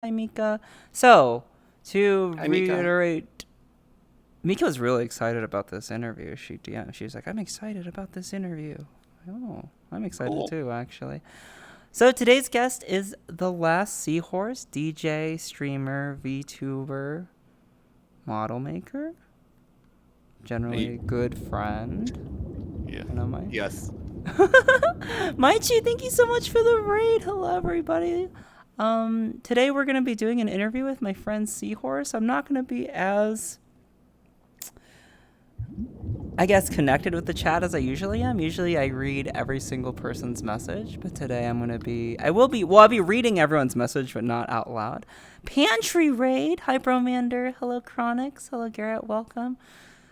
Hi, Mika. So, to Hi, Mika. reiterate, Mika was really excited about this interview. She was like, "I'm excited about this interview." Oh, I'm excited Cool. too, actually. So today's guest is the Last Seahorse, DJ, streamer, VTuber, model maker, Y- generally a good friend. Yeah. You know, my Yes. Maichi, thank you so much for the raid. Hello, everybody. Today we're gonna be doing an interview with my friend Seahorse. I'm not gonna be as, I guess, connected with the chat as I usually am. Usually I read every single person's message, but today I'll be reading everyone's message, but not out loud. Pantry raid. Hi, Bromander. Hello, Chronix. Hello, Garrett. Welcome.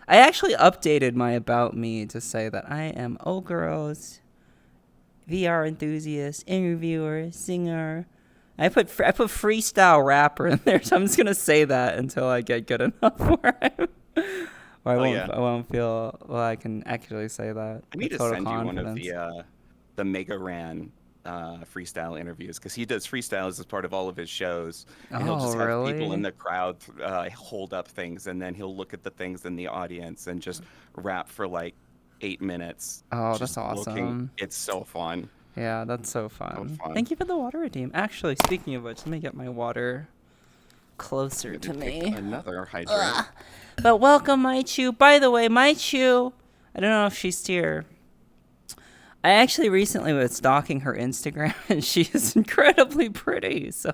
I actually updated my about me to say that I am Ogros, VR enthusiast, interviewer, singer. I put freestyle rapper in there, so I'm just gonna say that until I get good enough where Oh yeah. I won't feel well. I can actually say that I need with to total send you one of confidence. the Mega Ran freestyle interviews because he does freestyles as part of all of his shows, and he'll Oh just have people in really? the crowd hold up things, and then he'll look at the things in the audience and just rap for like 8 minutes, Oh, that's just looking. awesome. It's so fun. Yeah, that's so So fun. fun. Thank you for the water redeem. Actually, speaking of which, let me get my water I'm closer gonna to take me. another hydrate. Ugh. But welcome, Maichu. By the way, Maichu, I don't know if she's here. I actually recently was stalking her Instagram, and she is incredibly pretty. So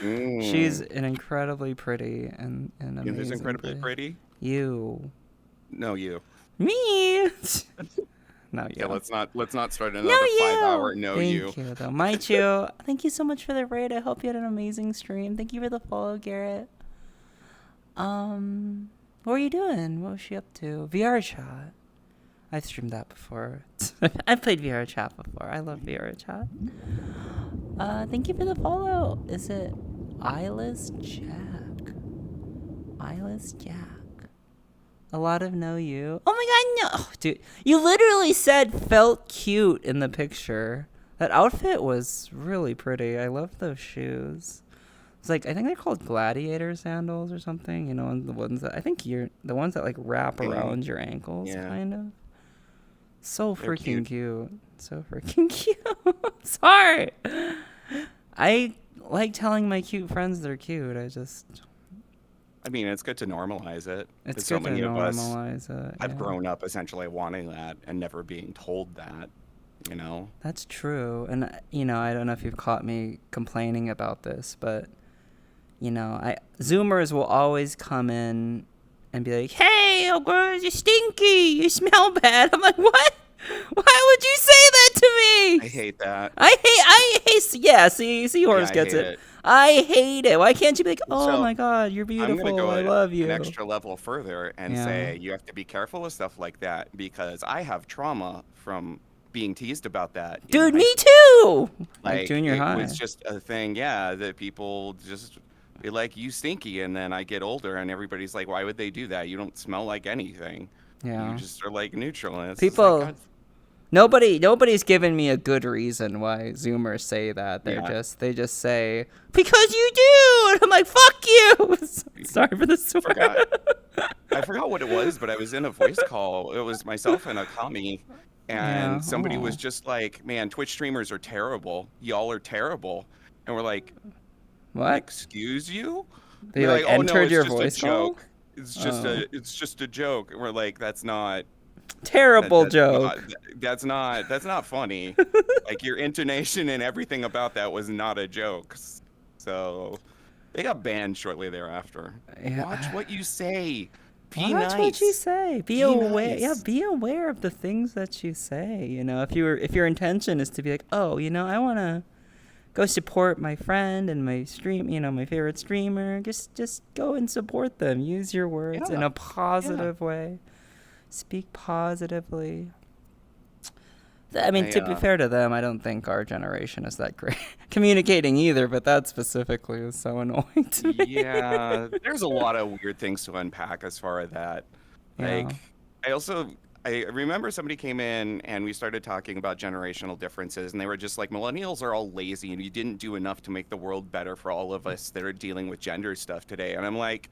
she's Mm. an incredibly pretty and You know who's incredibly amazingly pretty? you No, you. me. No Yeah, you. let's not start No another 5 hour you. no you. Thank you though, Maichu. Thank you so much for the raid. I hope you had an amazing stream. Thank you for the follow, Garrett. Um, what were you doing? What was she up to? vrchat. I've streamed that before. I've played vrchat before. I love vrchat. Thank you for the follow. Is it Eyeless Jack? Eyeless Jack. A lot of know you. Oh my god, no! Oh, dude, you literally said felt cute in the picture. That outfit was really pretty. I love those shoes. It's like I think they're called gladiator sandals or something. You know, and the ones that I think you're the ones that like wrap Mm, around your ankles, yeah, kind of. So they're freaking cute. cute. So freaking cute. Sorry. I like telling my cute friends they're cute. I mean, it's good to normalize it It's because so good to many of us normalize it. have Yeah, grown up essentially wanting that and never being told that, you know? that's true. And, I don't know if you've caught me complaining about this, but, Zoomers will always come in and be like, hey, oh, girl, you're stinky. You smell bad. I'm like, what? Why would you say that to me? I hate that. Yeah, see, Yeah, Seahorse I gets hate it. it. I hate it. Why can't you be like, oh So my god, you're I'm gonna beautiful. go I love an you. extra level further and Yeah. say you have to be careful with stuff like that because I have trauma from being teased about that in Dude, high me school. too. Like Like junior it was high. just a thing, yeah, that people just be like, you stinky. And then I get older and everybody's like, why would they do that? You don't smell like anything. You Yeah. just are like neutral. And it's just like, People God, nobody's given me a good reason why Zoomers say that. yeah. They just say because you do. And I'm like, fuck you. Sorry for the Forgot. swear. I forgot what it was, but I was in a voice call. It was myself and a commie. Yeah. And somebody was Oh. just like, man, Twitch streamers are terrible. Y'all are terrible. And we're like, What? excuse you? And They they're like like, oh no, entered it's your just a voice call? joke. Oh. It's just a joke. And we're like, That Terrible that's not joke. that's not funny. Like your intonation and everything about that was not a joke. So they got banned shortly thereafter. Watch Yeah. what you say. Be Watch what you nice. say. Be Be aware. Yeah, nice. be aware of the things that you say. If your intention is to be like, oh, I want to go support my friend and my stream, my favorite streamer. Just go and support them. Use your words in Yeah. a Yeah. positive way. Speak positively. I mean, I to be fair to them, I don't think our generation is that great communicating either. But that specifically is so annoying to me. yeah, there's a lot of weird things to unpack as far as that. Yeah. Like I also I remember somebody came in and we started talking about generational differences, and they were just like, millennials are all lazy, and you didn't do enough to make the world better for all of us that are dealing with gender stuff today. And I'm like,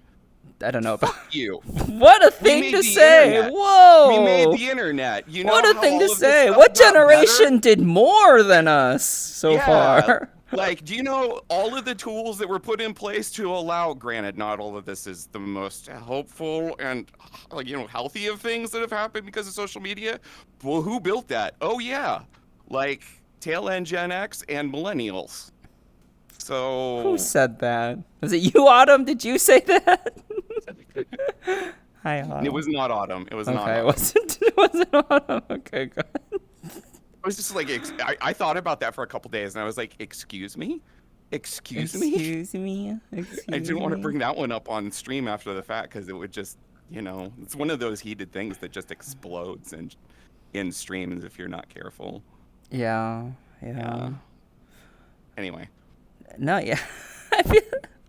I don't know about. fuck you. What a We thing made to the say! internet. We made Whoa! the internet. You What know a how thing to all of this say! stuff What got better? generation did more than us so Yeah. far? Like, do you know all of the tools that were put in place to allow, granted, not all of this is the most hopeful and, like, healthy of things that have happened because of social media. Well, who built that? Oh, yeah. Like, tail end Gen X and millennials. Who So, said that? Was it you, Autumn? Did you say that? Hi, it Autumn. was not Autumn. It was not Okay, it Autumn. wasn't. It wasn't Autumn. Okay, good. I was just like, I thought about that for a couple days, and I was like, excuse me? Excuse me? Excuse me. I Excuse didn't want to me. bring that one up on stream after the fact because it would just, it's one of those heated things that just explodes in streams if you're not careful. Yeah. Yeah. Anyway, No, yeah. I feel.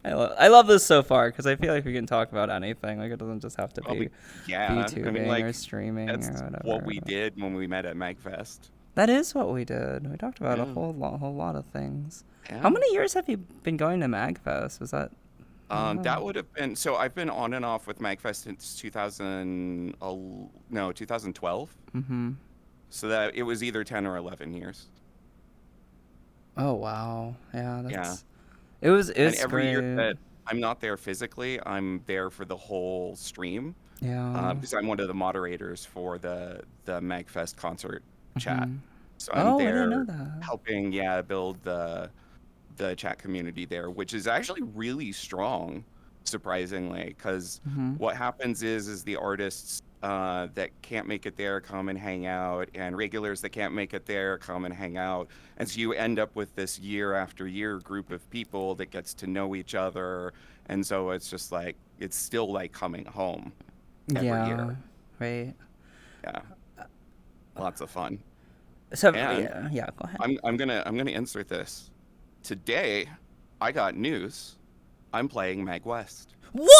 I love this so far because I feel like we can talk about anything. Like it doesn't just have to be yeah. I VTubing mean, like, or streaming that's or whatever. what we did when we met at MagFest. That is what we did. We talked about a Yeah. whole lot of things. Yeah. How many years have you been going to MagFest? Was that? That would have been, so I've been on and off with MagFest since 2012. Mm-hmm. So that it was either 10 or 11 years. Oh wow. Yeah. That's. Yeah. It was. And It's every year great. that I'm not there physically, I'm there for the whole stream. Yeah. Because I'm one of the moderators for the MagFest concert chat. Mhm. So I'm Oh, I didn't know there that. helping, build the chat community there, which is actually really strong, surprisingly. Because Mhm. what happens is the artists that can't make it there come and hang out, and regulars that can't make it there come and hang out, and so you end up with this year after year group of people that gets to know each other, and so it's just like it's still like coming home every Yeah. year. Right. Yeah, lots of fun. So And yeah. Yeah. Go ahead. I'm gonna insert this. Today, I got news. I'm playing Mag West. What?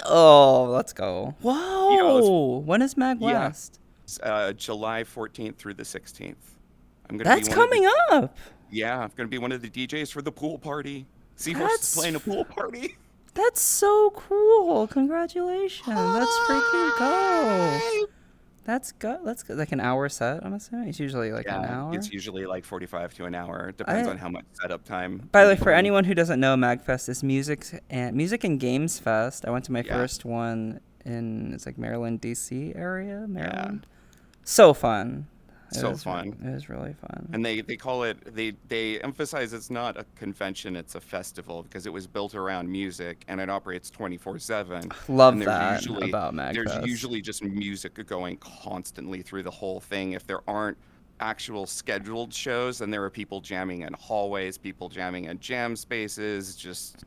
Oh, let's go. You know, Whoa. When is Mag yeah, West? July 14th through the 16th. I'm gonna That's be one of the coming up. Yeah, I'm gonna be one of the DJs for the pool party. Seahorse is That's playing a pool party. that's so cool. Congratulations. That's freaking go. Hi! That's go. Let's go. Like an hour set, I'm assuming. It's usually like an Yeah, hour. it's usually like 45 to an hour. Depends I on how much setup time By the you way, for put in. anyone who doesn't know, MagFest is music and games fest. I went to my Yeah, first one in it's like Maryland, D.C. area, yeah, Maryland. So fun. so fun. It was really fun. And they call it they emphasize it's not a convention, it's a festival because it was built around music and it operates 24/7. And Love that about there's MagFest. usually just music going constantly through the whole thing. If there aren't actual scheduled shows, then there are people jamming in hallways, people jamming in jam spaces. Just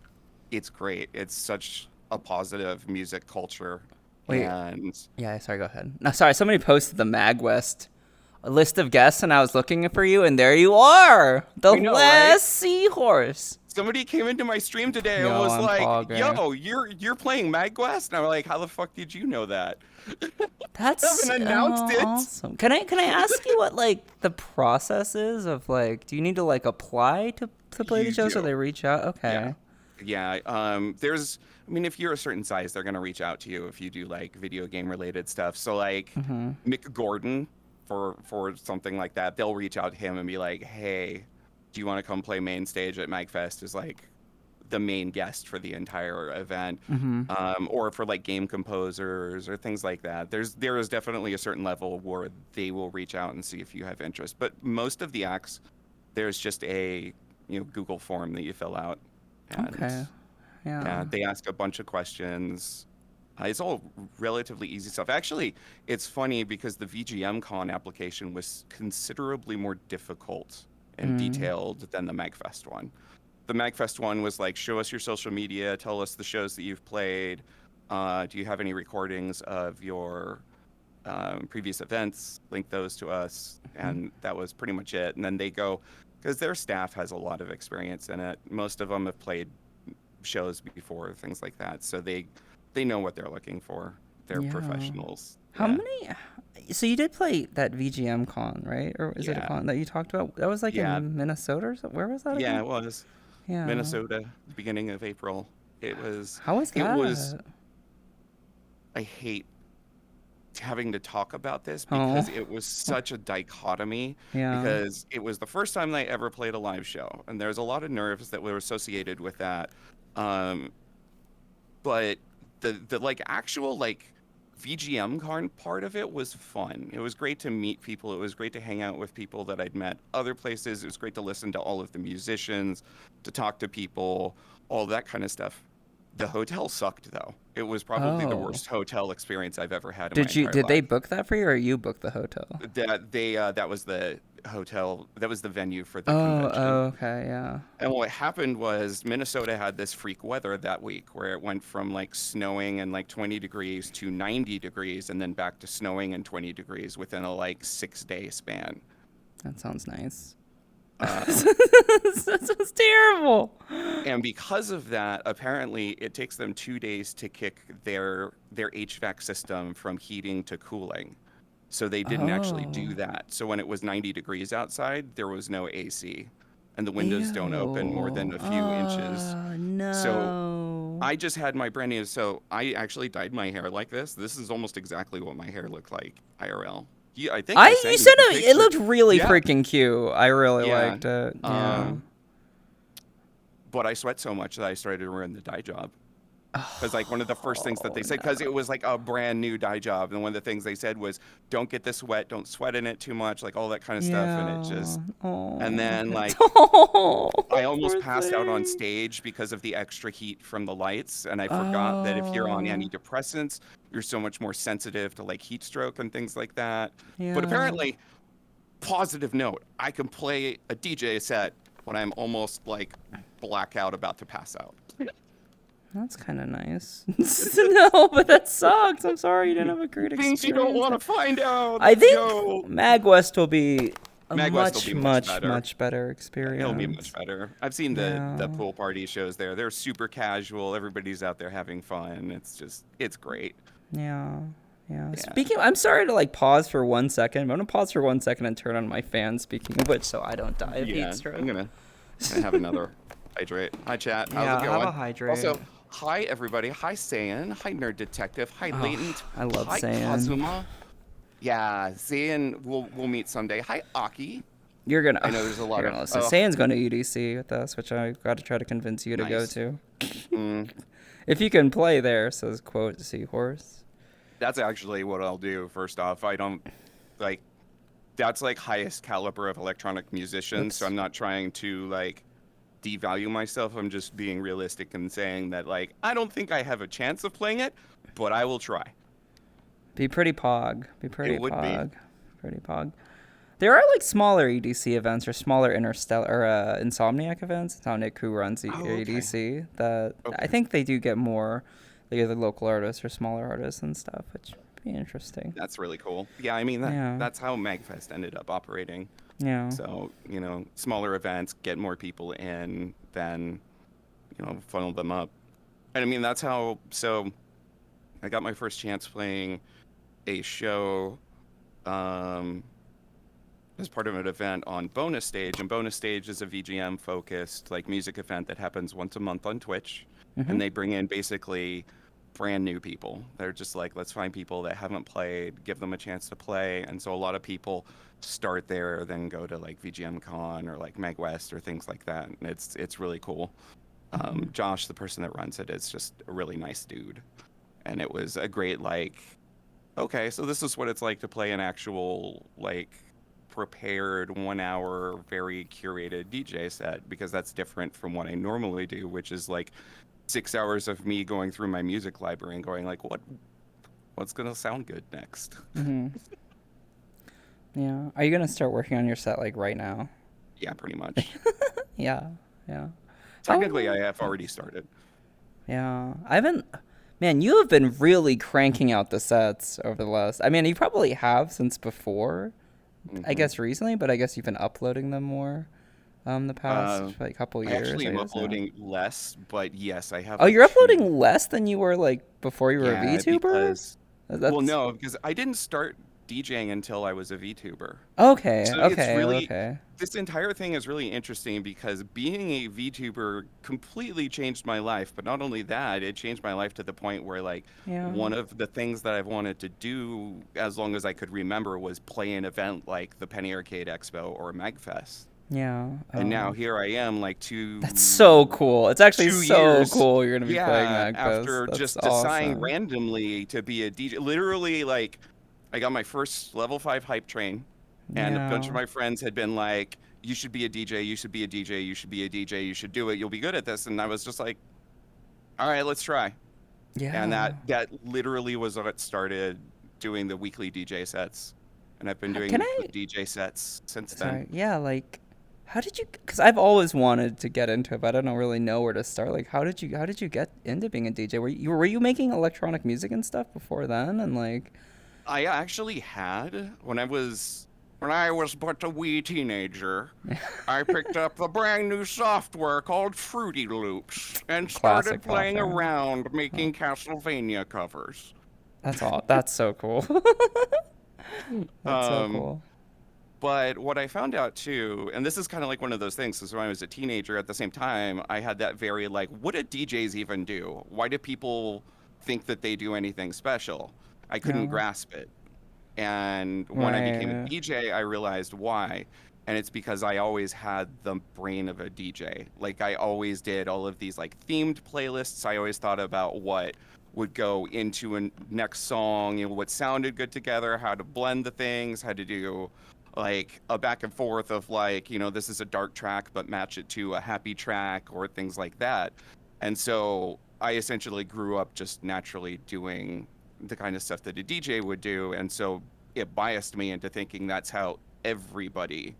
it's great. It's such a positive music culture. Wait, And yeah, sorry, go ahead. No, sorry, somebody posted the MagWest list of guests, and I was looking for you, and there you are, the I know, right? last seahorse. Somebody came into my stream today and Yo, was I'm like, pogging. "Yo, you're playing MagQuest?" And I'm like, "How the fuck did you know that?" That's Haven't announced it. awesome. Can I ask you what like the process is of like? Do you need to like apply to play the You shows, or do. they reach out? Yeah. Okay. Yeah. I mean, if you're a certain size, they're gonna reach out to you if you do like video game related stuff. So like Mhm. Mick Gordon for something like that, they'll reach out to him and be like, "Hey, do you want to come play main stage at MagFest?" Is like the main guest for the entire event, Mhm. or for like game composers or things like that. There is definitely a certain level where they will reach out and see if you have interest. But most of the acts, there's just a Google form that you fill out, and Okay. yeah, Yeah. they ask a bunch of questions. It's all relatively easy stuff. Actually, it's funny because the VGM Con application was considerably more difficult and Mm. detailed than the MagFest one. The MagFest one was like, show us your social media, tell us the shows that you've played. Do you have any recordings of your previous events? Link those to us. Mhm. And that was pretty much it. And then they go, because their staff has a lot of experience in it. Most of them have played shows before, things like that. So they know what they're looking for. They're Yeah. professionals. How Yeah. many? So you did play that VGM con, right? Or is it a Yeah, con that you talked about? That was like yeah, in Minnesota or something. Where was that yeah. again? It was Yeah. Minnesota, beginning of April. It was. How was It was. that? I hate having to talk about this Oh, because it was such a dichotomy yeah. because it was the first time I ever played a live show and there's a lot of nerves that were associated with that. Um, but the like actual like VGM card part of it was fun. It was great to meet people. It was great to hang out with people that I'd met other places. It was great to listen to all of the musicians, to talk to people, all that kind of stuff. The hotel sucked though. It was probably the Oh. worst hotel experience I've ever had in my Did you entire did they life. book that for you or you booked the hotel? That was the hotel, that was the venue for the Oh, convention. okay, yeah. And what happened was Minnesota had this freak weather that week where it went from like snowing and like 20 degrees to 90 degrees and then back to snowing and 20 degrees within a like 6 day span. That sounds nice. Um, That sounds terrible. and because of that, apparently it takes them 2 days to kick their HVAC system from heating to cooling. So they didn't actually do Oh. that. So when it was 90 degrees outside, there was no AC and the windows don't open more than Ew. a few inches. So No. I just had my brand new. So I actually dyed my hair like this. This is almost exactly what my hair looked like IRL. Yeah, I think I You sent you said the it picture. looked really Yeah, freaking cute. I really yeah. liked it. Yeah. Um, but I sweat so much that I started to ruin the dye job. Because like one of the first things that Oh they said, because it no. was like a brand new dye job, and one of the things they said was, "Don't get this wet, don't sweat in it too much," like all that kind of stuff. And it Yeah. just, and Oh. then like Oh, I almost poor passed out on thing. stage because of the extra heat from the lights, and I forgot that if you're on Oh. antidepressants, you're so much more sensitive to like heat stroke and things like that. But Yeah. apparently, positive note, I can play a DJ set when I'm almost like blackout about to pass out. That's kind of nice. No, but that sucks. I'm sorry you didn't have a great Things you don't experience want there. to find out. I Let's think go. MagWest will be a MagWest will much, be much much, better. much better It'll be much experience. better. I've seen the Yeah. pool party shows there. They're super casual. Everybody's out there having fun. It's great. Yeah. Yeah. Yeah. Speaking, I'm sorry to like pause for 1 second. I'm gonna pause for 1 second and turn on my fan. Speaking of which, so I don't die of heat Yeah. stroke. I'm gonna have another hydrate. Hi chat. How's it Yeah, have a going? hydrate. Also, hi everybody. Hi Saiyan. Hi Nerd Detective. Hi Oh, Latent. I love Hi saying Kazuma. Yeah, Saiyan. We'll meet someday. Hi Aki. you're gonna. I know there's a lot You're of gonna listen. Sayan's going to EDC with us, which I got to try to convince you to go nice. to. Mm, If you can play there, says quote Seahorse. that's actually what I'll do. First off, I don't like. That's like highest caliber of electronic musician. So Oops. I'm not trying to like devalue myself. I'm just being realistic and saying that like I don't think I have a chance of playing it, but I will try. Be pretty pog. Be It pretty would be. pog. Pretty pog. There are like smaller EDC events or smaller interstellar or Insomniac events. Insomniac who runs Oh, okay. EDC. That I Okay. think they do get more, like either local artists or smaller artists and stuff, which would be interesting. That's really cool. Yeah, I mean Yeah. that's how MagFest ended up operating. Yeah. So, smaller events get more people in, then, funnel them up. And I mean that's how so I got my first chance playing a show um as part of an event on Bonus Stage, and Bonus Stage is a VGM focused like music event that happens once a month on Twitch, Mhm. and they bring in basically brand new people. They're just like, let's find people that haven't played, give them a chance to play, and so a lot of people start there, then go to like VGM Con or like MagWest or things like that, and it's really cool. Mhm. Josh, the person that runs it, is just a really nice dude, and it was a great like, okay, so this is what it's like to play an actual like prepared 1 hour very curated DJ set, because that's different from what I normally do, which is like 6 hours of me going through my music library and going like what's gonna sound good next. Mhm. Yeah. Are you gonna start working on your set like right now? Yeah, pretty much. Yeah. Yeah. How Technically I long? have Oh, already started. yeah. I haven't. Man, you have been really cranking out the sets over the last. I mean, you probably have since before. I Hmm. guess recently, but I guess you've been uploading them more. The uh past like couple I years, actually I am guess. Yeah. uploading less, but yes, I have Oh, like you're two. uploading less than you were like before you were a Yeah, VTuber. because well That's no, because I didn't start DJing until I was a VTuber. Okay, So it's okay, really okay. this entire thing is really interesting because being a VTuber completely changed my life. But not only that, it changed my life to the point where like Yeah, one of the things that I've wanted to do as long as I could remember was play an event like the Penny Arcade Expo or Magfest. yeah. And now Oh, here I am like that's so cool. It's actually two so years, cool. You're gonna be playing yeah, Magfest. after That's just deciding awesome. randomly to be a DJ. Literally, like, I got my first level 5 hype train, and a bunch of Yeah, my friends had been like, you should be a DJ, you should be a DJ, you should be a DJ, you should do it, you'll be good at this. And I was just like, all right, let's try. And yeah. that literally was what started doing the weekly DJ sets. And I've been doing Can weekly I? DJ sets since then. Sorry. Yeah, like, how did you? Because I've always wanted to get into it, but I don't really know where to start. Like, how did you? How did you get into being a DJ? Were you making electronic music and stuff before then? And like, I actually had when I was but a wee teenager, I picked up the brand new software called Fruity Loops and started classic playing software. around Oh, making Castlevania covers. that's all. That's so cool. That's so Um, cool. but what I found out too, and this is kind of like one of those things, is when I was a teenager, at the same time, I had that very like, what do DJs even do? Why do people think that they do anything special? I couldn't Yeah. grasp it. And when I became a Right. DJ, I realized why. And it's because I always had the brain of a DJ. Like I always did all of these like themed playlists. I always thought about what would go into a next song, what sounded good together, how to blend the things, how to do like a back and forth of like, this is a dark track, but match it to a happy track or things like that. And so I essentially grew up just naturally doing the kind of stuff that a DJ would do. And so it biased me into thinking that's how everybody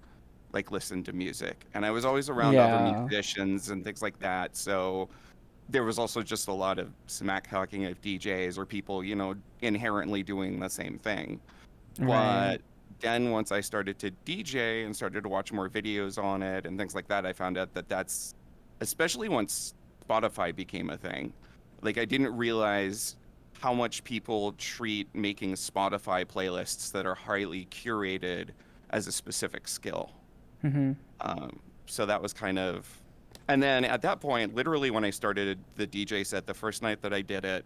like listened to music. And I was always around other Yeah. musicians and things like that. So there was also just a lot of smack talking of DJs or people, inherently doing the same thing. Right. But then once I started to DJ and started to watch more videos on it and things like that, I found out that that's especially once Spotify became a thing. Like I didn't realize how much people treat making Spotify playlists that are highly curated as a specific skill. Mhm. So that was kind of, and then at that point, literally when I started the DJ set, the first night that I did it,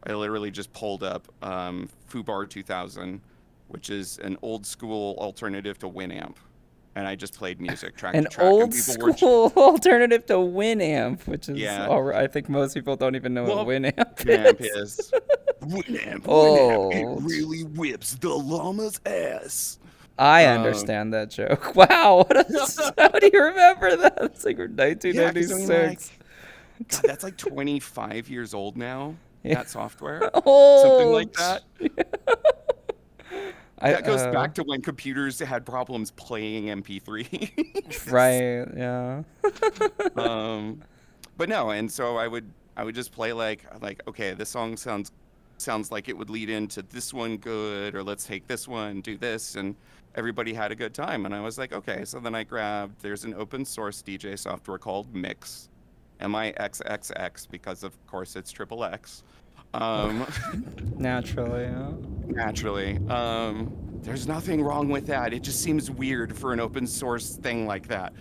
I literally just pulled up Fubar 2000, which is an old school alternative to Winamp, and I just played music track An to track, and old people were, school alternative to Winamp, which is yeah, all right. I think most people don't even know what well, Winamp Winamp is. is Winamp, it Old. really whips the llama's ass. I Um, understand that joke. Wow, how do you remember that? It's like yeah, because I mean, like, 1996. God, that's like 25 years old now, Yeah. that software. Something like Old. that. I That goes back to when computers had problems playing MP3s. right, yeah. Um, but no, and so I would just play like okay, this song sounds like it would lead into this one good, or let's take this one, do this, and everybody had a good time. And I was like, okay, so then I grabbed there's an open source DJ software called Mix, MIXXX, because of course it's triple X. Um, Naturally, yeah. Naturally. There's nothing wrong with that. It just seems weird for an open source thing like that.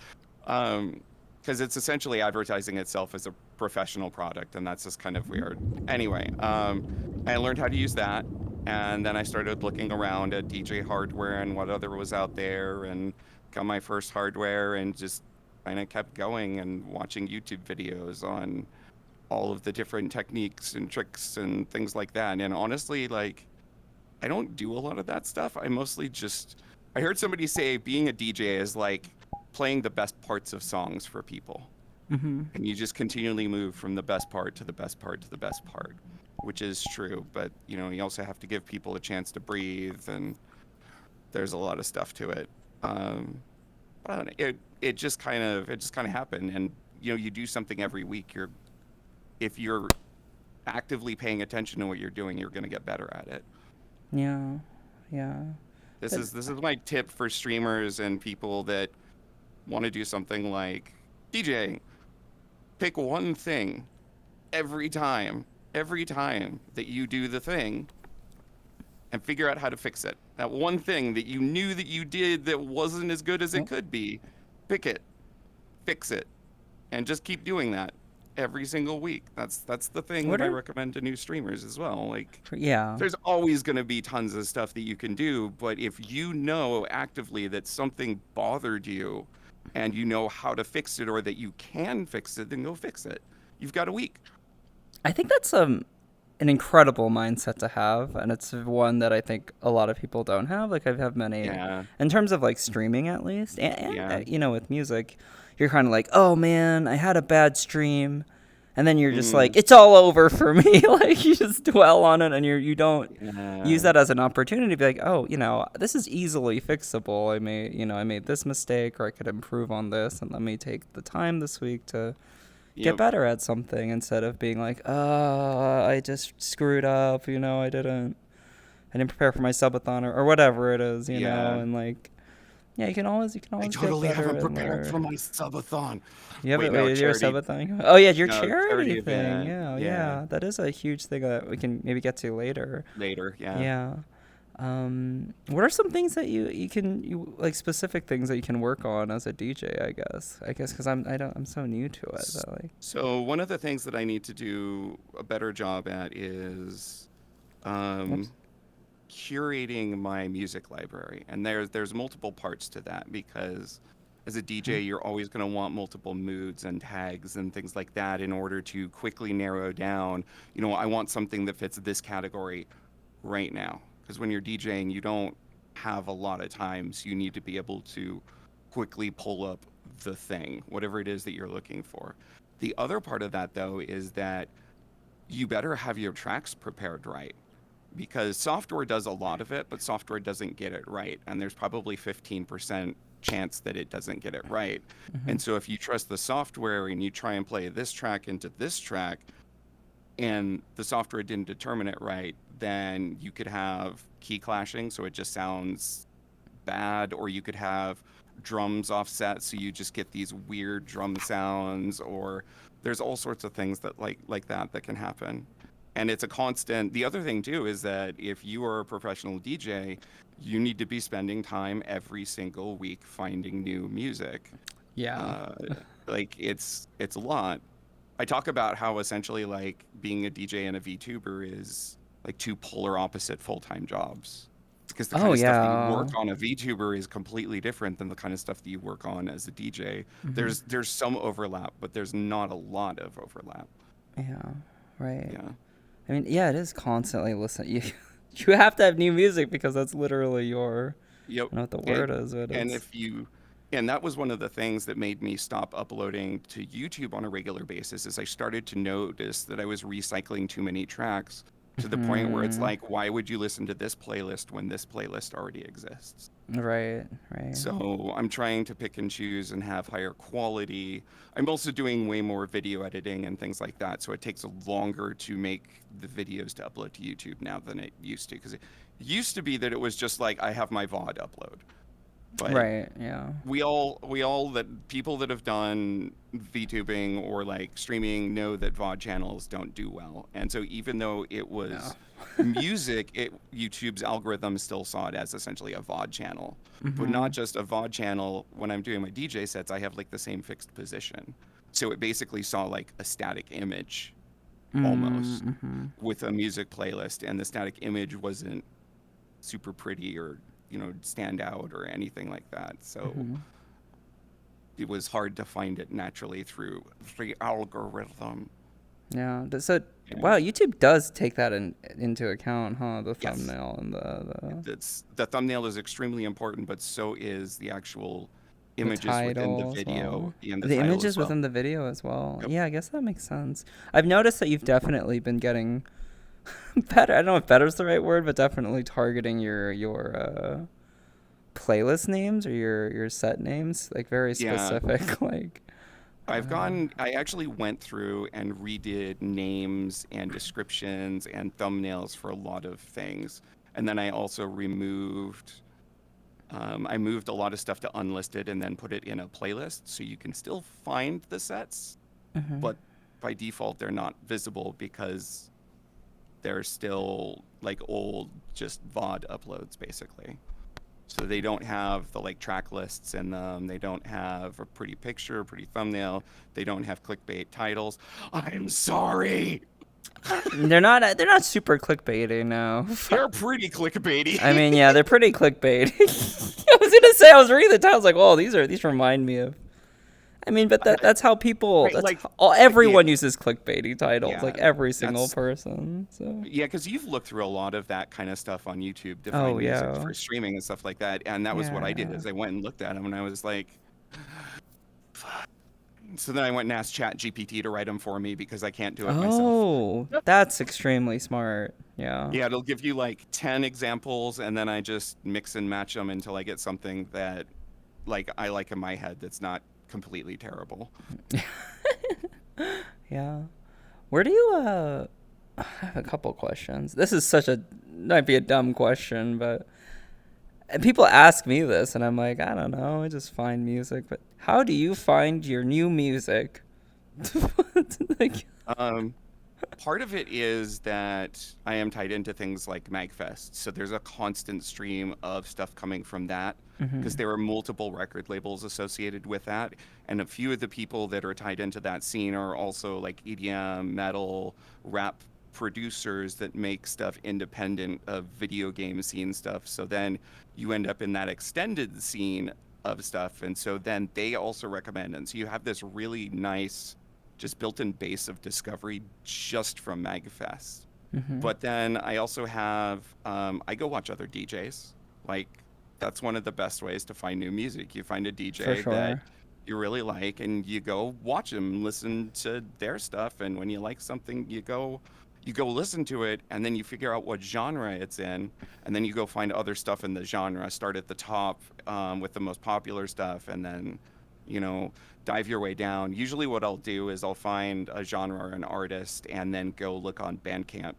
Because it's essentially advertising itself as a professional product, and that's just kind of weird. Anyway, I learned how to use that, and then I started looking around at DJ hardware and what other was out there, and got my first hardware, and just kind of kept going and watching YouTube videos on all of the different techniques and tricks and things like that. And honestly, like, I don't do a lot of that stuff. I mostly just, I heard somebody say being a DJ is like playing the best parts of songs for people. Mhm. And you just continually move from the best part to the best part to the best part, which is true. But, you also have to give people a chance to breathe, and there's a lot of stuff to it. Um, but I don't know, it just kind of happened. And, you do something every week. If you're actively paying attention to what you're doing, you're going to get better at it. Yeah. Yeah. This But is this is my tip for streamers and people that want to do something like DJ. Pick one thing every time. Every time that you do the thing, and figure out how to fix it. That one thing that you knew that you did that wasn't as good as it Oh, could be, pick it, fix it, and just keep doing that every single week. That's the thing what that I are recommend to new streamers as well. Like yeah. there's always going to be tons of stuff that you can do, but if you know actively that something bothered you and you know how to fix it or that you can fix it, then go fix it. You've got a week. I think that's an incredible mindset to have, and it's one that I think a lot of people don't have. Like I've had many, Yeah. in terms of like streaming at least, and Yeah. you know, with music, you're kind of like, oh man, I had a bad stream, and then you're just like, Mm, it's all over for me. Like you just dwell on it, and you don't use yeah. that as an opportunity to be like, oh, you know, this is easily fixable. I made this mistake, or I could improve on this, and let me take the time this week to get Yep. better at something instead of being like, oh, I just screwed up, you know, I didn't prepare for my subathon or whatever it is, you know, Yeah. and like, yeah, you can I always get totally better haven't and prepared for learn. my subathon. You have Wait, it, no, wait, your charity. subathon? Oh yeah, your No, charity charity thing. event. Yeah, Yeah. yeah, that is a huge thing that we can maybe get to later. Later. Yeah. Yeah. What are some things that you like specific things that you can work on as a DJ? I guess because I'm so new to it. S- That like, So one of the things that I need to do a better job at is oops. um, curating my music library, and there's multiple parts to that because as a Hmm. DJ, you're always going to want multiple moods and tags and things like that in order to quickly narrow down. I want something that fits this category right now. Because when you're DJing, you don't have a lot of time, so you need to be able to quickly pull up the thing, whatever it is that you're looking for. The other part of that, though, is that you better have your tracks prepared right because software does a lot of it, but software doesn't get it right. And there's probably 15% chance that it doesn't get it right. Hmm. And so if you trust the software and you try and play this track into this track, and the software didn't determine it right, then you could have key clashing, so it just sounds bad, or you could have drums offset, so you just get these weird drum sounds, or there's all sorts of things that like that can happen. And it's a constant. The other thing too is that if you are a professional DJ, you need to be spending time every single week finding new music. Yeah. Uh, like it's a lot. I talk about how essentially like being a DJ and a VTuber is like two polar opposite full-time jobs. Because the kind Oh of stuff that you work yeah. on a VTuber is completely different than the kind of stuff that you work on as a DJ. Hmm. There's some overlap, but there's not a lot of overlap. Yeah. Right. Yeah. I mean, yeah, it is constantly listen. You you have to have new music because that's literally your Yep. I don't know what the And word is, but and it's if you and that was one of the things that made me stop uploading to YouTube on a regular basis is I started to notice that I was recycling too many tracks to the point where it's hmm, like, why would you listen to this playlist when this playlist already exists? right, right. So I'm trying to pick and choose and have higher quality. I'm also doing way more video editing and things like that. So it takes longer to make the videos to upload to YouTube now than it used to. Because it used to be that it was just like I have my VOD upload. But Right, yeah. we all that people that have done VTubing or like streaming know that VOD channels don't do well. And so even though it No. was music, YouTube's algorithm still saw it as essentially a VOD channel. But not Mhm. just a VOD channel. When I'm doing my DJ sets, I have like the same fixed position. So it basically saw like a static image almost Mhm. with a music playlist, and the static image wasn't super pretty or stand out or anything like that. So Mhm. it was hard to find it naturally through the algorithm. Yeah. So Yeah. wow, YouTube does take that into account, huh? The Yes, thumbnail and it's the thumbnail is extremely important, but so is the actual the images within the title as video well. and the The title as images well. within the video as well. Yep. Yeah, I guess that makes sense. I've noticed that you've definitely been getting better. I don't know if better is the right word, but definitely targeting your playlist names or your set names like very Yeah. specific like I actually went through and redid names and descriptions and thumbnails for a lot of things. And then I also I moved a lot of stuff to unlisted and then put it in a playlist so you can still find the sets, mhm. but by default they're not visible because they're still like old, just VOD uploads basically. So they don't have the like track lists in them. They don't have a pretty picture, a pretty thumbnail. They don't have clickbait titles. I'm sorry. They're not super clickbaity, no. They're pretty clickbaity. I mean, yeah, they're pretty clickbaity. I was gonna say, I was reading the titles like, oh, these remind me of. I mean, but that's how people. Right, That's like, everyone yeah, uses clickbaity titles, like yeah, every single that's person. So. yeah, because you've looked through a lot of that kind of stuff on YouTube to Oh find music yeah, for streaming and stuff like that. And that was what I did yeah. is I went and looked at them and I was like, so then I went and asked Chat GPT to write them for me because I can't do it myself. Oh, that's extremely smart. Yeah. Yeah, it'll give you like 10 examples and then I just mix and match them until I get something that like I like in my head that's not completely terrible. Yeah. Where do you I have a couple questions. This is might be a dumb question, but and people ask me this and I'm like, I don't know, I just find music, but how do you find your new music? Like, Um, Part of it is that I am tied into things like MagFest, so there's a constant stream of stuff coming from that because mhm. there are multiple record labels associated with that, and a few of the people that are tied into that scene are also like EDM, metal, rap producers that make stuff independent of video game scene stuff. So then you end up in that extended scene of stuff, and so then they also recommend, and so you have this really nice just built-in base of discovery just from MagFest. Mhm. But then I also have I go watch other DJs. Like that's one of the best ways to find new music. You find a For DJ that sure. you really like and you go watch them, listen to their stuff, and when you like something, you go listen to it and then you figure out what genre it's in and then you go find other stuff in the genre, start at the top with the most popular stuff and then you know dive your way down. Usually what I'll do is I'll find a genre or an artist and then go look on Bandcamp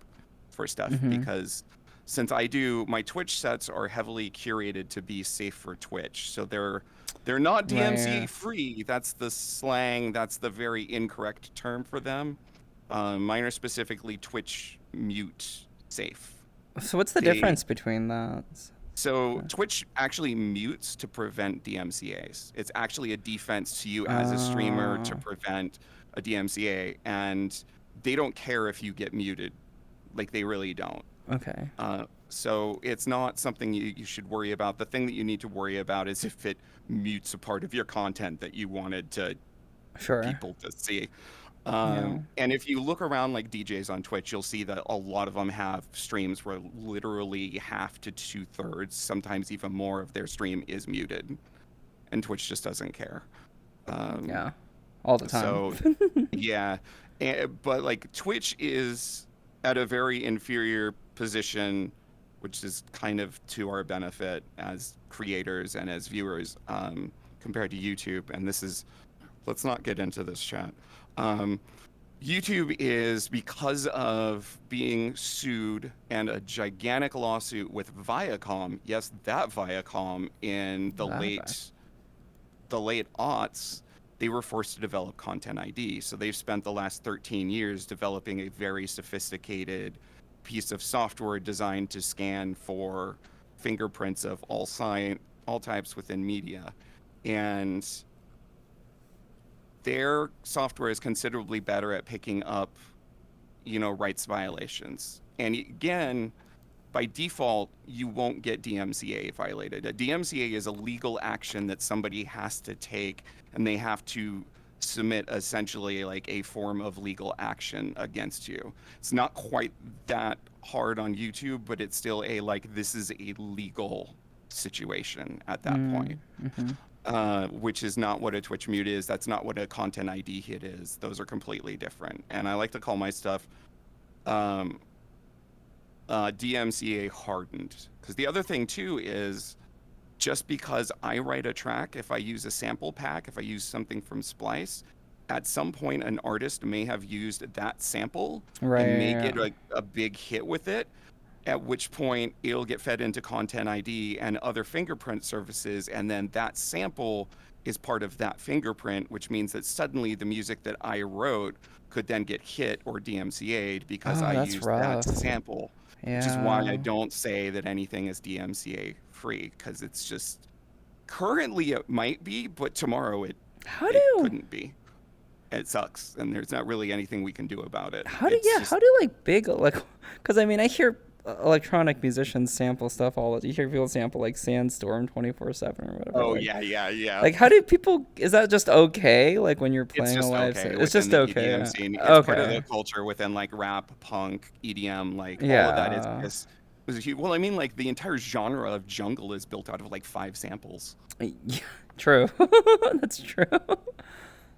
for stuff Mhm. because since I do my Twitch sets are heavily curated to be safe for Twitch. So they're not DMCA Right. free. That's the slang. That's the very incorrect term for them. Mine are specifically Twitch mute safe. So what's the They difference between that? so Twitch actually mutes to prevent DMCA's. It's actually a defense to you as a streamer to Uh, prevent a DMCA, and they don't care if you get muted. Like they really don't. okay. So it's not something you should worry about. The thing that you need to worry about is if it mutes a part of your content that you wanted to Sure. people to see. Yeah. And if you look around like DJs on Twitch, you'll see that a lot of them have streams where literally half to two-thirds, sometimes even more of their stream is muted, and Twitch just doesn't care. Um, Yeah. All the time. so yeah, but like Twitch is at a very inferior position, which is kind of to our benefit as creators and as viewers compared to YouTube. And this is, let's not get into this chat. Um, YouTube is because of being sued and a gigantic lawsuit with Viacom. Yes, that Viacom in That back. the late aughts, they were forced to develop Content ID. So they've spent the last 13 years developing a very sophisticated piece of software designed to scan for fingerprints of all types within media. And their software is considerably better at picking up, rights violations. And again, by default, you won't get DMCA violated. A DMCA is a legal action that somebody has to take, and they have to submit essentially like a form of legal action against you. It's not quite that hard on YouTube, but it's still this is a legal situation at that point. Mm-hmm. Which is not what a Twitch mute is. That's not what a content ID hit is. Those are completely different. And I like to call my stuff um, DMCA hardened. Because the other thing too is just because I write a track, if I use a sample pack, if I use something from Splice, at some point an artist may have used that sample and may Right. get a big hit with it. at which point it'll get fed into Content ID and other fingerprint services, and then that sample is part of that fingerprint, which means that suddenly the music that I wrote could then get hit or DMCA'd because Oh, I that's used that rough. sample, which is why I Yeah. don't say that anything is DMCA free, because it's just currently it might be, but tomorrow How it do couldn't be. It sucks, and there's not really anything we can do about it. how do It's yeah, just how do like big like cuz I mean, I hear electronic musicians sample stuff all the you hear people sample like Sandstorm 24/7 or whatever oh like yeah, yeah, yeah. like how do people is that just okay like when you're It's playing a just live okay it's within just the okay. EDM scene. It's part of the Okay. culture within like rap, punk, EDM, like all of that is Yeah. just was a huge, well, I mean, like the entire genre of jungle is built out of like 5 samples. Yeah, true. That's true.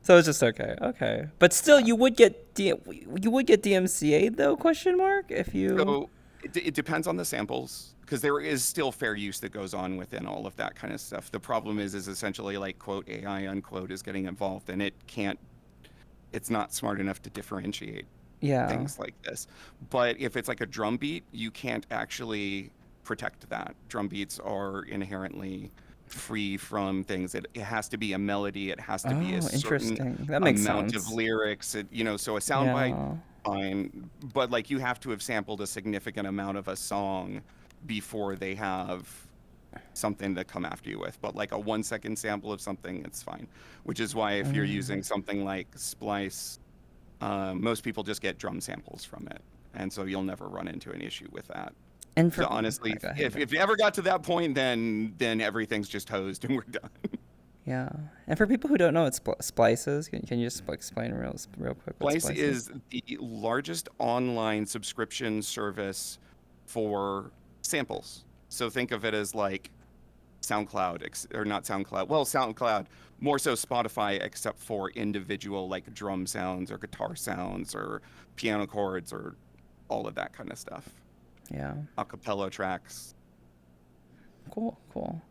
So it's just okay. Okay. But still Yeah. you would get DMCA though, question mark, if you So it depends on the samples because there is still fair use that goes on within all of that kind of stuff. The problem is essentially like quote AI unquote is getting involved and it's not smart enough to differentiate yeah. things like this. But if it's like a drum beat, you can't actually protect that. Drum beats are inherently free from things. It has to be a melody. It has to be a Oh, certain interesting. That makes amount of sense. lyrics. So a soundbite, Yeah. fine, but like you have to have sampled a significant amount of a song before they have something to come after you with. But like a 1 second sample of something, it's fine. Which is why if you're using something like Splice, most people just get drum samples from it, and so you'll never run into an issue with that. And So for honestly, go ahead. if you ever got to that point, then everything's just hosed and we're done. Yeah. And for people who don't know what Splice is, can you just explain real quick what Splice Splice is? is the largest online subscription service for samples. So think of it as like SoundCloud, or not SoundCloud. Well, SoundCloud, more so Spotify, except for individual like drum sounds or guitar sounds or piano chords or all of that kind of stuff. Yeah. Acapella tracks. Cool, cool.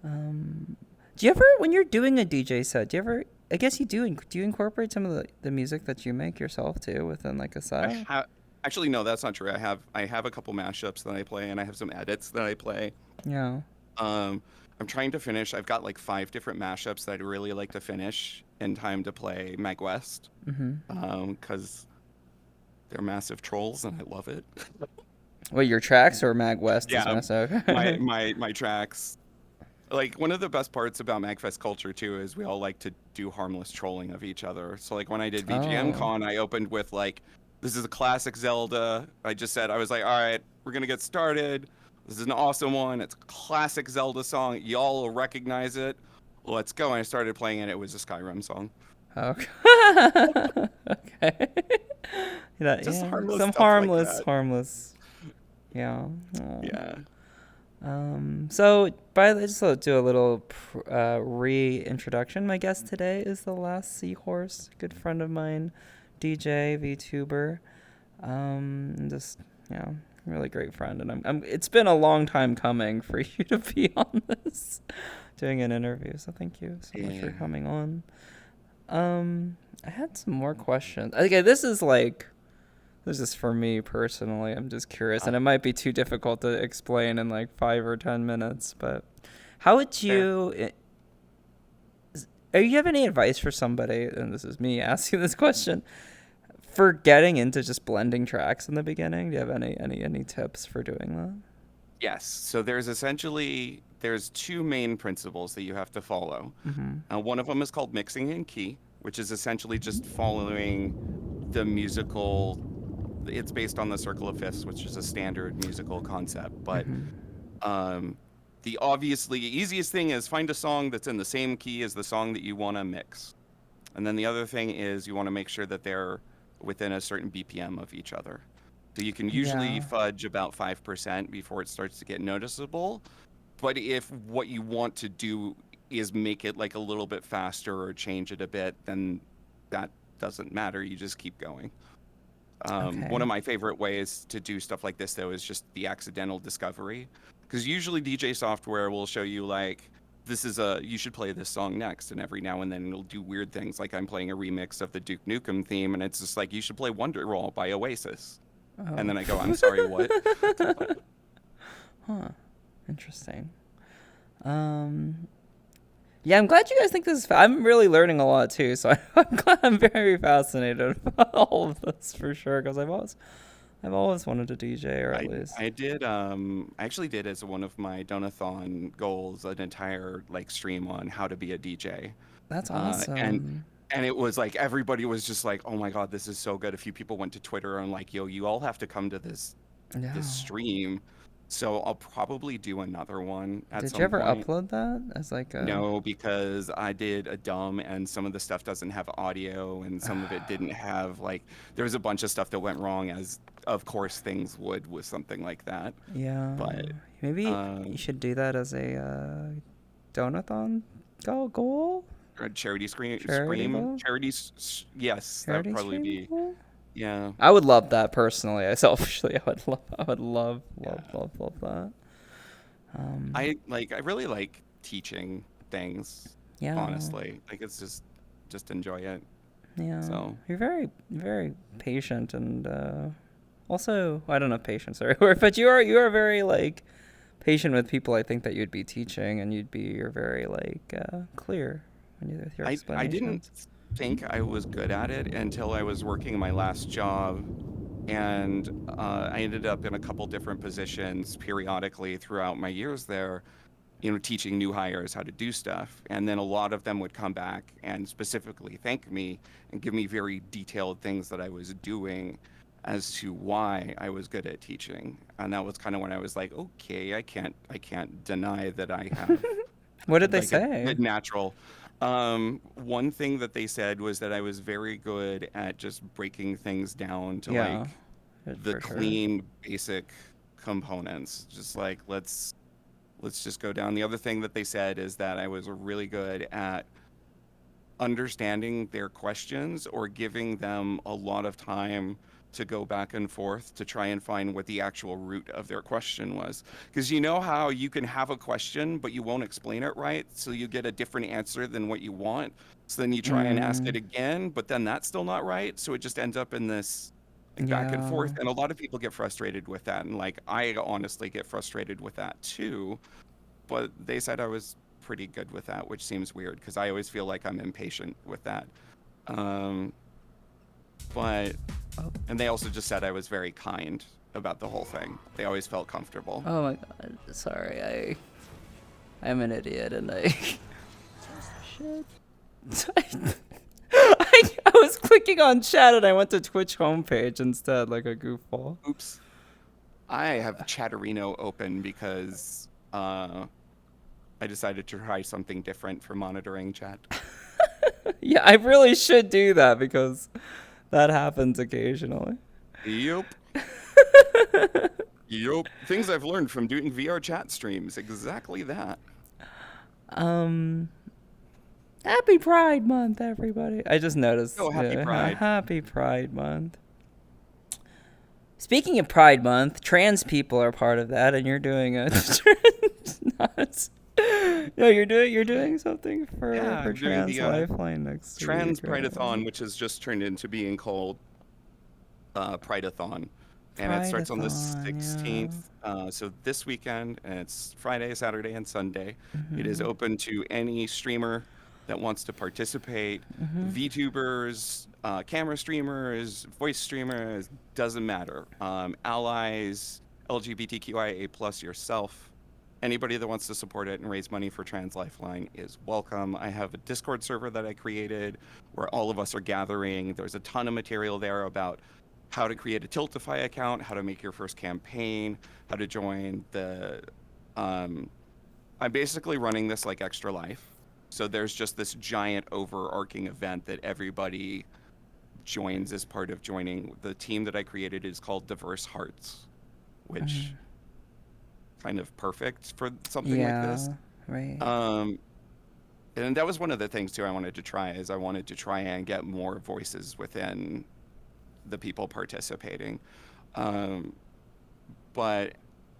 Do you ever, when you're doing a DJ set, do you ever, I guess you do you incorporate some of the music that you make yourself too within like a I set? have actually no, that's not true. I have a couple mashups that I play, and I have some edits that I play. Yeah. Um, I'm trying to finish. I've got like 5 different mashups that I'd really like to finish in time to play Mag West, because they're massive trolls and I love it. Wait, your tracks or Mag West is Yeah, massive? my tracks. Like one of the best parts about MagFest culture too is we all like to do harmless trolling of each other. So like when I did VGM Oh. Con, I opened with like, this is a classic Zelda. I was like, all right, we're gonna get started. This is an awesome one. It's a classic Zelda song. Y'all will recognize it. Let's go. And I started playing it. It was a Skyrim song. Okay. Okay. That, Just yeah. harmless Some stuff like harmless, that. harmless. Yeah. Aw. Yeah. So, by the just to do a little reintroduction, my guest today is the Last Seahorse, good friend of mine, DJ, VTuber. Just yeah, really great friend, and it's been a long time coming for you to be on this, doing an interview. So thank you so much for Yeah. coming on. I had some more questions. Okay, this is for me personally. I'm just curious, and it might be too difficult to explain in like 5 or 10 minutes. But how would Fair. you? Do you have any advice for somebody? And this is me asking this question for getting into just blending tracks in the beginning. Do you have any tips for doing that? Yes. So there's 2 main principles that you have to follow. One of them is called mixing in key, which is essentially just following the musical. It's based on the circle of fifths, which is a standard musical concept. But the obviously easiest thing is find a song that's in the same key as the song that you want to mix. And then the other thing is you want to make sure that they're within a certain BPM of each other. So you can usually Yeah. fudge about 5% before it starts to get noticeable. But if what you want to do is make it like a little bit faster or change it a bit, then that doesn't matter. You just keep going. One Okay. of my favorite ways to do stuff like this, though, is just the accidental discovery. Because usually DJ software will show you like, you should play this song next. And every now and then it'll do weird things. Like I'm playing a remix of the Duke Nukem theme and it's just like, you should play Wonderwall by Oasis. And Oh. then I go, I'm sorry, what? Huh. Interesting. Um. Yeah, I'm glad you guys think this is. I'm really learning a lot too, so I'm glad. I'm very fascinated about all of this for sure because I've always wanted to DJ or at least. I actually did as one of my donathon goals an entire like stream on how to be a DJ. That's Uh, and awesome. and it was like everybody was just like, "Oh my God, this is so good." A few people went to Twitter and like, "Yo, you all have to come to this Yeah. stream." So I'll probably do another one at Did you some ever point. upload that as like a? No, because I did a dumb and some of the stuff doesn't have audio and some of it didn't have like there was a bunch of stuff that went wrong as of course things would with something like that. Yeah. But Maybe you um should do that as a donathon goal? a charity Charity goal? yes, that would Charity probably stream be goal? yeah. I would love that personally. I selfishly, I would Yeah. love that. I really like teaching things, Yeah, honestly. Like it's just enjoy it. yeah. So You're very patient and also I don't know if patience or word, but you are very like patient with people. I think that you'd be teaching and you're very like clear when you with your I didn't explanations. think I was good at it until I was working my last job, and I ended up in a couple different positions periodically throughout my years there, teaching new hires how to do stuff. And then a lot of them would come back and specifically thank me and give me very detailed things that I was doing as to why I was good at teaching. And that was kind of when I was like, okay, I can't deny that I have What did they like a say? good natural. One thing that they said was that I was very good at just breaking things down to Yeah, like the for sure. clean basic components. Just like let's just go down. The other thing that they said is that I was really good at understanding their questions or giving them a lot of time to go back and forth to try and find what the actual root of their question was. Because you know how you can have a question, but you won't explain it right, so you get a different answer than what you want. So then you try and ask it Mm, again, but then that's still not right. So it just ends up in this like back and yeah. forth. And a lot of people get frustrated with that. And like I honestly get frustrated with that too. But they said I was pretty good with that, which seems weird because I always feel like I'm impatient with that. Um, but Oh, and they also just said I was very kind about the whole thing. They always felt comfortable. oh my God. Sorry, I'm an idiot and I shit. I was clicking on chat and I went to Twitch homepage instead, like a goofball. Oops. I have Chatterino open because I decided to try something different for monitoring chat. Yeah, I really should do that because that happens occasionally. Yep. Yep. Things I've learned from doing VR chat streams. Exactly that. Um, Happy Pride Month, everybody. I just noticed. Oh, happy Pride. Happy Pride Month. Speaking of Pride Month, trans people are part of that, and you're doing a not. No, you're doing something Yeah, for I'm doing Trans the Lifeline next Trans week, Prideathon, right? which has just turned into being called Prideathon. And it starts on the Prideathon, 16th. So this weekend, and it's Friday, Saturday, and Sunday. yeah. It is open to any streamer that wants to participate. VTubers, camera streamers, voice streamers, doesn't matter. Allies, LGBTQIA plus yourself. Anybody that wants to support it and raise money for Trans Lifeline is welcome. I have a Discord server that I created where all of us are gathering. There's a ton of material there about how to create a Tiltify account, how to make your first campaign, how to join the. Um, I'm basically running this like Extra Life. So there's just this giant overarching event that everybody joins as part of joining. The team that I created is called Diverse Hearts, which kind of perfect for something like this. Yeah, right. Um, and that was one of the things too I wanted to try is I wanted to try and get more voices within the people participating. Um, but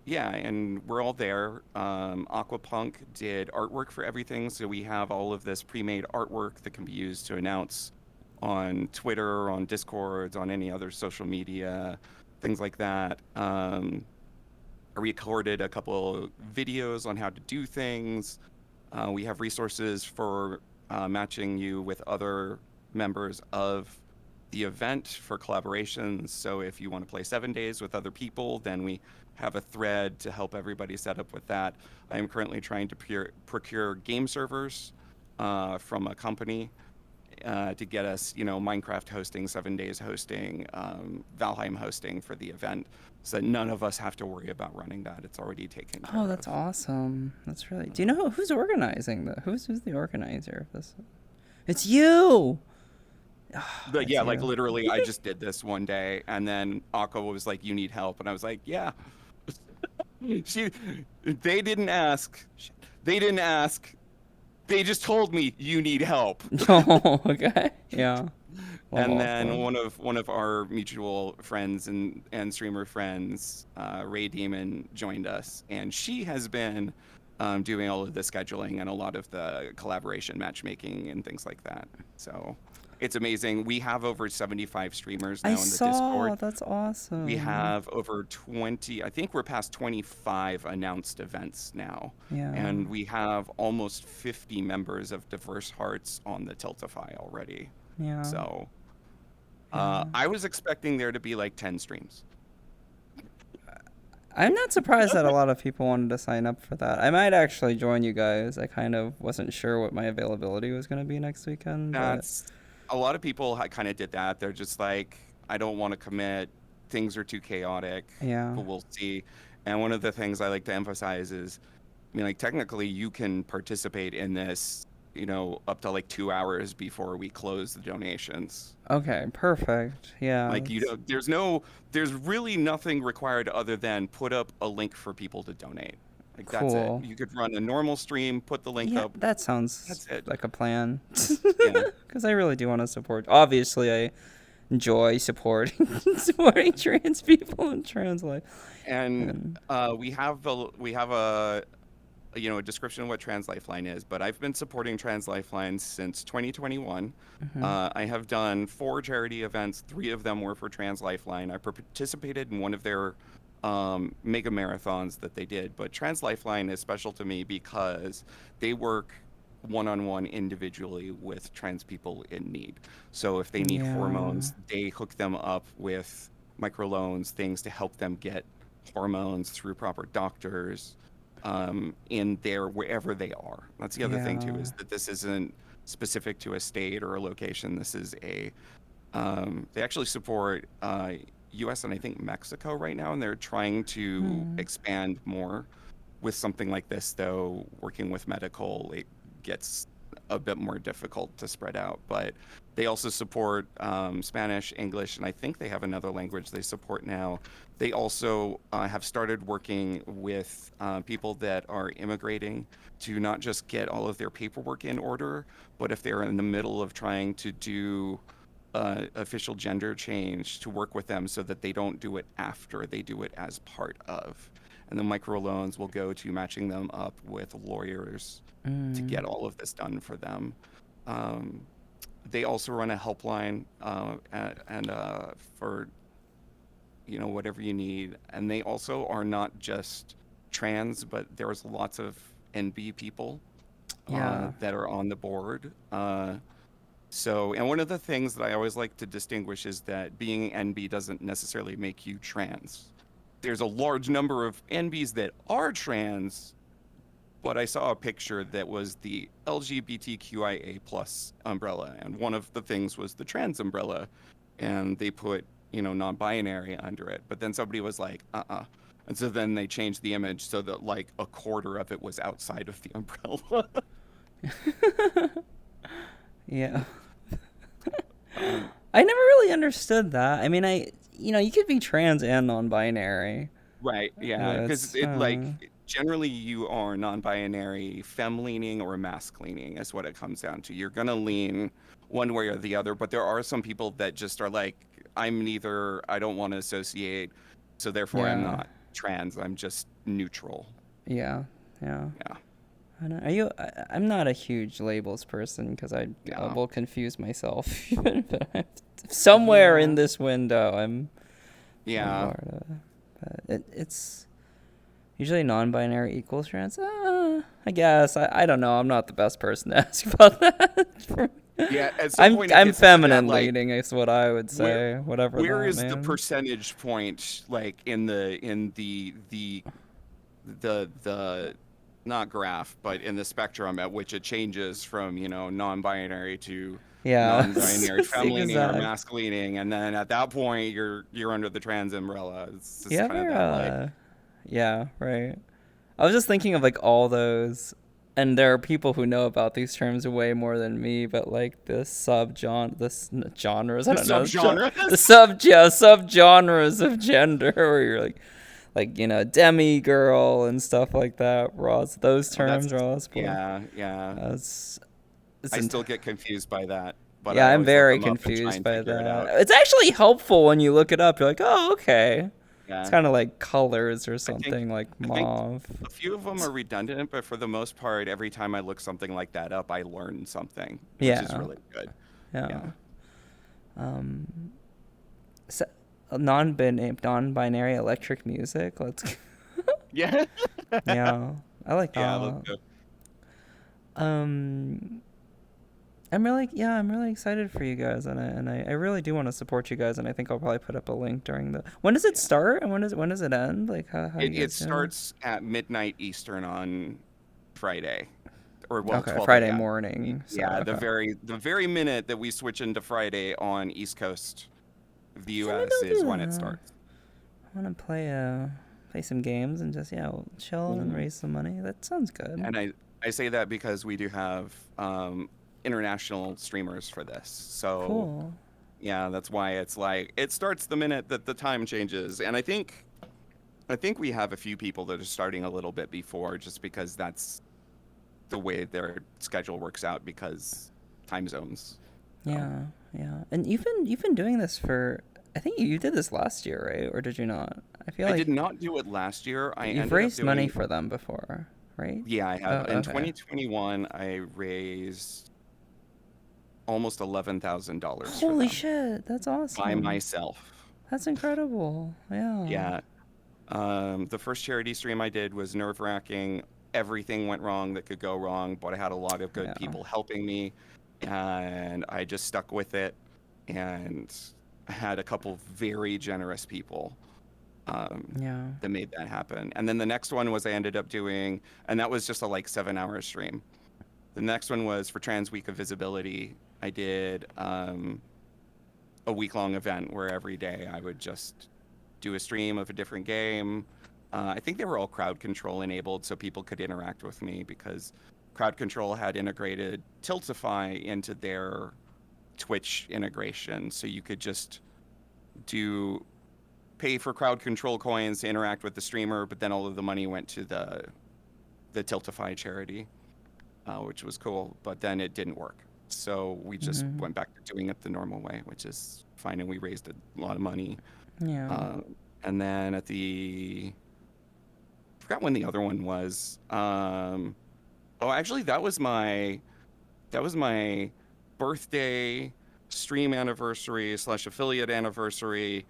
yeah, and we're all there. Aquapunk did artwork for everything, so we have all of this pre-made artwork that can be used to announce on Twitter, on Discords, on any other social media. things like that. I recorded a couple videos on how to do things. We have resources for matching you with other members of the event for collaborations. So if you want to play 7 days with other people, then we have a thread to help everybody set up with that. I am currently trying to procure game servers from a company to get us, Minecraft hosting, 7 days hosting, Valheim hosting for the event, so that none of us have to worry about running that. It's already taken care Oh, that's of. awesome. That's really. Do you know who's organizing the? Who's the organizer of this? It's you. Oh, But it's yeah, like you. literally, I just did this one day, and then Aqua was like, "You need help," and I was like, "Yeah." She, they didn't ask. They didn't ask. They just told me you need help. Oh, okay. Yeah. Love And then Aqua. one of our mutual friends and streamer friends, Ray Demon, joined us, and she has been doing all of the scheduling and a lot of the collaboration matchmaking and things like that. So it's amazing. We have over 75 streamers I now in the saw. Discord. That's We awesome. have over 20, I think we're past 25 announced events now. Yeah. And we have almost 50 members of Diverse Hearts on the Tiltify already. Yeah. So Yeah. I was expecting there to be like 10 streams. I'm not surprised that a lot of people wanted to sign up for that. I might actually join you guys. I kind of wasn't sure what my availability was going to be next weekend, but That's a lot of people kind of did that. They're just like, I don't want to commit. Things are too chaotic, yeah. but we'll see. And one of the things I like to emphasize is, I mean, like technically you can participate in this, up to like 2 hours before we close the donations. Okay, perfect. Yeah. Like, there's really nothing required other than put up a link for people to donate. Like, that's it. Cool. You could run a normal stream, put the link Yeah, up. that sounds That's it. like a plan. Yeah. Because I really do want to support. Obviously, I enjoy supporting trans people and trans life. And And we have a description of what Trans Lifeline is, but I've been supporting Trans Lifeline since 2021. mhm. I have done 4 charity events. 3 of them were for Trans Lifeline. I participated in one of their mega marathons that they did, but Trans Lifeline is special to me because they work one-on-one individually with trans people in need. So if they need Yeah. hormones, they hook them up with microloans, things to help them get hormones through proper doctors in their wherever they are. That's the other thing too, Yeah. is that this isn't specific to a state or a location. This is they actually support US and I think Mexico right now, and they're trying to Hmm. expand more with something like this, though working with medical, it gets a bit more difficult to spread out. But they also support Spanish, English, and I think they have another language they support now. They also have started working with people that are immigrating to not just get all of their paperwork in order, but if they're in the middle of trying to do official gender change, to work with them so that they don't do it after, they do it as part of. And the microloans will go to matching them up with lawyers to Mm. get all of this done for them. Um, they also run a helpline and for whatever you need. And they also are not just trans, but there's lots of NB people Yeah. that are on the board. And one of the things that I always like to distinguish is that being NB doesn't necessarily make you trans. There's a large number of NBs that are trans, but I saw a picture that was the LGBTQIA plus umbrella, and one of the things was the trans umbrella, and they put, non-binary under it. But then somebody was like, and so then they changed the image so that like a quarter of it was outside of the umbrella. Yeah. um, I never really understood that. I mean, you could be trans and non-binary. Right, yeah, because That's it like generally you are non-binary, femme-leaning or mask-leaning is what it comes down to. You're gonna lean one way or the other, but there are some people that just are like, I'm neither, I don't want to associate, so therefore I'm yeah. not trans, I'm just neutral. Yeah. Yeah. Yeah, I know. I'm not a huge labels person because I yeah, will confuse myself. But somewhere in yeah, this window, I'm Yeah. But it's usually non-binary equals trans. I guess I don't know. I'm not the best person to ask about that. Yeah, at some I'm point it I'm gets into that, feminine like, leaning is what I would where say. Whatever where that is the means. percentage point, like, in the not graph, but in the spectrum at which it changes from, non-binary to Yeah, non-binary femme-leaning or exact. mask-leaning, and then at that point you're under the trans umbrella. It's You just kind of ever that, like, yeah, right. I was just thinking of like all those, and there are people who know about these terms way more than me. But like the genres, I the don't know, the subgenres. subgenres of gender, where you're like demi girl and stuff like that. Ross, those Oh, terms are all for. yeah, yeah. It's it's I ent- still get confused by that, but yeah, I I'm always look very them up and try confused and by figure it that. out. It's actually helpful when you look it up. You're like, oh, okay. It's Yeah. kind of like colors or I think something like I think mauve. a few of them are redundant, but for the most part, every time I look something like that up, I learn something, which is Yeah, really good. yeah. Yeah. Um, so, non-binary electric music. Let's. Yeah. Yeah, I like Yeah, let's that. go. Um, I'm really excited for you guys, and I really do want to support you guys, and I think I'll probably put up a link during the. When does it Yeah. start and when does it end? Like how It you it guys doing? starts at midnight Eastern on Friday, or well, Okay, 12 Friday a.m. morning. So Yeah, the okay. very minute that we switch into Friday on East Coast of the Yeah, maybe U.S. I'll is do when it that. starts. I want to play some games and just we'll chill and Mhm. raise some money. That sounds good. And I say that because we do have international streamers for this. So Cool. yeah, that's why it's like it starts the minute that the time changes. And I think we have a few people that are starting a little bit before, just because that's the way their schedule works out, because time zones. So Yeah, yeah. And you've been doing this for I think you did this last year, right? Or did you not? I feel I did like not do it last year. I you've ended up raised money doing, for them before, right? yeah, I Oh, have. In okay. 2021, I raised almost $11,000 for Holy them shit, that's by awesome. myself. That's incredible. Yeah. Yeah. The first charity stream I did was nerve-wracking. Everything went wrong that could go wrong, but I had a lot of good Yeah. people helping me, and I just stuck with it. And I had a couple very generous people um, Yeah. that made that happen. And then the next one was I ended up doing, and that was just a like 7-hour stream. The next one was for Trans Week of Visibility. I did a week-long event where every day I would just do a stream of a different game. I think they were all crowd control enabled, so people could interact with me, because crowd control had integrated Tiltify into their Twitch integration, so you could just do pay for crowd control coins to interact with the streamer, but then all of the money went to the Tiltify charity, which was cool. But then it didn't work, so we just Mhm. went back to doing it the normal way, which is fine, and we raised a lot of money. Yeah. And then I forgot when the other one was. Oh, actually, that was my birthday stream anniversary / affiliate anniversary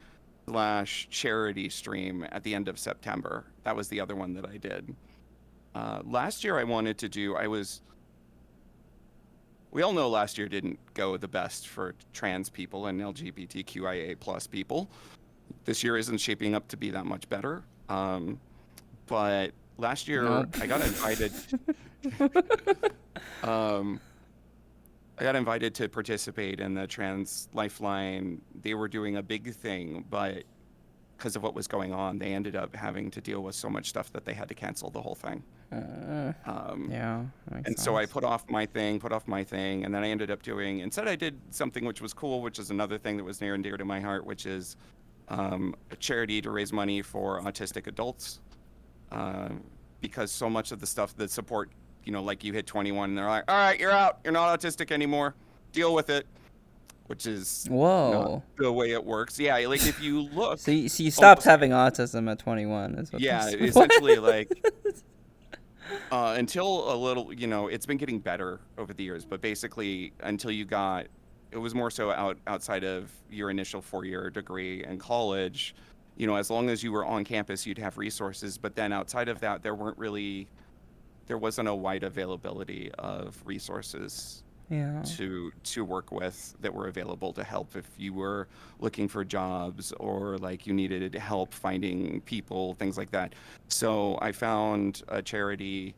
/ charity stream at the end of September. That was the other one that I did. Last year I wanted to do. We all know last year didn't go the best for trans people and LGBTQIA plus people. This year isn't shaping up to be that much better. But last year Nope. I got invited. Um, I got invited to participate in the Trans Lifeline. They were doing a big thing, but because of what was going on, they ended up having to deal with so much stuff that they had to cancel the whole thing. Uh, Um, yeah, makes and so I sense. put off my thing, and then I ended up doing, instead I did something which was cool, which is another thing that was near and dear to my heart, which is a charity to raise money for autistic adults. Um, because so much of the stuff that support, like you hit 21 and they're like, all right, you're out. You're not autistic anymore. Deal with it, which is not Whoa. the way it works. Yeah, like if you look, So you stopped almost, having autism at 21 is what yeah, this what? essentially, like, until a little, it's been getting better over the years, but basically until it was more so outside of your initial 4-year degree in college, as long as you were on campus, you'd have resources. But then outside of that, there wasn't a wide availability of resources Yeah. to work with that were available to help if you were looking for jobs or like you needed help finding people, things like that. So I found a charity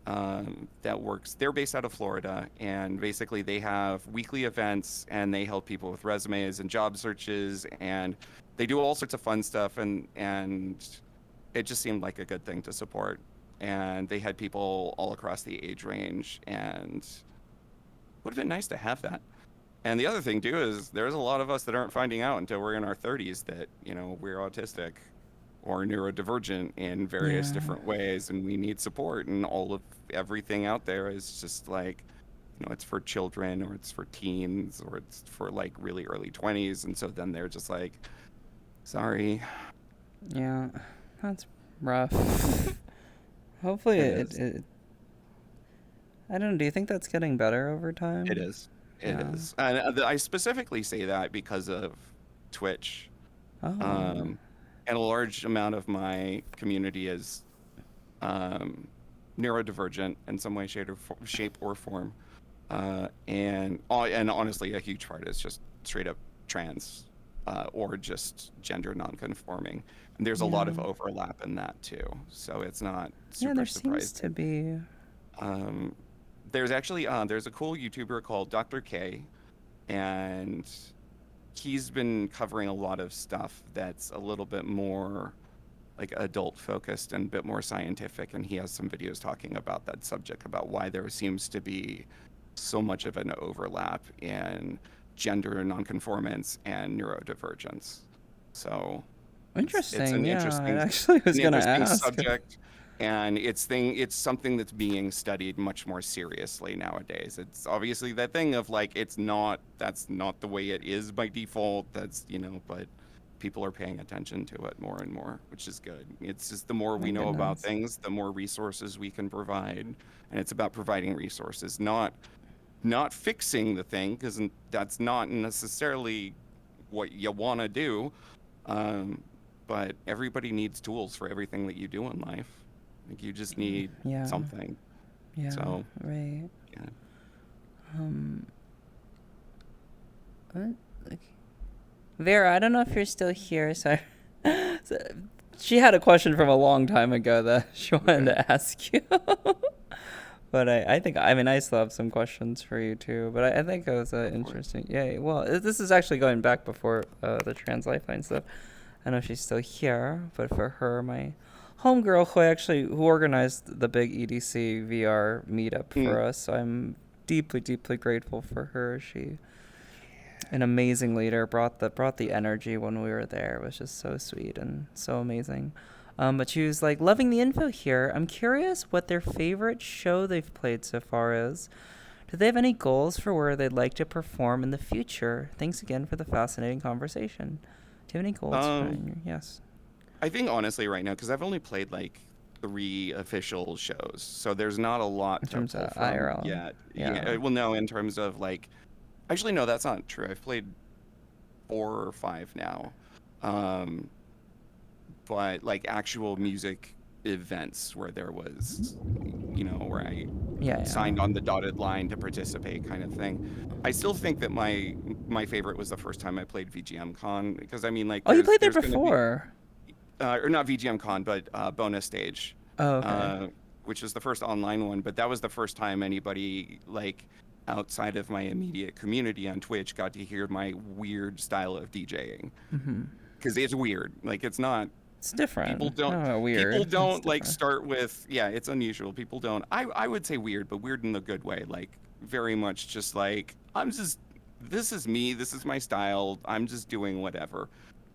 that works. They're based out of Florida, and basically they have weekly events and they help people with resumes and job searches, and they do all sorts of fun stuff. And it just seemed like a good thing to support. And they had people all across the age range, and would have been nice to have that. And the other thing too is there's a lot of us that aren't finding out until we're in our 30s that, we're autistic or neurodivergent in various Yeah. different ways and we need support, and all of everything out there is just like, it's for children or it's for teens or it's for like really early 20s, and so then they're just like, sorry. Yeah. That's rough. Hopefully It it, is. it I don't know, do you think that's getting better over It time? is. It Yeah. is. And I specifically say that because of Twitch. Oh. Um, and a large amount of my community is um, neurodivergent in some way, shape or form. And honestly, a huge part is just straight up trans or just gender nonconforming. And there's a lot Yeah. of overlap in that too. So it's not Yeah, super there seems to surprising. be. Um, there's a cool YouTuber called Dr. K, and he's been covering a lot of stuff that's a little bit more like adult focused and a bit more scientific, and he has some videos talking about that subject, about why there seems to be so much of an overlap in gender nonconformance and neurodivergence. So it's Interesting. an Yeah, I interesting actually was gonna ask. subject, and it's something that's being studied much more seriously nowadays. It's obviously that thing of like, that's not the way it is by default. That's, but people are paying attention to it more and more, which is good. It's just the more we My know about goodness. things, the more resources we can provide, and it's about providing resources, not fixing the thing, because that's not necessarily what you want to do. Um, but everybody needs tools for everything that you do in life. Like, you just need Yeah. something. Yeah. So, Right. yeah. Um. What? Like, Vera, I don't know if you're still here. So, so she had a question from a long time ago that she wanted Okay. to ask you. But I think, I mean, I still have some questions for you too. But I think it was Go for it. interesting. Yeah, well, this is actually going back before the trans lifeline stuff. I don't know if she's still here, but for her, my homegirl who organized the big EDC VR meetup Mm. for us, so I'm deeply, deeply grateful for her. An amazing leader, brought the energy when we were there. It was just so sweet and so amazing. But she was like, loving the info here. I'm curious what their favorite show they've played so far is. Do they have any goals for where they'd like to perform in the future? Thanks again for the fascinating conversation. Do you have any goals for Um, yes? I think honestly right now, because I've only played like 3 official shows, so there's not a In lot to terms pull of from IRL? yet. Yeah, Yeah. well, no, in terms of like, actually, no, that's not true. I've played 4 or 5 now. Um, but like actual music events where there was, where I Yeah, yeah. signed on the dotted line to participate, kind of thing. I still think that my favorite was the first time I played VGM Con, because I mean, like, Oh, you played there there's going to be before. or not VGM Con, but Bonus Stage, Oh, okay. uh, which was the first online one. But that was the first time anybody like outside of my immediate community on Twitch got to hear my weird style of DJing, Mm-hmm. because it's weird. Like, it's not It's different. people don't Oh, people weird. It's don't like different. start with, yeah, it's unusual. People don't, I would say weird, but weird in the good way, like very much just like, this is me, this is my style, I'm just doing whatever.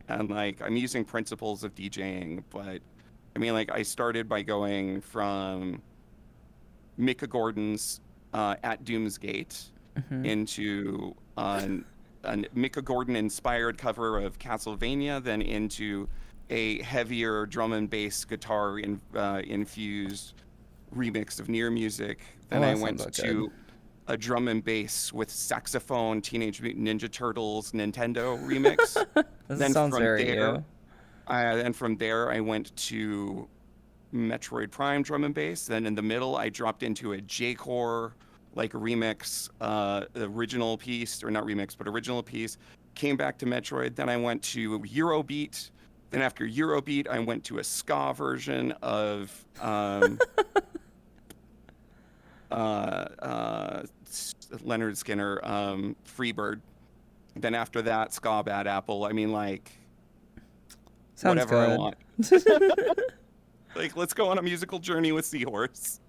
And like, I'm using principles of DJing, but I mean, like, I started by going from Mika Gordon's At Doom's Gate Mm-hmm. into an Mika Gordon inspired cover of Castlevania, then into a heavier drum and bass guitar infused remix of Near Music. Oh, Then I that sounds went all good. to a drum and bass with saxophone Teenage Mutant Ninja Turtles Nintendo remix. This Then sounds from very there, you. And from there, I went to Metroid Prime drum and bass. Then in the middle, I dropped into a J-Core like remix, original piece, or not remix, but original piece. Came back to Metroid. Then I went to Eurobeat. Then after Eurobeat, I went to a ska version of Leonard Skinner, Freebird. Then after that, ska Bad Apple. I mean, like, Sounds whatever I good. want. Like, let's go on a musical journey with Seahorse.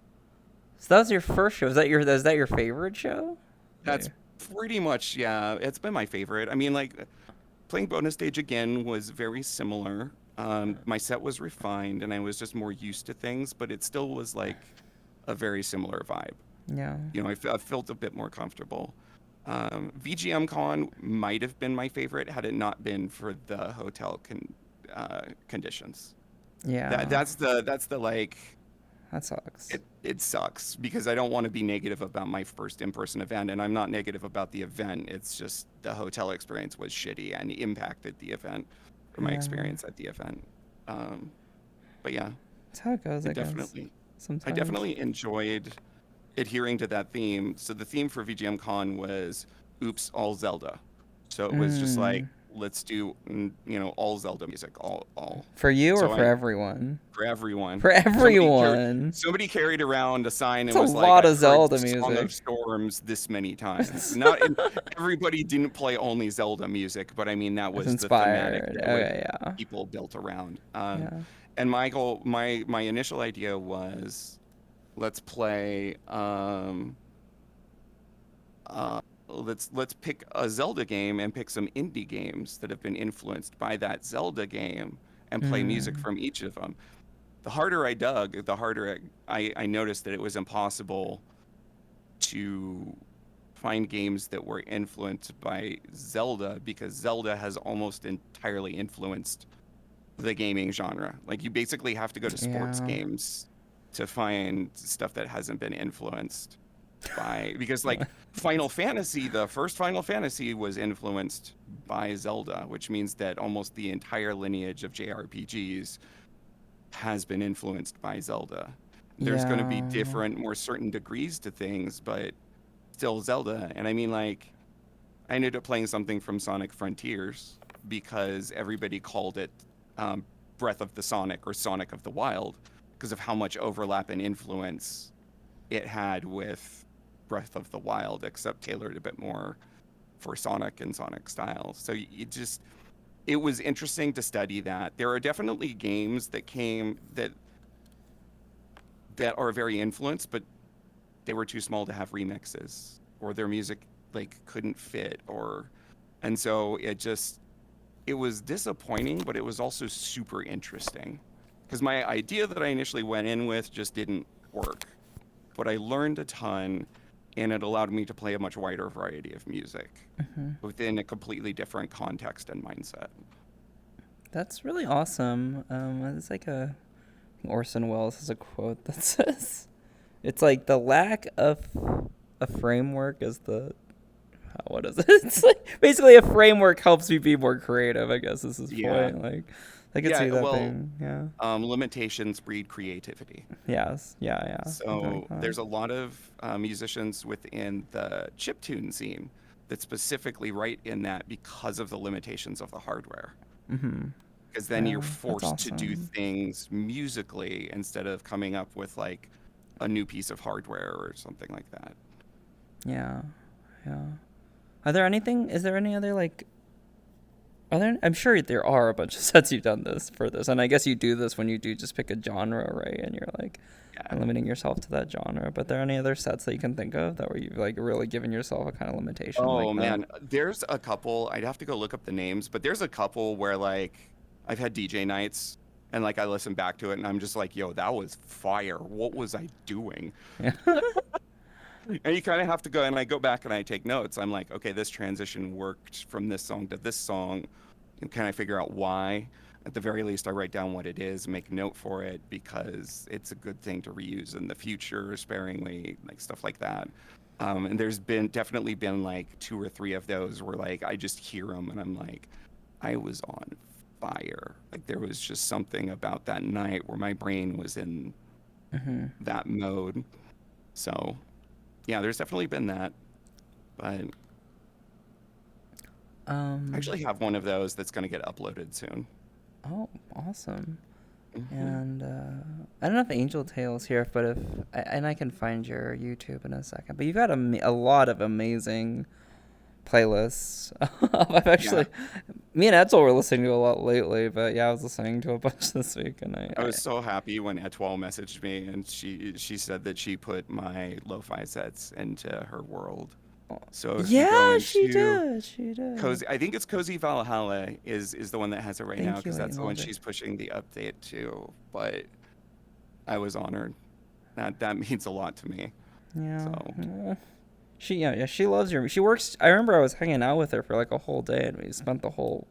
So that was your first show. Is that your favorite show? That's pretty much, yeah, it's been my favorite. I mean, like, playing bonus stage again was very similar. My set was refined and I was just more used to things, but it still was like a very similar vibe. Yeah. You know, I felt a bit more comfortable. VGM Con might have been my favorite had it not been for the hotel conditions. Yeah. That's the like, That sucks. it sucks because I don't want to be negative about my first in-person event, and I'm not negative about the event. It's just the hotel experience was shitty and impacted the event or my Yeah. experience at the event. But yeah, That's how it goes, I I guess. definitely, I Sometimes. definitely enjoyed adhering to that theme. So the theme for VGM Con was "Oops, all Zelda." So it was just like, Mm. let's do, all Zelda music, all. For you or So for everyone? for everyone. For everyone. Somebody carried around a sign It's and a was like, lot "I've of heard Zelda Song music. of Storms this many times." Not everybody didn't play only Zelda music, but I mean that It's was the thematic inspired. that Okay, yeah. people built around. Yeah. And my goal, my initial idea was, let's play. Let's pick a Zelda game and pick some indie games that have been influenced by that Zelda game and play music Mm. from each of them. The harder I dug, the harder I noticed that it was impossible to find games that were influenced by Zelda because Zelda has almost entirely influenced the gaming genre. Like, you basically have to go to sports Yeah. games to find stuff that hasn't been influenced by, because like Final Fantasy, the first Final Fantasy was influenced by Zelda, which means that almost the entire lineage of JRPGs has been influenced by Zelda. There's going to be Yeah. different, more certain degrees to things, but still Zelda. And I mean, like, I ended up playing something from Sonic Frontiers because everybody called it Breath of the Sonic or Sonic of the Wild because of how much overlap and influence it had with Breath of the Wild, except tailored a bit more for Sonic and Sonic style. So it was interesting to study that. There are definitely games that came that are very influenced, but they were too small to have remixes, or their music like couldn't fit, and so it was disappointing, but it was also super interesting because my idea that I initially went in with just didn't work. But I learned a ton, and it allowed me to play a much wider variety of music Hmm. within a completely different context and mindset. That's really awesome. It's like Orson Welles has a quote that says, "It's like the lack of a framework is the what is it? It's like basically a framework helps me be more creative. I guess is his Yeah. point. Like, I could see Yeah, that well, being yeah. limitations breed creativity. Yes. Yeah. Yeah. Something So like that. there's a lot of musicians within the chiptune scene that specifically write in that because of the limitations of the hardware. Mm-hmm. Because then Yeah. you're That's forced to do awesome. things musically instead of coming up with like a new piece of hardware or something like that. Yeah. Yeah. Are there anything? Is there any other like? Are there? I'm sure there are a bunch of sets you've done this for this, and I guess you do this when you do just pick a genre, right? And you're like Yeah. limiting yourself to that genre. But there any other sets that you can think of that where you've like really given yourself a kind of limitation Oh like that? man, there's a couple. I'd have to go look up the names, but there's a couple where like I've had DJ nights and like I listen back to it and I'm just like, yo, that was fire. What was I doing? Yeah. And you kind of have to go, and I go back and I take notes. I'm like, okay, this transition worked from this song to this song. And can I figure out why? At the very least, I write down what it is, make note for it because it's a good thing to reuse in the future sparingly, like stuff like that. And there's definitely been like two or three of those where like I just hear them and I'm like, I was on fire. Like there was just something about that night where my brain was in Mm-hmm. that mode. So yeah, there's definitely been that. But I Um. actually have one of those that's going to get uploaded soon. Oh, awesome. Hmm. And I don't know if Angel Tail's here, but if and I can find your YouTube in a second. But you've got a lot of amazing playlists. I've Yeah, actually, me and Edsel were listening to a lot lately, but yeah, I was listening to a bunch this week, and I was so happy when Etoile messaged me and she said that she put my lo-fi sets into her world. So if you go yeah, she into did, she did. Cozy, I think it's Cozy Valhalla is the one that has it right now Thank you, because that's the one Emoji. she's pushing the update to. But I was honored. That means a lot to me. Yeah. So Aw. Yeah, she loves your. She works. I remember I was hanging out with her for like a whole day, and we spent the whole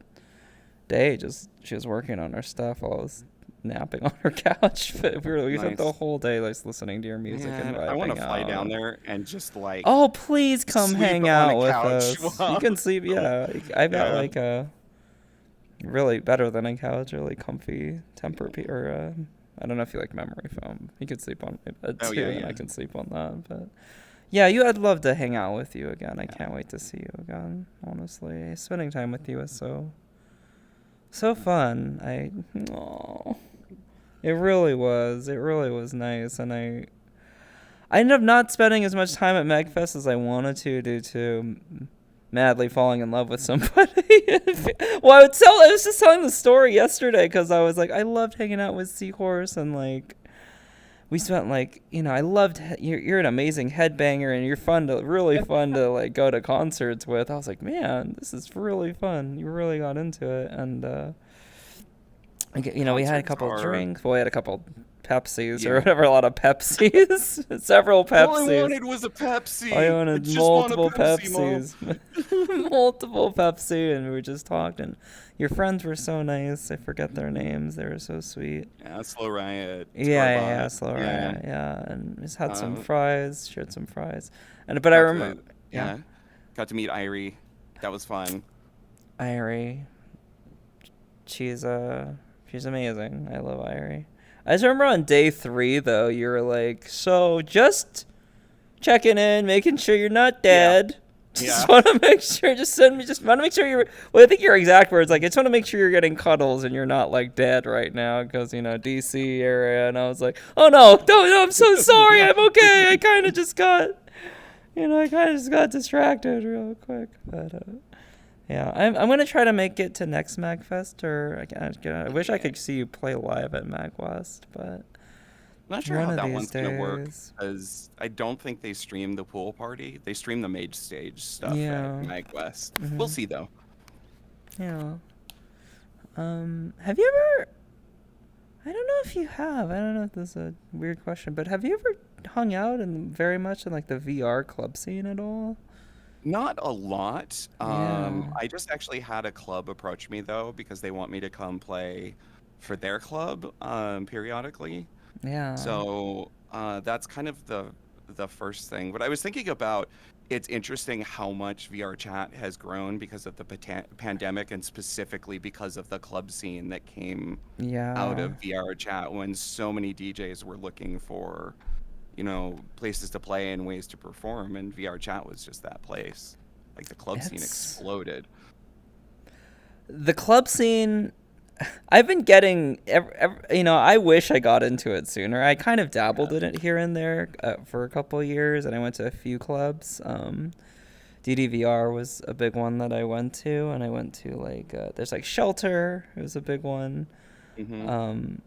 day just she was working on her stuff while I was napping on her couch. But we spent the nice. whole day like listening to your music and Man, I want to vibing fly down out. there and just like Oh, please come sleep hang on a out with couch us. You while can sleep. Yeah, I've got yeah. like a really better than a couch, really comfy Tempur or I don't know if you like memory foam. You could sleep on my bed Oh too, yeah, and I yeah. can sleep on that. But yeah, I'd love to hang out with you again. I Yeah. can't wait to see you again. Honestly, spending time with you is so fun. Oh, it really was. It really was nice, and I ended up not spending as much time at MagFest as I wanted to due to madly falling in love with somebody. Well, I was just telling the story yesterday because I was like, I loved hanging out with Seahorse and like we spent like I loved you're an amazing headbanger and you're really fun to like go to concerts with. I was like, man, this is really fun. You really got into it, and we had a Concerts couple are drinks. Well, we had a couple Pepsis or yeah. whatever, a lot of Pepsis, several All I Pepsis. wanted was a I Pepsi. I wanted just want a multiple Pepsi, Mom. Pepsis, multiple Pepsi, and we were just talking. Your friends were so nice. I forget their names. They were so sweet. Yeah, Slow Riot, Yeah, Scarbot. slow Yeah. riot, yeah, and just had some Uh, fries, shared some fries, and but I got remember, to yeah, yeah, got to meet Irie. That was fun. Irie, she's she's amazing. I love Irie. I just remember on day 3 though, you were like, so just checking in, making sure you're not Yeah. dead. Just Yeah. want to make sure. Just want to make sure you're. Well, I think your exact words like, I just want to make sure you're getting cuddles and you're not like dead right now because DC area. And I was like, oh no, I'm so sorry. Yeah. I'm okay. I kind of just got, distracted real quick. But yeah, I'm gonna try to make it to next MagFest or I wish I Yeah. could see you play live at MagWest, but Not sure one how of that these one's gonna work days. because I don't think they stream the pool party. They stream the mage stage stuff at Yeah. MagWest. We'll Mhm. see though. Yeah. Have you ever? I don't know if you have. I don't know if this is a weird question, but have you ever hung out and very much in like the VR club scene at all? Not a lot. Yeah. I just actually had a club approach me though because they want me to come play for their club periodically. Yeah. So that's kind of the first thing. But I was thinking about it's interesting how much VR chat has grown because of the pandemic and specifically because of the club scene that came out Yeah. of VR chat when so many DJs were looking for, places to play and ways to perform, and VR chat was just that place. Like the club scene It's exploded. the club scene. I've been getting, I wish I got into it sooner. I kind of Yeah. dabbled in it here and there for a couple of years, and I went to a few clubs. DDVR was a big one that I went to, and I went to like there's like Shelter. It was a big one. Hmm. Um,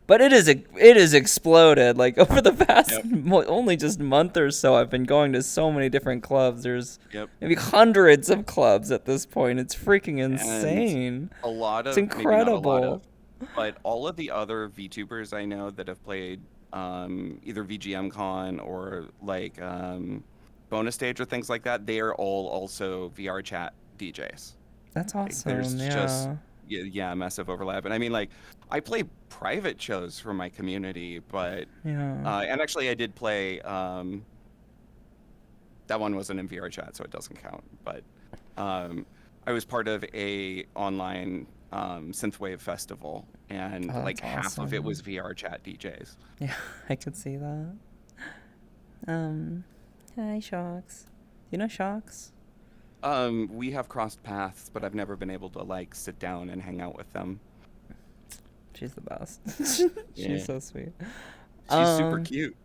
but it is exploded like over the past Yep. only just month or so. I've been going to so many different clubs. There's Yep. maybe hundreds of clubs at this point. It's freaking And insane. a lot It's of, maybe not a lot of, incredible. but all of the other VTubers I know that have played either VGM Con or like bonus stage or things like that, they are all also VR chat DJs. That's Like there's awesome. just Yeah. yeah, massive overlap. And I mean like I play private shows for my community, but Yeah. and actually I did play that one wasn't in VR chat, so it doesn't count. But I was part of a online synthwave festival, and Oh, like that's half of it was awesome. vrchat DJs. Yeah, I could see that. Um, Hi, Shocks. You know Shocks? We have crossed paths, but I've never been able to like sit down and hang out with them. She's the best. She's Yeah, so sweet. she's super Um, cute.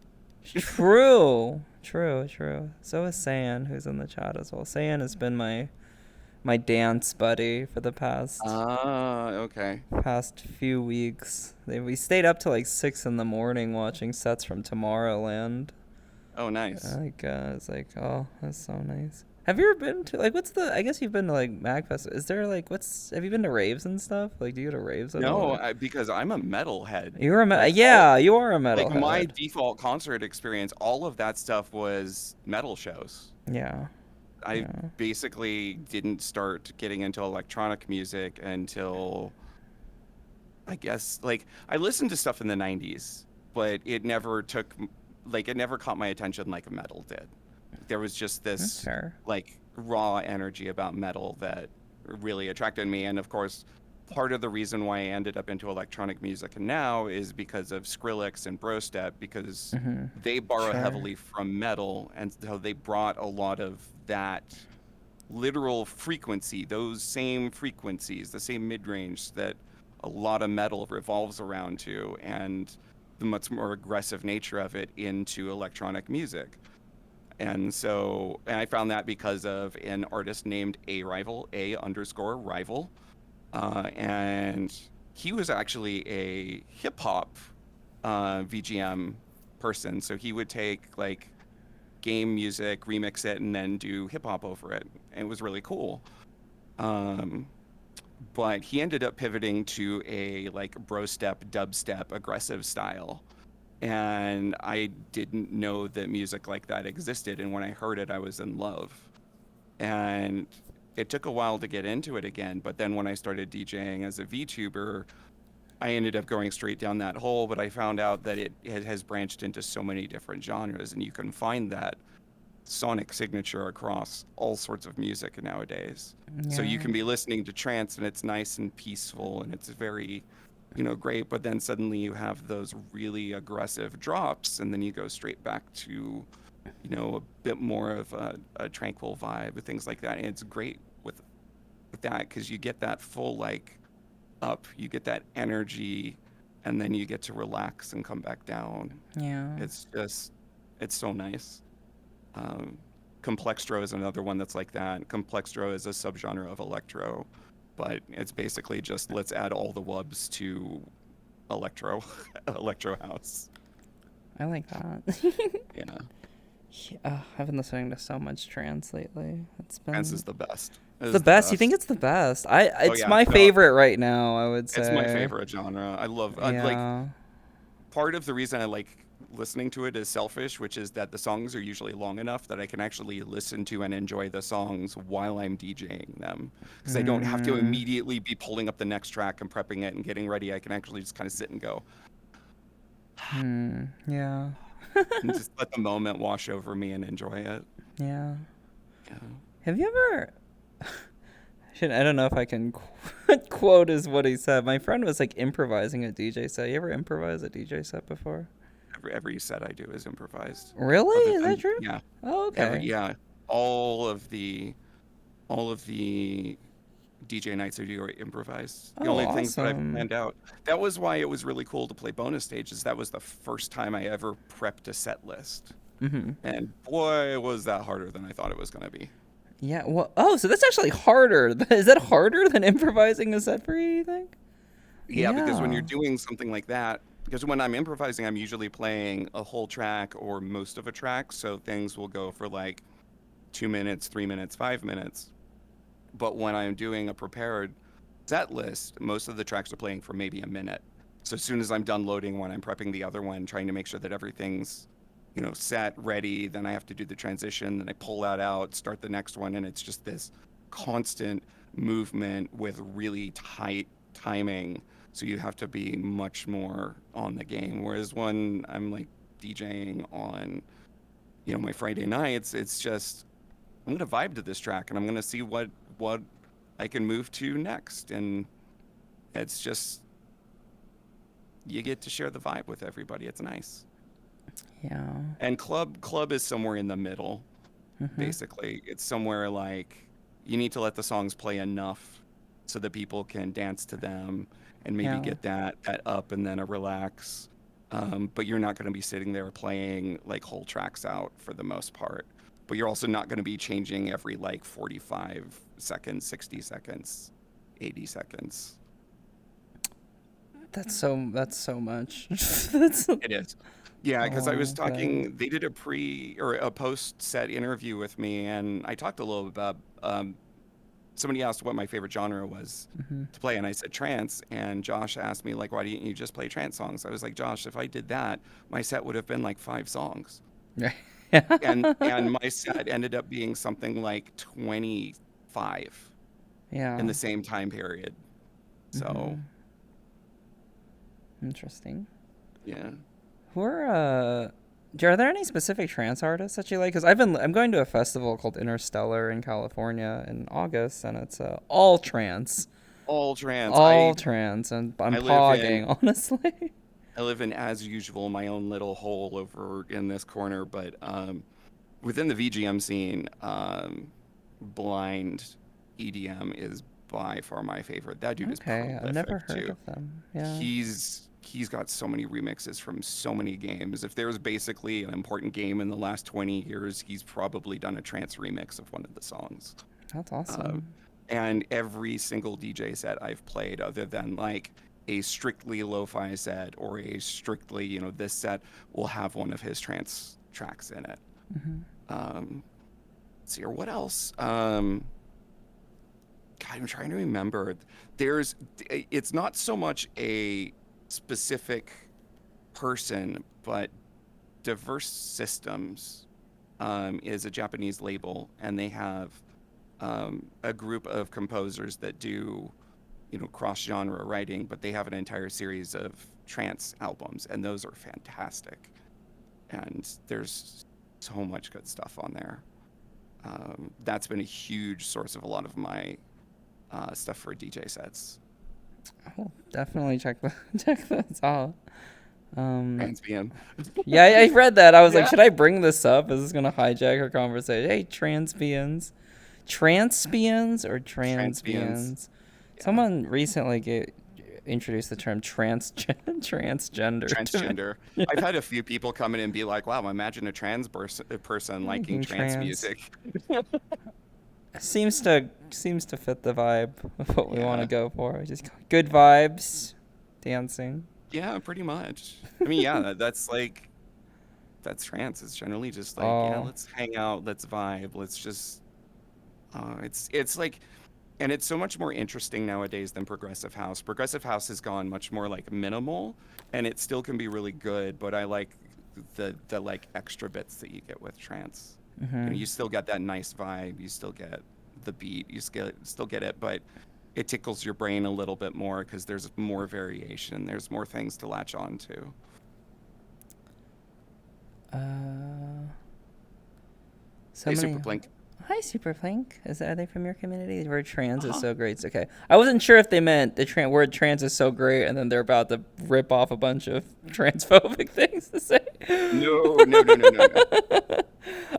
True, true, true. So is Sayan, who's in the chat as well. Sayan has been my dance buddy for the Ah, okay. past few weeks. We stayed up till like 6 in the morning watching sets from Tomorrowland. Oh, nice. It's like, oh, that's so nice. Have you ever been to like what's the? I guess you've been to like Magfest. Is there like what's? Have you been to raves and stuff? Like, do you go to raves at all? No, Or? because I'm a metalhead. You're Like all, yeah, you are a like my metalhead. default concert experience, all of that stuff was metal shows. Yeah, I yeah. basically didn't start getting into electronic music until I guess like I listened to stuff in the 90s, but it never took like it never caught my attention like metal did. There was just That's this fair. like raw energy about metal that really attracted me, and of course part of the reason why I ended up into electronic music now is because of Skrillex and Brostep, because Mm-hmm. they borrow Sure. heavily from metal, and so they brought a lot of that literal frequency, those same frequencies, the same mid-range that a lot of metal revolves around to, and the much more aggressive nature of it into electronic music. And I found that because of an artist named A Rival, A underscore Rival. And he was actually a hip hop VGM person. So he would take like game music, remix it, and then do hip hop over it. And it was really cool. Um, but he ended up pivoting to a like bro step, dubstep, aggressive style. And I didn't know that music like that existed. And when I heard it, I was in love. And it took a while to get into it again. But then when I started DJing as a VTuber, I ended up going straight down that hole. But I found out that it has branched into so many different genres, and you can find that sonic signature across all sorts of music nowadays. So you Yeah. can be listening to trance and it's nice and peaceful and it's very, great, but then suddenly you have those really aggressive drops and then you go straight back to, a bit more of a tranquil vibe and things like that. And it's great with that because you get that full like up, you get that energy, and then you get to relax and come back down. Yeah. It's so nice. Um, Complextro is another one that's like that. Complextro is a subgenre of electro, but it's basically just let's add all the wubs to electro, electro house. I like that. Yeah, Yeah, I've been listening to so much trance lately. trance is the best. It It's the is the best. You think best. it's the best? Oh It's yeah, my no, favorite right now, I would it's my say. favorite genre. I love like Yeah. part of the reason I like listening to it is selfish, which is that the songs are usually long enough that I can actually listen to and enjoy the songs while I'm DJing them. Because I don't have to Mm, immediately be pulling up the next track and prepping it and getting ready. I can actually just kind of sit and go yeah. and just let the moment wash over me and enjoy it. Yeah. Yeah. Have you ever I don't know if I can quote is what he said. My friend was like improvising a DJ set. You ever improvise a DJ set before? Every set I do is improvised. Really? Other Is that than true? yeah, Oh, every okay. yeah, all of the all of the DJ nights I do are improvised. The Oh, only things that I've awesome. planned out. That was why it was really cool to play bonus stages. That was the first time I ever prepped a set list. Mm-hmm. And boy, was that harder than I thought it was going to be. Yeah. Well. Oh, so that's actually harder. Is that harder than improvising a set for you? You think? Yeah, because when you're Yeah. doing something like that, because when I'm improvising, I'm usually playing a whole track or most of a track. So things will go for like 2 minutes, 3 minutes, 5 minutes. But when I'm doing a prepared set list, most of the tracks are playing for maybe a minute. So as soon as I'm done loading one, I'm prepping the other one, trying to make sure that everything's, set, ready. Then I have to do the transition. Then I pull that out, start the next one. And it's just this constant movement with really tight timing. So you have to be much more on the game. Whereas when I'm like DJing on, my Friday nights, it's just I'm gonna vibe to this track and I'm gonna see what I can move to next. And It's just you get to share the vibe with everybody. It's nice. Yeah. And club is somewhere in the middle, Mhm. basically. It's somewhere like you need to let the songs play enough so that people can dance to them and maybe Yeah. get that up and then a relax. But you're not going to be sitting there playing like whole tracks out for the most part. But you're also not going to be changing every like 45 seconds, 60 seconds, 80 seconds. That's so much. That's It is. Yeah, because I was okay. talking, they did a pre or a post set interview with me, and I talked a little about somebody asked what my favorite genre was Mhm. to play, and I said trance. And Josh asked me, like, why didn't you just play trance songs? I was like, Josh, if I did that, my set would have been like 5 songs. Right. And my set ended up being something like 25 in Yeah. the same time period. So, Mhm. Interesting. yeah. Who are are there any specific trance artists that you like? Because I'm going to a festival called Interstellar in California in August, and it's all trance, All trance. all trance, and I'm I live in pogging honestly. I live in, as usual, my own little hole over in this corner, but within the VGM scene, blind EDM is by far my favorite. That dude is Okay, I've never prolific heard too. of them. Yeah. He's got so many remixes from so many games. If there's basically an important game in the last 20 years, he's probably done a trance remix of one of the songs. That's Um, awesome. and every single DJ set I've played, other than like a strictly lo-fi set or a strictly, this set will have one of his trance tracks in it. Hmm. Um, let's see, or what else? God, I'm trying to remember. There's, it's not so much a specific person, but Diverse Systems is a Japanese label, and they have a group of composers that do, cross-genre writing, but they have an entire series of trance albums, and those are fantastic. And there's so much good stuff on there. That's been a huge source of a lot of my stuff for DJ sets. I'll definitely check those out. Um, Transbian. yeah, I read that. I was like, Yeah. should I bring this up? Is this gonna hijack our conversation? Hey, transpians or Transbians. transbians? Yeah. Someone recently introduced the term transgender to me. Transgender. I've had a few people come in and be like, wow, imagine a person liking Making trance trans music. seems to fit the vibe of what we want to Yeah. go for. Just good vibes, dancing. Yeah, pretty much. I mean, yeah, that's trance. It's generally just like, yeah, Oh, let's hang out, let's vibe, let's just it's like, and it's so much more interesting nowadays than progressive house. Progressive house has gone much more like minimal, and it still can be really good, but I like the like extra bits that you get with trance. mm-hmm. You still get that nice vibe, you still get the beat, still get it, but it tickles your brain a little bit more because there's more variation, there's more things to latch on to. Uh, so Hey, many. Super Blink. Hi, Superflink. Are they from your community? The word trans is Uh-huh. so great. It's okay. I wasn't sure if they meant the word trans is so great, and then they're about to rip off a bunch of transphobic things to say. No, no, no, no, no, no.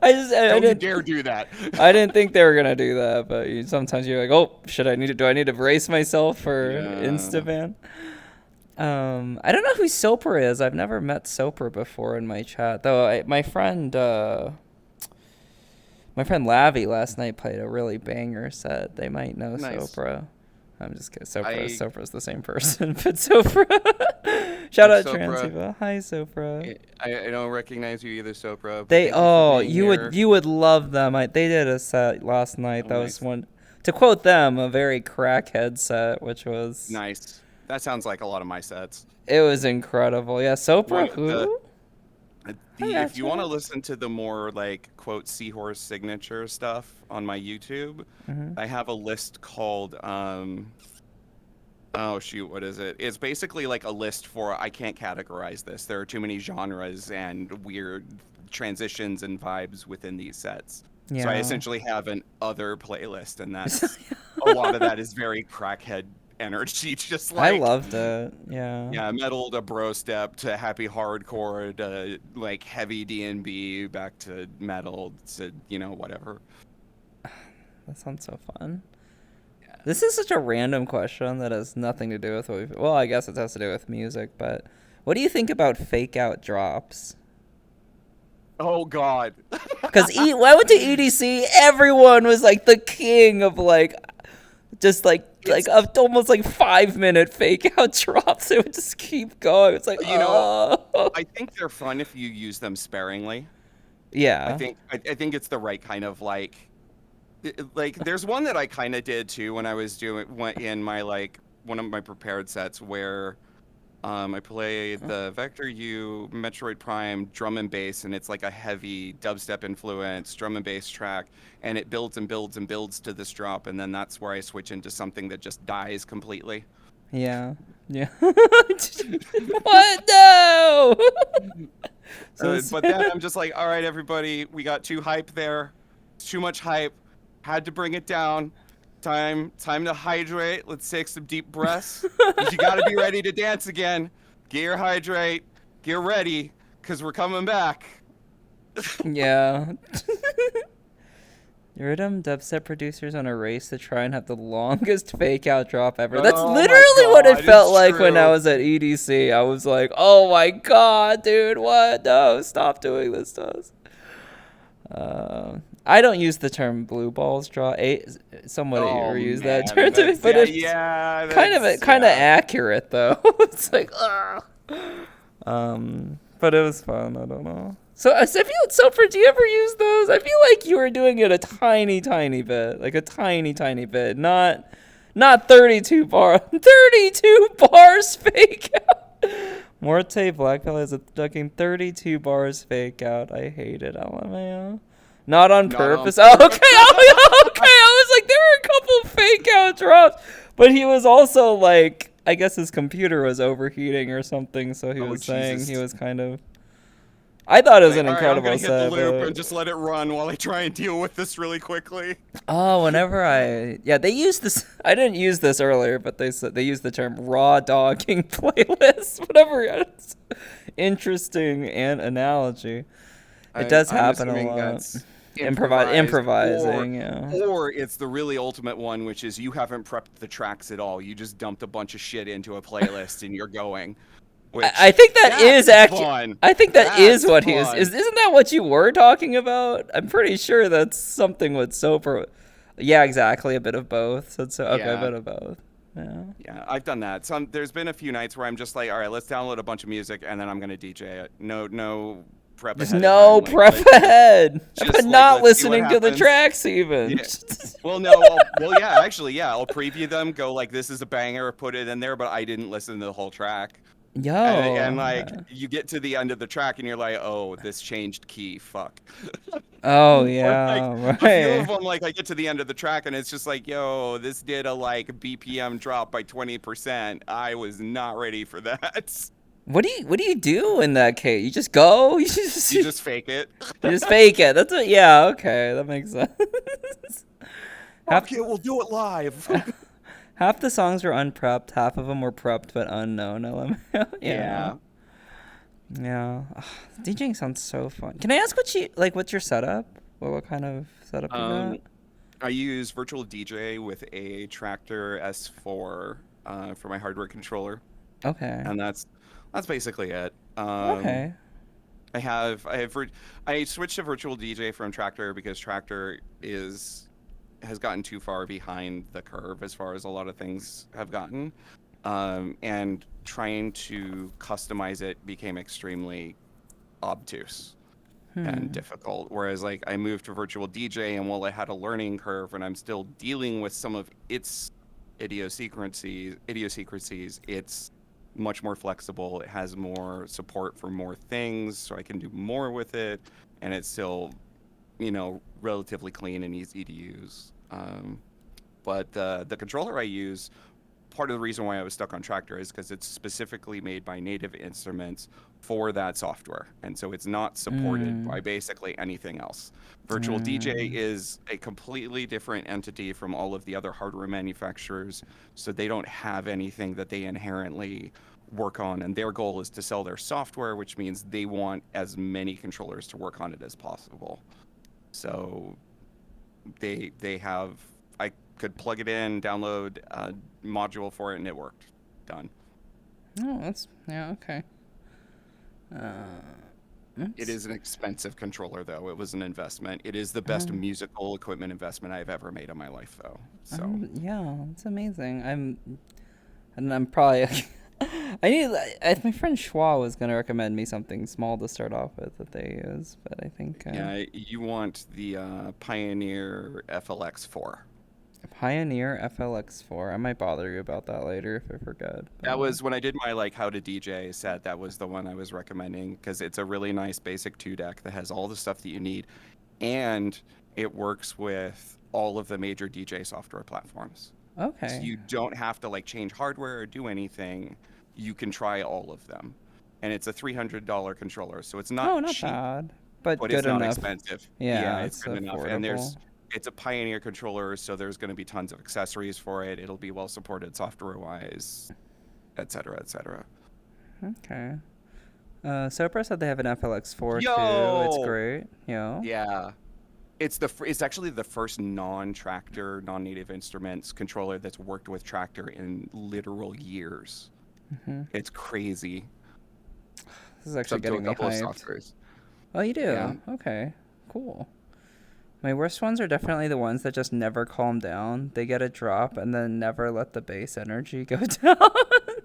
I Don't you didn't dare do that. I didn't think they were gonna do that, but sometimes you're like, oh, do I need to brace myself for Yeah. Instaban? I don't know who Soper is. I've never met Soper before in my chat, though. My friend Lavi last night played a really banger set. They might know Nice. Sopra. I'm just kidding. I Sopra's the same person, but Sopra. Shout out Sopra. Transiva. Hi, Sopra. I don't recognize you either, Sopra, but They thank you for being you here. would love them. They did a set last night. Oh, That was nice. one, to quote them, a very crackhead set, which was Nice. That sounds like a lot of my sets. it was incredible. Yeah, One Sopra of the who? Hi, if you want to Ratchet. listen to the more like quote seahorse signature stuff on my YouTube, Hmm. I have a list called oh shoot, what is it? It's basically like a list for I can't categorize this. There are too many genres and weird transitions and vibes within these sets. So I Yeah. essentially have an other playlist, and that's a lot of that is very crackhead energy, just I like loved it. Yeah. yeah, metal to bro step to happy hardcore to like heavy D&B back to metal to whatever. That sounds so fun. Yeah. This is such a random question that has nothing to do with what we've. Well, I guess it has to do with music, but what do you think about fake out drops? Oh God. Because when I went to EDC, everyone was like the king of like just like It's almost like 5 minute fake out drops. It would just keep going. It's like, you know oh, I think they're fun if you use them sparingly. I yeah, think I think it's the right kind of like there's one that I kind of did too when I was in my like one of my prepared sets where I play the Vector U Metroid Prime drum and bass, and it's like a heavy dubstep influence drum and bass track, and it builds and builds and builds to this drop, and then that's where I switch into something that just dies completely. yeah, yeah. What? No. So But then I'm just like, all right, everybody, we got too hype there. It's too much hype. Had to bring it down. Time to hydrate. Let's take some deep breaths. 'Cause you got to be ready to dance again. Get your hydrate. Get ready, cause we're coming back. yeah. Rhythm dubstep producers on a race to try and have the longest fake out drop ever. That's Oh my literally what it God, felt it's like when I true. was at EDC. I was like, oh my God, dude, what? No, stop doing this to us. I don't use the term blue balls draw. Somebody Oh used that man, term to me, that's but it's kind of yeah. accurate though. It's like, ugh. But it was fun. I don't know. So I feel Soper. Do you ever use those? I feel like you were doing it a tiny, tiny bit, like a tiny, tiny bit, not 32 bar, 32 bars fake out. Morte Black Valley is a fucking 32 bars fake out. I hate it, LMAO. Not on Not on purpose. Oh, okay. purpose. Oh, okay. I was like, there were a couple fake out drops, but he was also like, I guess his computer was overheating or something, so he Oh was saying he Jesus. was kind of. I thought it was Like, an all right, I'm incredible gonna hit the set, loop and but just let it run while I try and deal with this really quickly. oh, they used this. I didn't use this earlier, but they said they used the term raw dogging playlist. Whatever. It's interesting and analogy. It does I'm happen a assuming lot. that's improvised, Improvising, yeah. or it's the really ultimate one, which is you haven't prepped the tracks at all. You just dumped a bunch of shit into a playlist and you're going. I Which think that is that's actually. fun. I think that is That's what he is. fun. Isn't that what you were talking about? I'm pretty sure that's something with Soper. Yeah, exactly. A bit of both. So okay, a Yeah. bit of both. Yeah. Yeah, I've done that. There's been a few nights where I'm just like, all right, let's download a bunch of music and then I'm gonna DJ it. No prep Just ahead of time. no prep ahead. Just But like, not let's see what listening to the happens. tracks even. Yeah. Well, no. Well, yeah. Actually, yeah. I'll preview them. Go like, this is a banger. Put it in there, but I didn't listen to the whole track. Yo. And like, you get to the end of the track and you're like, oh, this changed key. Fuck. Oh Or like yeah, a few of right. them, like I get to the end of the track and it's just like, yo, this did a like BPM drop by 20%. I was not ready for that. What do you do in that case? You just go. You just You just fake it. you just fake it. That's what. Yeah. Okay, that makes sense. half Fuck it, we'll do it live. half the songs were unprepped. Half of them were prepped but unknown. LMAO. Yeah. Yeah. Yeah. Ugh, DJing sounds so fun. Can I ask what's your setup? What kind of setup you got? I use Virtual DJ with a Tractor S4 for my hardware controller, Okay. and that's basically it. Okay. I switched to Virtual DJ from Tractor because Tractor has gotten too far behind the curve as far as a lot of things have gotten, and trying to customize it became extremely obtuse and difficult. Whereas like I moved to Virtual DJ, and while I had a learning curve and I'm still dealing with some of its idiosyncrasies, it's much more flexible. It has more support for more things, so I can do more with it, and it's still, relatively clean and easy to use. But the controller I use part of the reason why I was stuck on Tractor is because it's specifically made by Native Instruments for that software, and so it's not supported by basically anything else. Virtual DJ is a completely different entity from all of the other hardware manufacturers, so they don't have anything that they inherently work on, and their goal is to sell their software, which means they want as many controllers to work on it as possible. So they have, I could plug it in, download a module for it, and it worked. Done. Oh, that's okay. It is an expensive controller, though. It was an investment. It is the best musical equipment investment I've ever made in my life, though. So yeah, it's amazing. I'm probably. My friend Schwa was gonna recommend me something small to start off with that they use, but I think yeah, you want the Pioneer FLX4. Pioneer FLX4. I might bother you about that later if I forget. That was when I did my how to DJ set. That was the one I was recommending because it's a really nice basic 2-deck that has all the stuff that you need, and it works with all of the major DJ software platforms. Okay. So you don't have to change hardware or do anything. You can try all of them, and it's a $300 controller, so it's not not cheap, bad, but good it's not enough. expensive. Yeah, it's good enough, and it's a Pioneer controller, so there's going to be tons of accessories for it. It'll be well supported software-wise, etc., etc. Okay. Sopra said they have an FLX4 too. It's great. Yeah. It's actually the first non-Tractor, non-Native Instruments controller that's worked with Tractor in literal years. It's crazy. This is actually getting me hyped. Oh, you do? Yeah. Okay. Cool. My worst ones are definitely the ones that just never calm down. They get a drop and then never let the bass energy go down.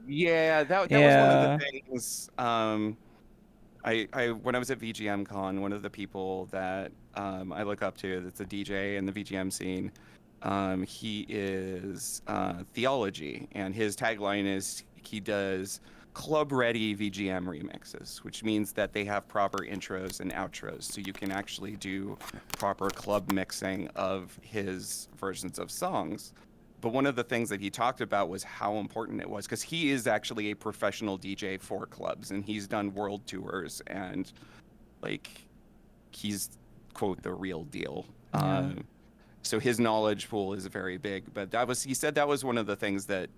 Yeah, that was one of the things. I when I was at VGM Con, one of the people that I look up to that's a DJ in the VGM scene, he is Theology, and his tagline is he does club-ready VGM remixes, which means that they have proper intros and outros, so you can actually do proper club mixing of his versions of songs. But one of the things that he talked about was how important it was, because he is actually a professional DJ for clubs, and he's done world tours, and he's, quote, the real deal. Yeah. So his knowledge pool is very big. But he said that was one of the things that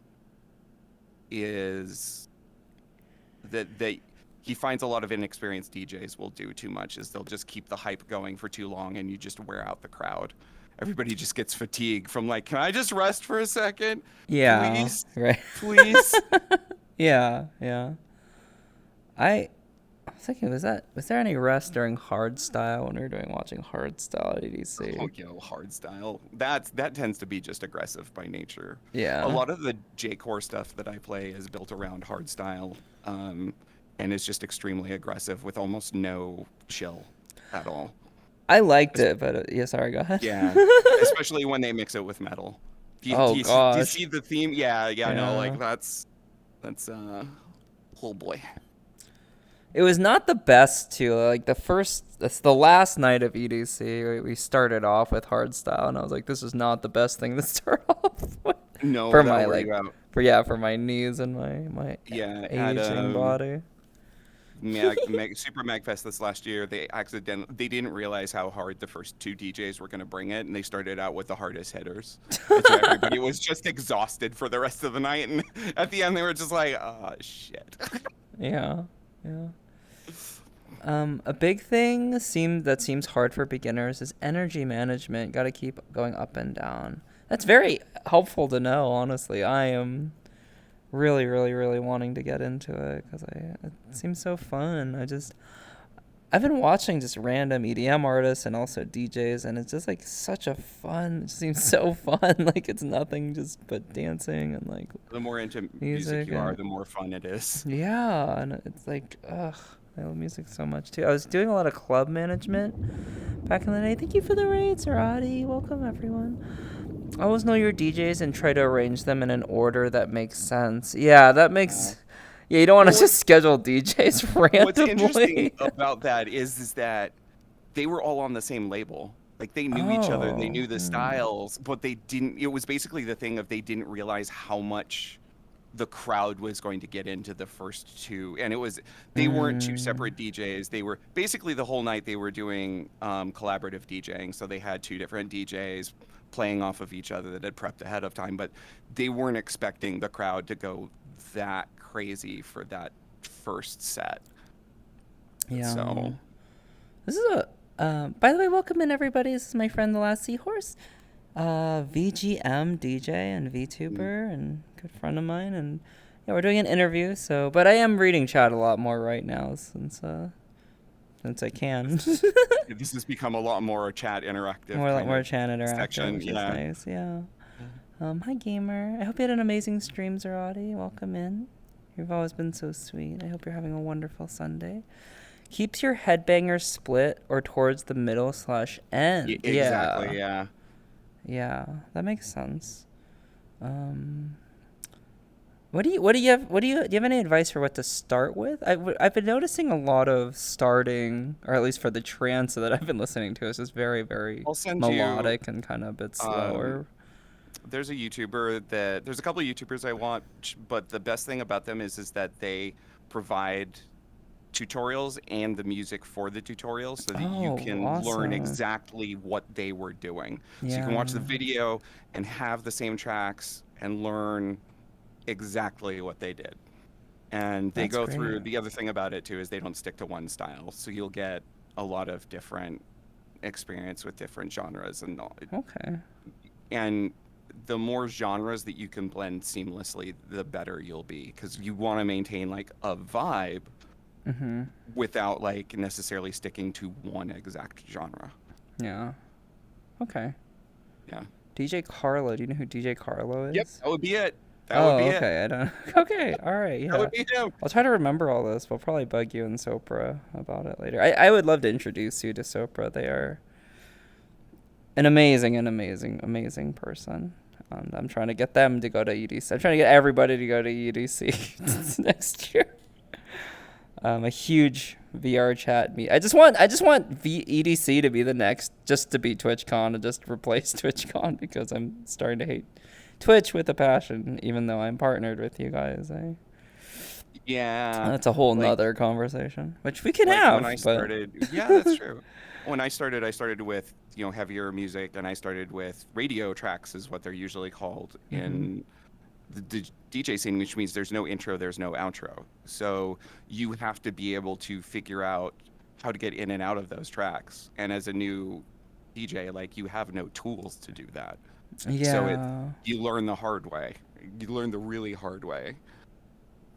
he finds a lot of inexperienced DJs will do too much, is they'll just keep the hype going for too long, and you just wear out the crowd. Everybody just gets fatigued from can I just rest for a second? Yeah. Please? Right. Please? Yeah. I was thinking, was there any rest during hardstyle when we were watching hardstyle at EDC? Oh, hardstyle. That tends to be just aggressive by nature. Yeah. A lot of the J-Core stuff that I play is built around hardstyle, and it's just extremely aggressive with almost no chill at all. I liked it, but sorry, go ahead. Yeah, especially when they mix it with metal. Do you see the theme? Yeah. No, that's oh boy. It was not the best too. It's the last night of EDC. We started off with hardstyle, and I was like, this is not the best thing to start off with. No, for my for my knees and my aging body. Super Magfest this last year, they didn't realize how hard the first two DJs were going to bring it, and they started out with the hardest hitters. So everybody was just exhausted for the rest of the night, and at the end they were just like, oh shit. Yeah. A big thing that seems hard for beginners is energy management. Got to keep going up and down. That's very helpful to know, honestly. I am really, really, really wanting to get into it because it seems so fun. I've been watching just random EDM artists and also DJs, and it's just such a fun. It seems so fun. It's nothing just but dancing and The more into music you are, the more fun it is. Yeah, and it's ugh. I love music so much too. I was doing a lot of club management back in the day. Thank you for the raid, Sarati. Welcome everyone. Always know your DJs and try to arrange them in an order that makes sense. Yeah, that makes. Yeah, you don't want to just schedule DJs randomly. What's interesting about that is that they were all on the same label. Like they knew each other, they Oh. knew the styles, but they didn't. It was basically the thing of they didn't realize how much the crowd was going to get into the first two. And it was, they weren't two Mm. separate DJs. They were basically the whole night they were doing collaborative DJing. So they had two different DJs playing off of each other that had prepped ahead of time, but they weren't expecting the crowd to go that crazy for that first set. Yeah. So This is a. By the way, welcome in everybody. This is my friend the Last Seahorse, VGM DJ and VTuber and good friend of mine. And yeah, we're doing an interview. So, but I am reading chat a lot more right now since I can. this has become a lot more chat interactive kind more of chat interactive, section. which is Yeah. nice. Yeah. Hi gamer. I hope you had an amazing stream, Zerati. Welcome in. You've always been so sweet. I hope you're having a wonderful Sunday. Keeps your headbanger split or towards the middle / end. Exactly. Yeah. Yeah, that makes sense. What do you have any advice for what to start with? I've been noticing a lot of starting, or at least for the trance that I've been listening to, is just very, very I'll send you. melodic and kind of a bit slower. There's a YouTuber that there's a couple of YouTubers I watch, but the best thing about them is that they provide tutorials and the music for the tutorials so that you Oh, can learn awesome. exactly what they were doing. So you can Yeah. watch the video and have the same tracks and learn exactly what they did. And they That's go through, great. the other thing about it too is they don't stick to one style. So you'll get a lot of different experience with different genres and all. Okay. And the more genres that you can blend seamlessly, the better you'll be, because you want to maintain like a vibe Mm-hmm. without like necessarily sticking to one exact genre. Yeah. Okay. Yeah. DJ Carlo. Do you know who DJ Carlo is? Yep, that would be it. That would be it. Okay. I don't. Okay. All right. Yeah. That would be him. I'll try to remember all this. We'll probably bug you and Sopra about it later. I would love to introduce you to Sopra. They are an amazing person. I'm trying to get them to go to EDC. I'm trying to get everybody to go to EDC next year. A huge VR chat meet. I just want EDC to be the next, just to be TwitchCon and just replace TwitchCon, because I'm starting to hate Twitch with a passion, even though I'm partnered with you guys. Yeah. That's a whole Like- nother conversation, which we can Like have. when I but- started, yeah, that's true. When I started with, heavier music, and I started with radio tracks is what they're usually called in the DJ scene, which means there's no intro, there's no outro. So you have to be able to figure out how to get in and out of those tracks. And as a new DJ, like, you have no tools to do that. Yeah. So you learn the hard way. You learn the really hard way.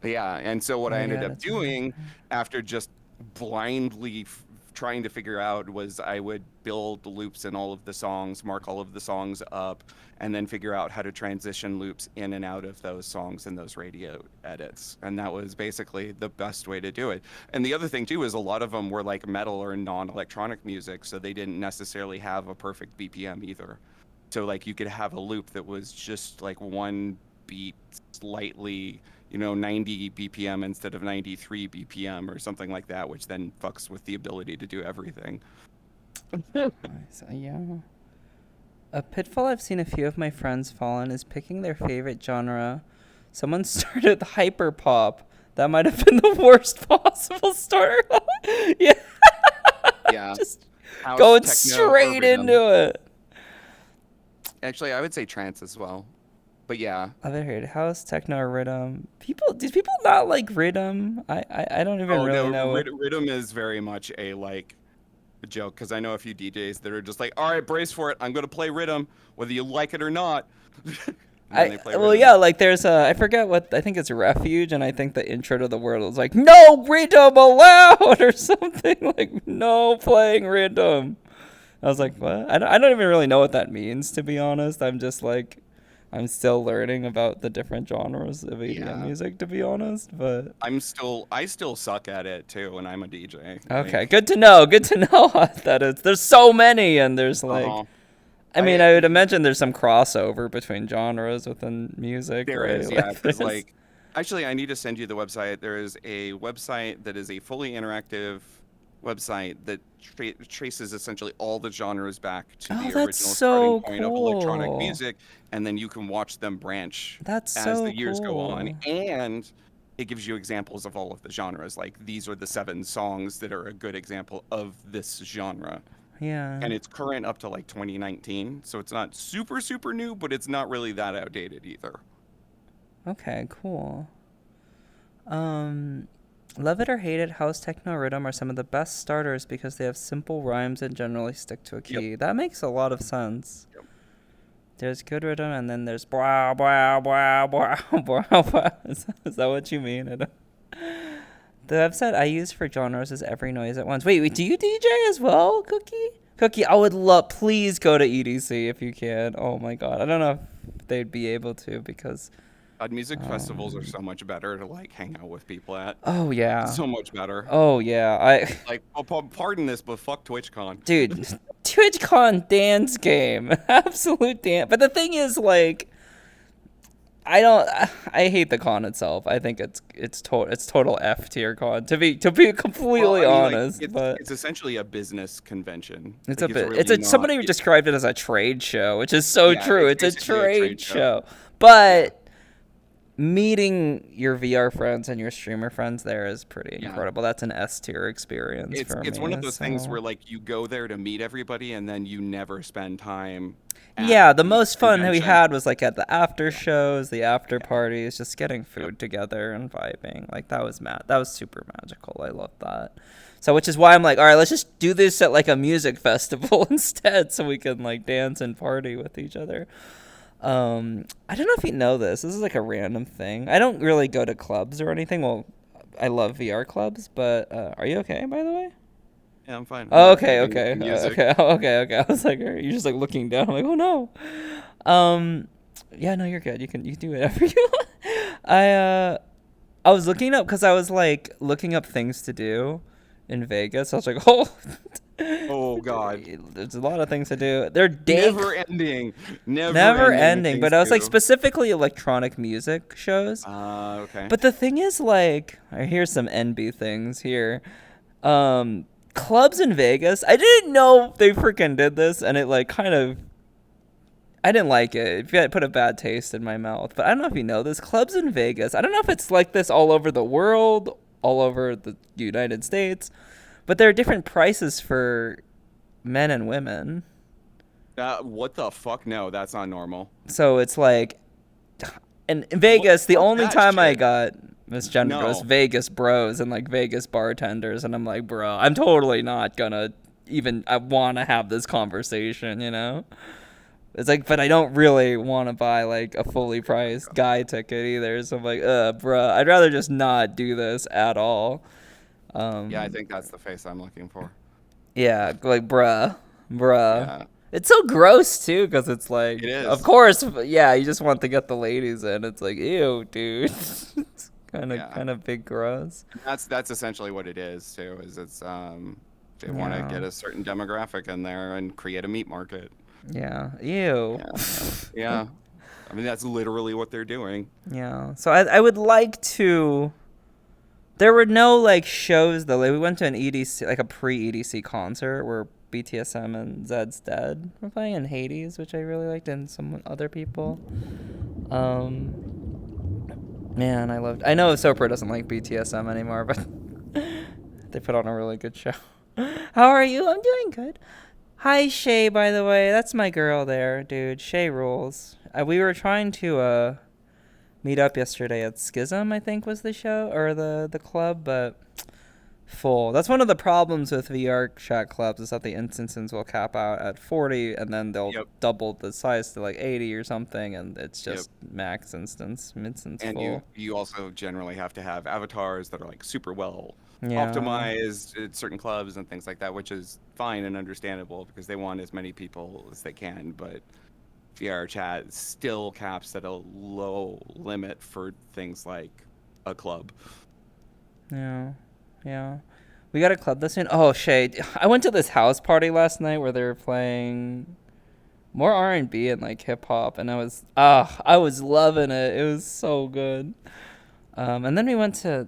But yeah, and so what I ended up doing after just blindly trying to figure out was I would build the loops in all of the songs, mark all of the songs up, and then figure out how to transition loops in and out of those songs in those radio edits. And that was basically the best way to do it. And the other thing too is a lot of them were like metal or non-electronic music, so they didn't necessarily have a perfect BPM either. So like you could have a loop that was just like one beat slightly, 90 BPM instead of 93 BPM or something like that, which then fucks with the ability to do everything. Nice. Yeah. A pitfall I've seen a few of my friends fall in is picking their favorite genre. Someone started hyperpop. That might have been the worst possible start. Yeah. Yeah. Just House, going techno, or straight rhythm. into it. Actually, I would say trance as well. But yeah. I've heard house, techno, or rhythm. Did people not like rhythm? I don't even really know. Rhythm is very much a joke, because I know a few DJs that are just like, all right, brace for it. I'm going to play rhythm, whether you like it or not. Yeah, like there's I forget I think it's Refuge, and I think the intro to the world is like, no rhythm allowed, or something like, no playing rhythm. I was like, what? I don't even really know what that means, to be honest. I'm just like, I'm still learning about the different genres of EDM music, to be honest. But I still suck at it too, and I'm a DJ. Okay, good to know. Good to know that it's. There's so many, and there's like, I mean, I would imagine there's some crossover between genres within music. There right? is, yeah. Because actually, I need to send you the website. There is a website that is a fully interactive website that traces essentially all the genres back to Oh, the that's original starting so point of electronic cool. music, and then you can watch them branch That's as so the years go on. cool. And it gives you examples of all of the genres. Like, these are the 7 songs that are a good example of this genre. Yeah. And it's current up to like 2019, so it's not super, super new, but it's not really that outdated either. Okay, cool. Um, Love it or hate it, house, techno, rhythm are some of the best starters because they have simple rhymes and generally stick to a Yep. key. That makes a lot of sense. Yep. There's good rhythm, and then there's blah blah blah blah blah blah. Is that what you mean? I don't... The website I use for genres is Every Noise at Once. Wait, do you DJ as well, Cookie? Cookie, I would love. Please go to EDC if you can. Oh my god, I don't know if they'd be able to because. Music festivals are so much better to like hang out with people at. Oh yeah. So much better. Oh yeah. I. Like, pardon this, but fuck TwitchCon. Dude, TwitchCon dance game, absolute dance. But the thing is, like, I don't. I hate the con itself. I think it's total F tier con to be Well, completely I mean, like, honest. But it's essentially a business convention. it's Like, a bit. really not. Somebody described it as a trade show, which is so Yeah, true. it's It's a basically a trade trade show. show. Yeah. But meeting your VR friends and your streamer friends there is pretty Yeah. incredible. That's an S tier experience for me. It's one of those things so- where like you go there to meet everybody and then you never spend time at Yeah, the most fun we convention. had was like at the after shows, the after parties, just getting food together and vibing. Like that was that was super magical. I love that. So which is why I'm like, all right, let's just do this at like a music festival instead, so we can like dance and party with each other. I don't know if you know this. This is like a random thing. I don't really go to clubs or anything. Well, I love VR clubs, but are you okay, by the way? Yeah, I'm fine. Oh, I'm okay, not okay, making music. okay. I was like, are you just like looking down? I'm like, oh no. Yeah, no, you're good. You can do whatever you want. I was looking up because I was like looking up things to do in Vegas. I was like, oh. Oh god. There's a lot of things to do. They're Never ending. Never ending. But I was like to do. specifically electronic music shows. Okay. But the thing is, like, here's some NB things here. Clubs in Vegas. I didn't know they freaking did this, and it like kind of. I didn't like it. It put a bad taste in my mouth. But I don't know if you know this. Clubs in Vegas. I don't know if it's like this all over the world, all over the United States, but there are different prices for men and women. What the fuck? No, that's not normal. So it's like, in Vegas, the Fuck only that time I shit. got misgendered was No. Vegas bros and like Vegas bartenders, and I'm like, bro, I'm totally not gonna even. I want to have this conversation, you know. It's like, but I don't really want to buy like a fully priced guy ticket either. So I'm like, bruh, I'd rather just not do this at all. Yeah, I think that's the face I'm looking for. Yeah, like, bruh. Yeah. It's so gross too, because it's like, It is. of course, yeah, you just want to get the ladies in. It's like, ew, dude. It's kind of big gross. That's essentially what it is too. Is it's they want Yeah. to get a certain demographic in there and create a meat market. Yeah, ew. Yeah. I mean, that's literally what they're doing. Yeah. So I would like to. There were no like shows though. Like we went to an EDC, like a pre-EDC concert where BTSM and Zed's Dead were playing in Hades, which I really liked, and some other people. Man, I loved. I know Sopra doesn't like BTSM anymore, but they put on a really good show. How are you? I'm doing good. Hi Shay, by the way. That's my girl there, dude. Shay rules. We were trying to meet up yesterday at Schism, I think was the show or the club, but full. That's one of the problems with VR chat clubs is that the instances will cap out at 40 and then they'll double the size to like 80 or something, and it's just max instance And full. you also generally have to have avatars that are like super well optimized at certain clubs and things like that, which is fine and understandable because they want as many people as they can, but VR chat still caps at a low limit for things like a club. Yeah. We got a club this soon. Oh, Shay, I went to this house party last night where they were playing more R&B and like hip hop, and I was loving it. It was so good. And then we went to,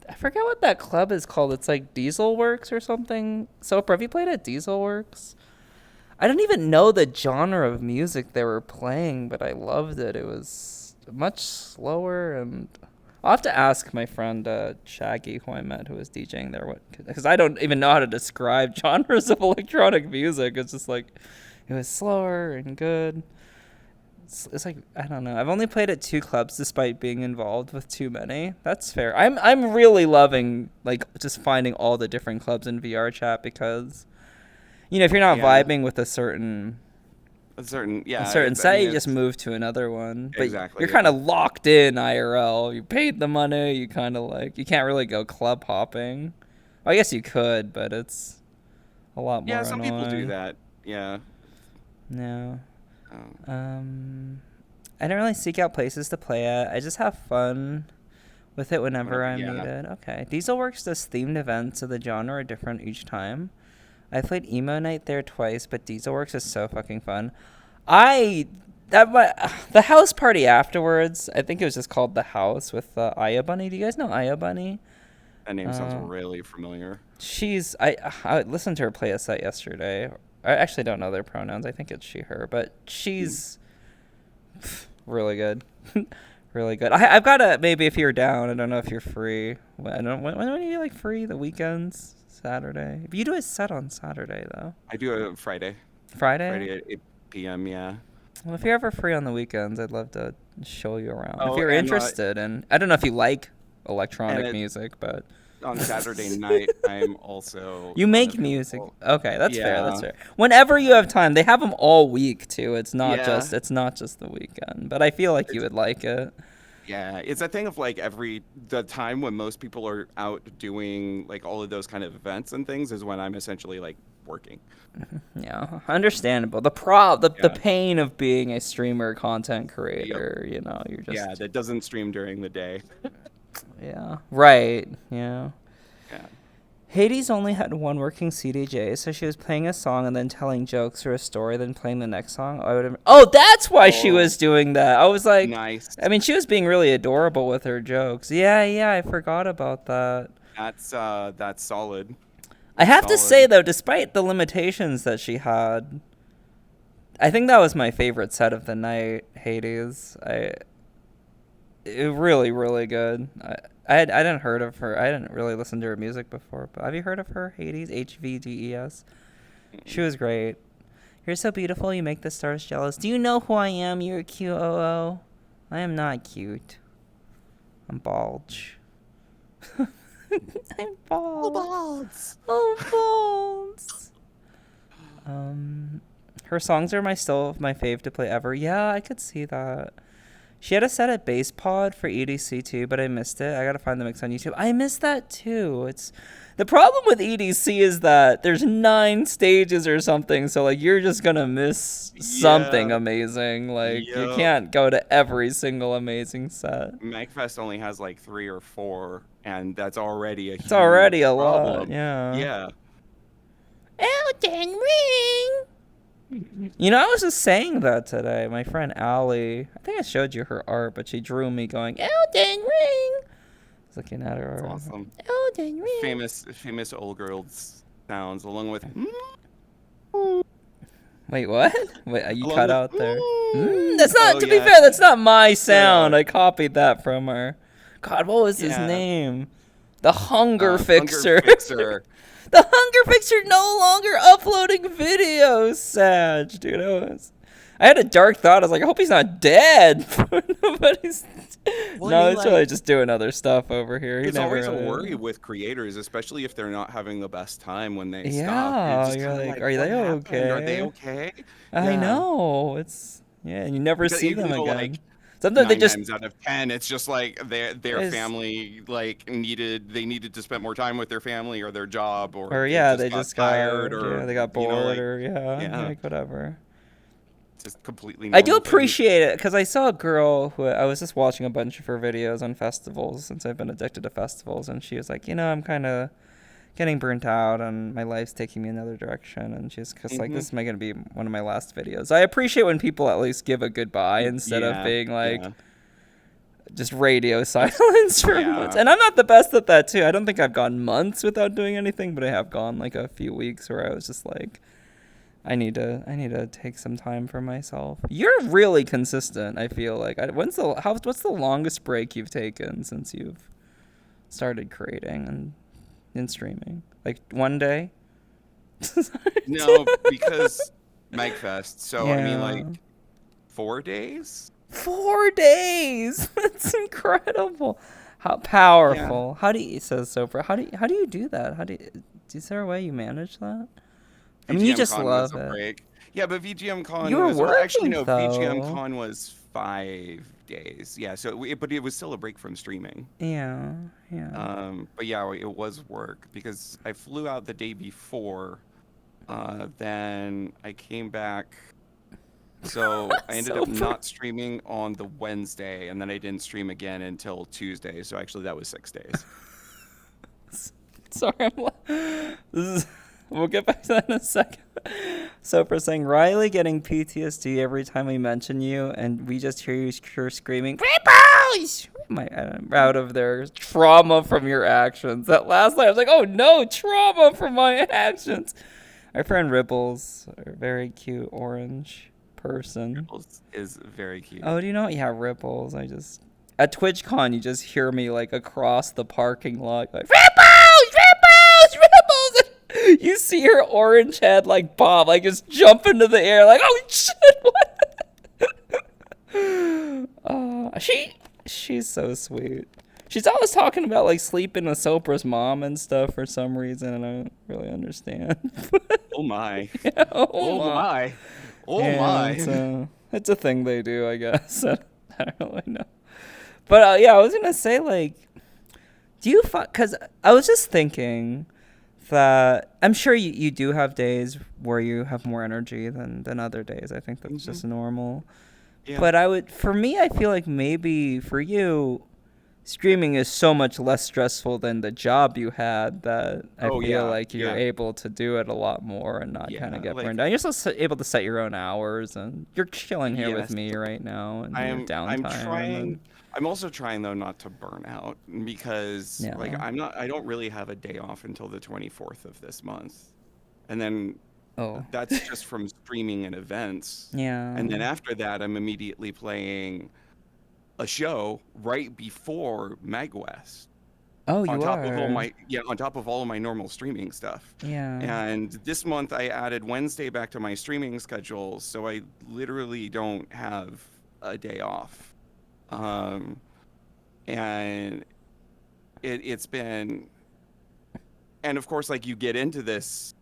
I forget what that club is called. It's like Diesel Works or something. Soper, have you played at Diesel Works? I don't even know the genre of music they were playing, but I loved it. It was much slower, and I'll have to ask my friend Shaggy, who I met, who was DJing there, what, because I don't even know how to describe genres of electronic music. It's just like it was slower and good. It's like, I don't know. I've only played at 2 clubs despite being involved with too many. That's fair. I'm really loving like just finding all the different clubs in VR chat because if you're not Yeah. vibing with a certain Yeah. site, you just move to another one. But Exactly. you're kind of locked in IRL. You paid the money. You kind of like you can't really go club hopping. Well, I guess you could, but it's a lot more Yeah, some people do annoying. that. Yeah. No. Um, I don't really seek out places to play at. I just have fun with it whenever I'm yeah. needed. Okay. Dieselworks does themed events, so the genre are different each time. I played emo night there twice, but Dieselworks is so fucking fun. The house party afterwards. I think it was just called the house with Aya Bunny. Do you guys know Aya Bunny? That name sounds really familiar. I listened to her play a set yesterday. I actually don't know their pronouns. I think it's she, her, but she's really good. Really good. I've got to, maybe if you're down, I don't know if you're free. When are you like free? The weekends? Saturday? If you do a set on Saturday, though. I do a Friday. Friday? Friday at 8 p.m., yeah. Well, if you're ever free on the weekends, I'd love to show you around. If Oh, you're and interested, and I don't know if you like electronic it- music, but on Saturday night, I'm also you make music. unavailable. Okay, that's fair. That's Yeah. fair. Whenever you have time, they have them all week too. It's not Yeah. just the weekend. But I feel like you would like it. Yeah, it's a thing of like the time when most people are out doing like all of those kind of events and things is when I'm essentially like working. Yeah, understandable. The Yeah. pain of being a streamer, content creator. You're just Yeah, that doesn't stream during the day. yeah, right. Yeah. Yeah. Hades only had one working CDJ, so she was playing a song and then telling jokes or a story, then playing the next song. Oh, that's why she was doing that. I was like, Nice. I mean, she was being really adorable with her jokes. Yeah, I forgot about that. That's solid. I have to Solid. say, though, despite the limitations that she had, I think that was my favorite set of the night, Hades. It really, really good. I hadn't heard of her. I didn't really listen to her music before, but have you heard of her, Hades? HVDES. She was great. You're so beautiful, you make the stars jealous. Do you know who I am? You're cute, oh. I am not cute. I'm bulge. I'm balls. Oh, balls. Her songs are still my fave to play ever. Yeah, I could see that. She had a set at Base Pod for EDC too, but I missed it. I gotta find the mix on YouTube. I missed that too. It's the problem with EDC is that there's 9 stages or something, so like you're just gonna miss something amazing. Like you can't go to every single amazing set. MagFest only has like 3 or 4, and that's already It's already a problem. lot. Yeah. Yeah. Elden Ring. I was just saying that today. My friend Allie, I think I showed you her art, but she drew me going, Elden Ring. I was looking at her art. Awesome. Elden Ring. Famous old girls sounds, along with. Wait, what? Wait, you Along cut with, out there. That's not, Oh, to be yeah. fair, that's not my sound. Yeah. I copied that from her. God, what was his Yeah. name? The Hunger Hunger Fixer. Fixer. The Hunger Fixer no longer uploading videos. Sad, dude. I had a dark thought. I was like, I hope he's not dead. Nobody's. Well, No, I mean, it's really just doing other stuff over here. It's always a worry with creators, especially if they're not having the best time when they stop. Yeah, you're kinda like, are "What they happened? Are they okay?" okay? I Yeah. know. And you never Because see even them though, again. like, Sometimes they 9 just. times out of 10, it's just like their It's- family needed to spend more time with their family or their job, or Or they just got tired, or they got you know, bored, like, or yeah. like whatever. just completely. I do normal things. appreciate it because I saw a girl who I was just watching a bunch of her videos on festivals since I've been addicted to festivals, and she was like, I'm kind of getting burnt out and my life's taking me another direction, and she's just like, this is going to be one of my last videos. I appreciate when people at least give a goodbye instead of being like, just radio silence for Yeah. months. And I'm not the best at that too. I don't think I've gone months without doing anything, but I have gone like a few weeks where I was just like, I need to take some time for myself. You're really consistent, I feel like. What's the longest break you've taken since you've started creating and streaming? Like one day? No, because MagFest. So I mean, Yeah. like 4 days. 4 days. That's incredible. How powerful. How do you, says Sopra, how do you do that? Is there a way you manage that? I mean, you VGM just Con love was a it. break. Yeah, but VGM Con You were was actually working, no. VGM though. Con was 5 days. Yeah, so but it was still a break from streaming. Yeah, yeah. But yeah, it was work because I flew out the day before. Then I came back. So I ended up not streaming on the Wednesday, and then I didn't stream again until Tuesday. So actually, that was 6 days. Sorry, we'll get back to that in a second. So for saying Riley getting PTSD every time we mention you, and we just hear you screaming, "Rainbows!" Out of their trauma from your actions. That last line, I was like, oh no, trauma from my actions. Our friend Ripples, a very cute orange person. Ripples is very cute. Oh, do you know? Yeah, Ripples. At TwitchCon, you just hear me like across the parking lot, like Ripples, Ripples, Ripples. You see her orange head like bob, like just jump into the air, like oh shit, what? She's so sweet. She's always talking about like sleeping with Sopra's mom and stuff for some reason, and I don't really understand. Oh my. Yeah, Oh my. Oh my. It's a thing they do, I guess. I don't really know. But yeah, I was gonna say like, do you because I was just thinking that I'm sure you do have days where you have more energy than other days. I think that's just normal. Yeah. But for me, I feel like maybe for you, streaming is so much less stressful than the job you had that I feel like you're able to do it a lot more and not kind of get burned out. You're also able to set your own hours, and you're chilling here with me right now and your downtime. I'm also trying though not to burn out because like I don't really have a day off until the 24th of this month. And then that's just from streaming and events. Yeah. And then after that I'm immediately playing a show right before MagWest. Oh, you on top are. Of all my on top of all of my normal streaming stuff. Yeah. And this month I added Wednesday back to my streaming schedule, so I literally don't have a day off. And it's been, and of course, like you get into this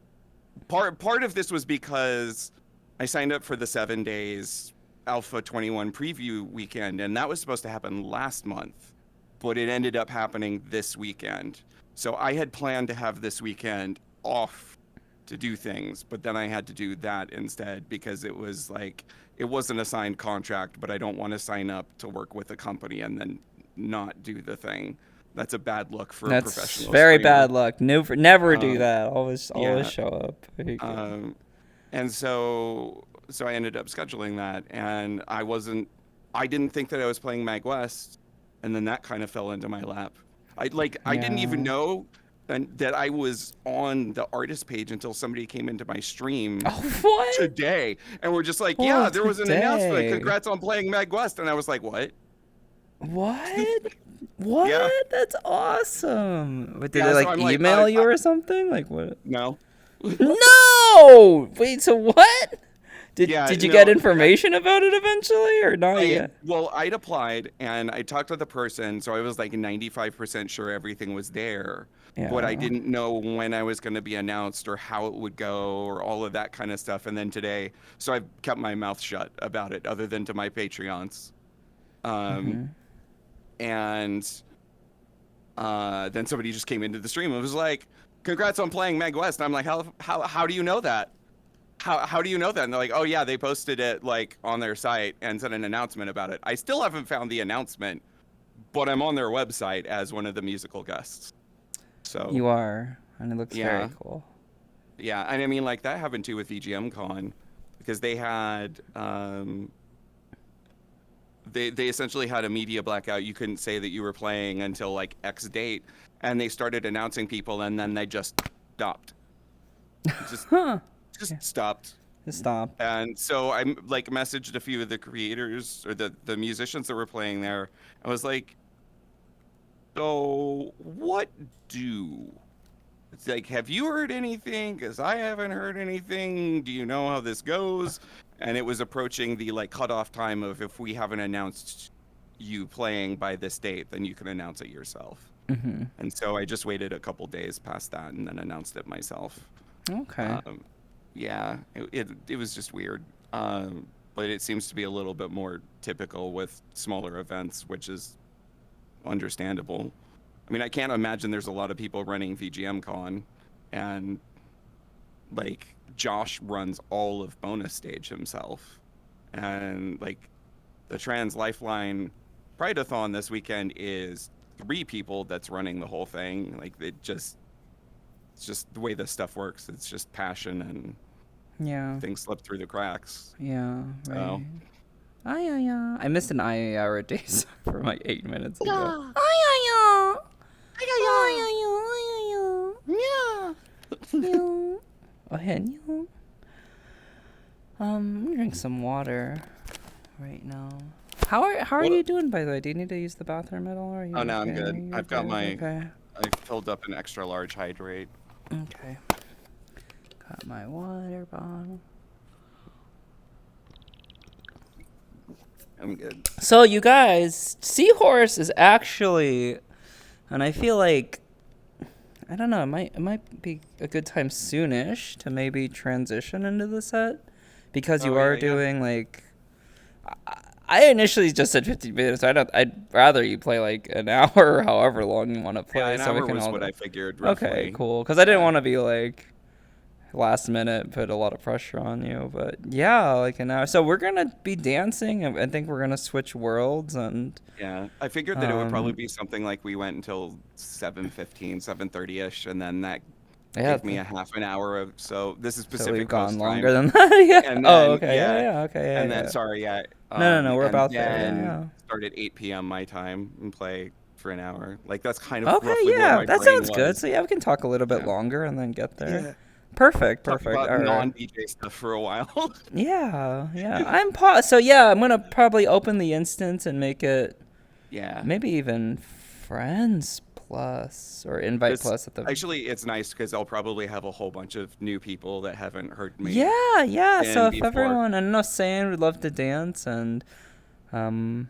part of this was because I signed up for the 7 days Alpha 21 preview weekend, and that was supposed to happen last month, but it ended up happening this weekend. So I had planned to have this weekend off to do things, but then I had to do that instead because it was like, it wasn't a signed contract, but I don't want to sign up to work with a company and then not do the thing. That's a bad look for a professional. That's very bad luck. Never do that. Always show up. And so I ended up scheduling that, and I didn't think that I was playing MagWest, and then that kind of fell into my lap. I didn't even know that I was on the artist page until somebody came into my stream today, and we're just like, there was an announcement. Congrats on playing MagWest, and I was like, what? What? What? Yeah. That's awesome. Did they like email you or something? Like what? No. No. Wait. So what? Did you get information about it eventually or not yet? Well, I'd applied and I talked to the person, so I was like 95% sure everything was there. Yeah. But I didn't know when I was going to be announced or how it would go or all of that kind of stuff. And then today, so I've kept my mouth shut about it other than to my Patreons. And then somebody just came into the stream and was like, congrats on playing MagWest. And I'm like, how do you know that? How do you know that? And they're like, oh yeah, they posted it like on their site and said an announcement about it. I still haven't found the announcement, but I'm on their website as one of the musical guests. So you are, and it looks very cool. Yeah, and I mean like that happened too with VGM Con because they had they essentially had a media blackout. You couldn't say that you were playing until like X date, and they started announcing people, and then they just stopped. Just Huh. just stopped. Stop. And so I like messaged a few of the creators or the musicians that were playing there. I was like, so what do? It's like, have you heard anything? Because I haven't heard anything. Do you know how this goes? And it was approaching the like cutoff time of if we haven't announced you playing by this date, then you can announce it yourself. Mm-hmm. And so I just waited a couple days past that and then announced it myself. Okay. Yeah, it was just weird. But it seems to be a little bit more typical with smaller events, which is understandable. I mean, I can't imagine there's a lot of people running VGM Con, and like Josh runs all of bonus stage himself, and like the Trans Lifeline Prideathon this weekend is 3 people that's running the whole thing. Like it's just the way this stuff works. It's just passion and Yeah. things slip through the cracks. Yeah. Right. So I missed an hour days for like 8 minutes ago. Yeah. Oh, ahead. I'm gonna drink some water right now. How are What- you doing, by the way? Do you need to use the bathroom at all? Or are you Oh, no, I'm okay? good. You're I've got good? my- Okay. I filled up an extra large hydrate. Okay. Got my water bottle. I'm good. So you guys, Seahorse is actually, and I feel like, I don't know, it might be a good time soonish to maybe transition into the set, because you Oh, are yeah. doing like, I initially just said 15 minutes. I'd rather you play like an hour or however long you want to play. Yeah, an so we hour can was all what I figured. Roughly. Okay, cool. Because I didn't Yeah. want to be like last minute, put a lot of pressure on you. But yeah, like an hour. So we're gonna be dancing, and I think we're gonna switch worlds. And Yeah, I figured that it would probably Um, be something like we went until 7:15, 7:30ish, and then that yeah, gave me a half an hour of. So this is so Pacific we've gone Coast longer time. than that. Yeah. And Oh, then, okay. Yeah. Okay. Yeah. And then, yeah. sorry, yeah. No, we're and about there. then Yeah. start at 8 p.m. my time and play for an hour. Like that's kind of Okay. roughly where Yeah. my That brain sounds good. was. So yeah, we can talk a little bit Yeah. longer and then get there. Yeah. Perfect. Talk Perfect. about All right. non-DJ stuff for a while. Yeah. Yeah. So yeah, I'm gonna probably open the instance and make it Yeah. maybe even friends plus or invite This- plus at the. Actually, it's nice because I'll probably have a whole bunch of new people that haven't heard me. Yeah. So in if before. everyone, I know Sam would love to dance, and Yeah, I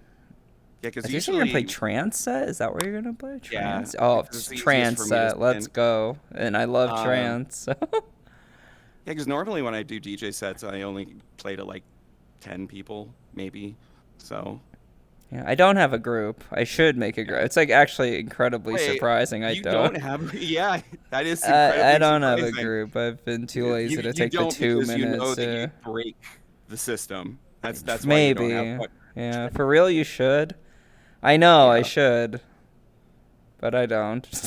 because think you're usually gonna play trance set. Is that what you're gonna play? Yeah, Trance. Oh, because it's the easiest trance for me to set. Let's spin. go. And I love Um, trance. So. Yeah, because normally when I do DJ sets, I only play to like 10 people, maybe. So Yeah, I don't have a group. I should make a group. It's like actually incredibly Wait, surprising. I you don't. have, yeah, that is incredibly I don't have a surprising. group. I've been too lazy to You take the don't 2 because you know minutes. that you break the system. That's why you Maybe. don't have. But Yeah, for real, you should. I know I Yeah. should, but I don't. mean,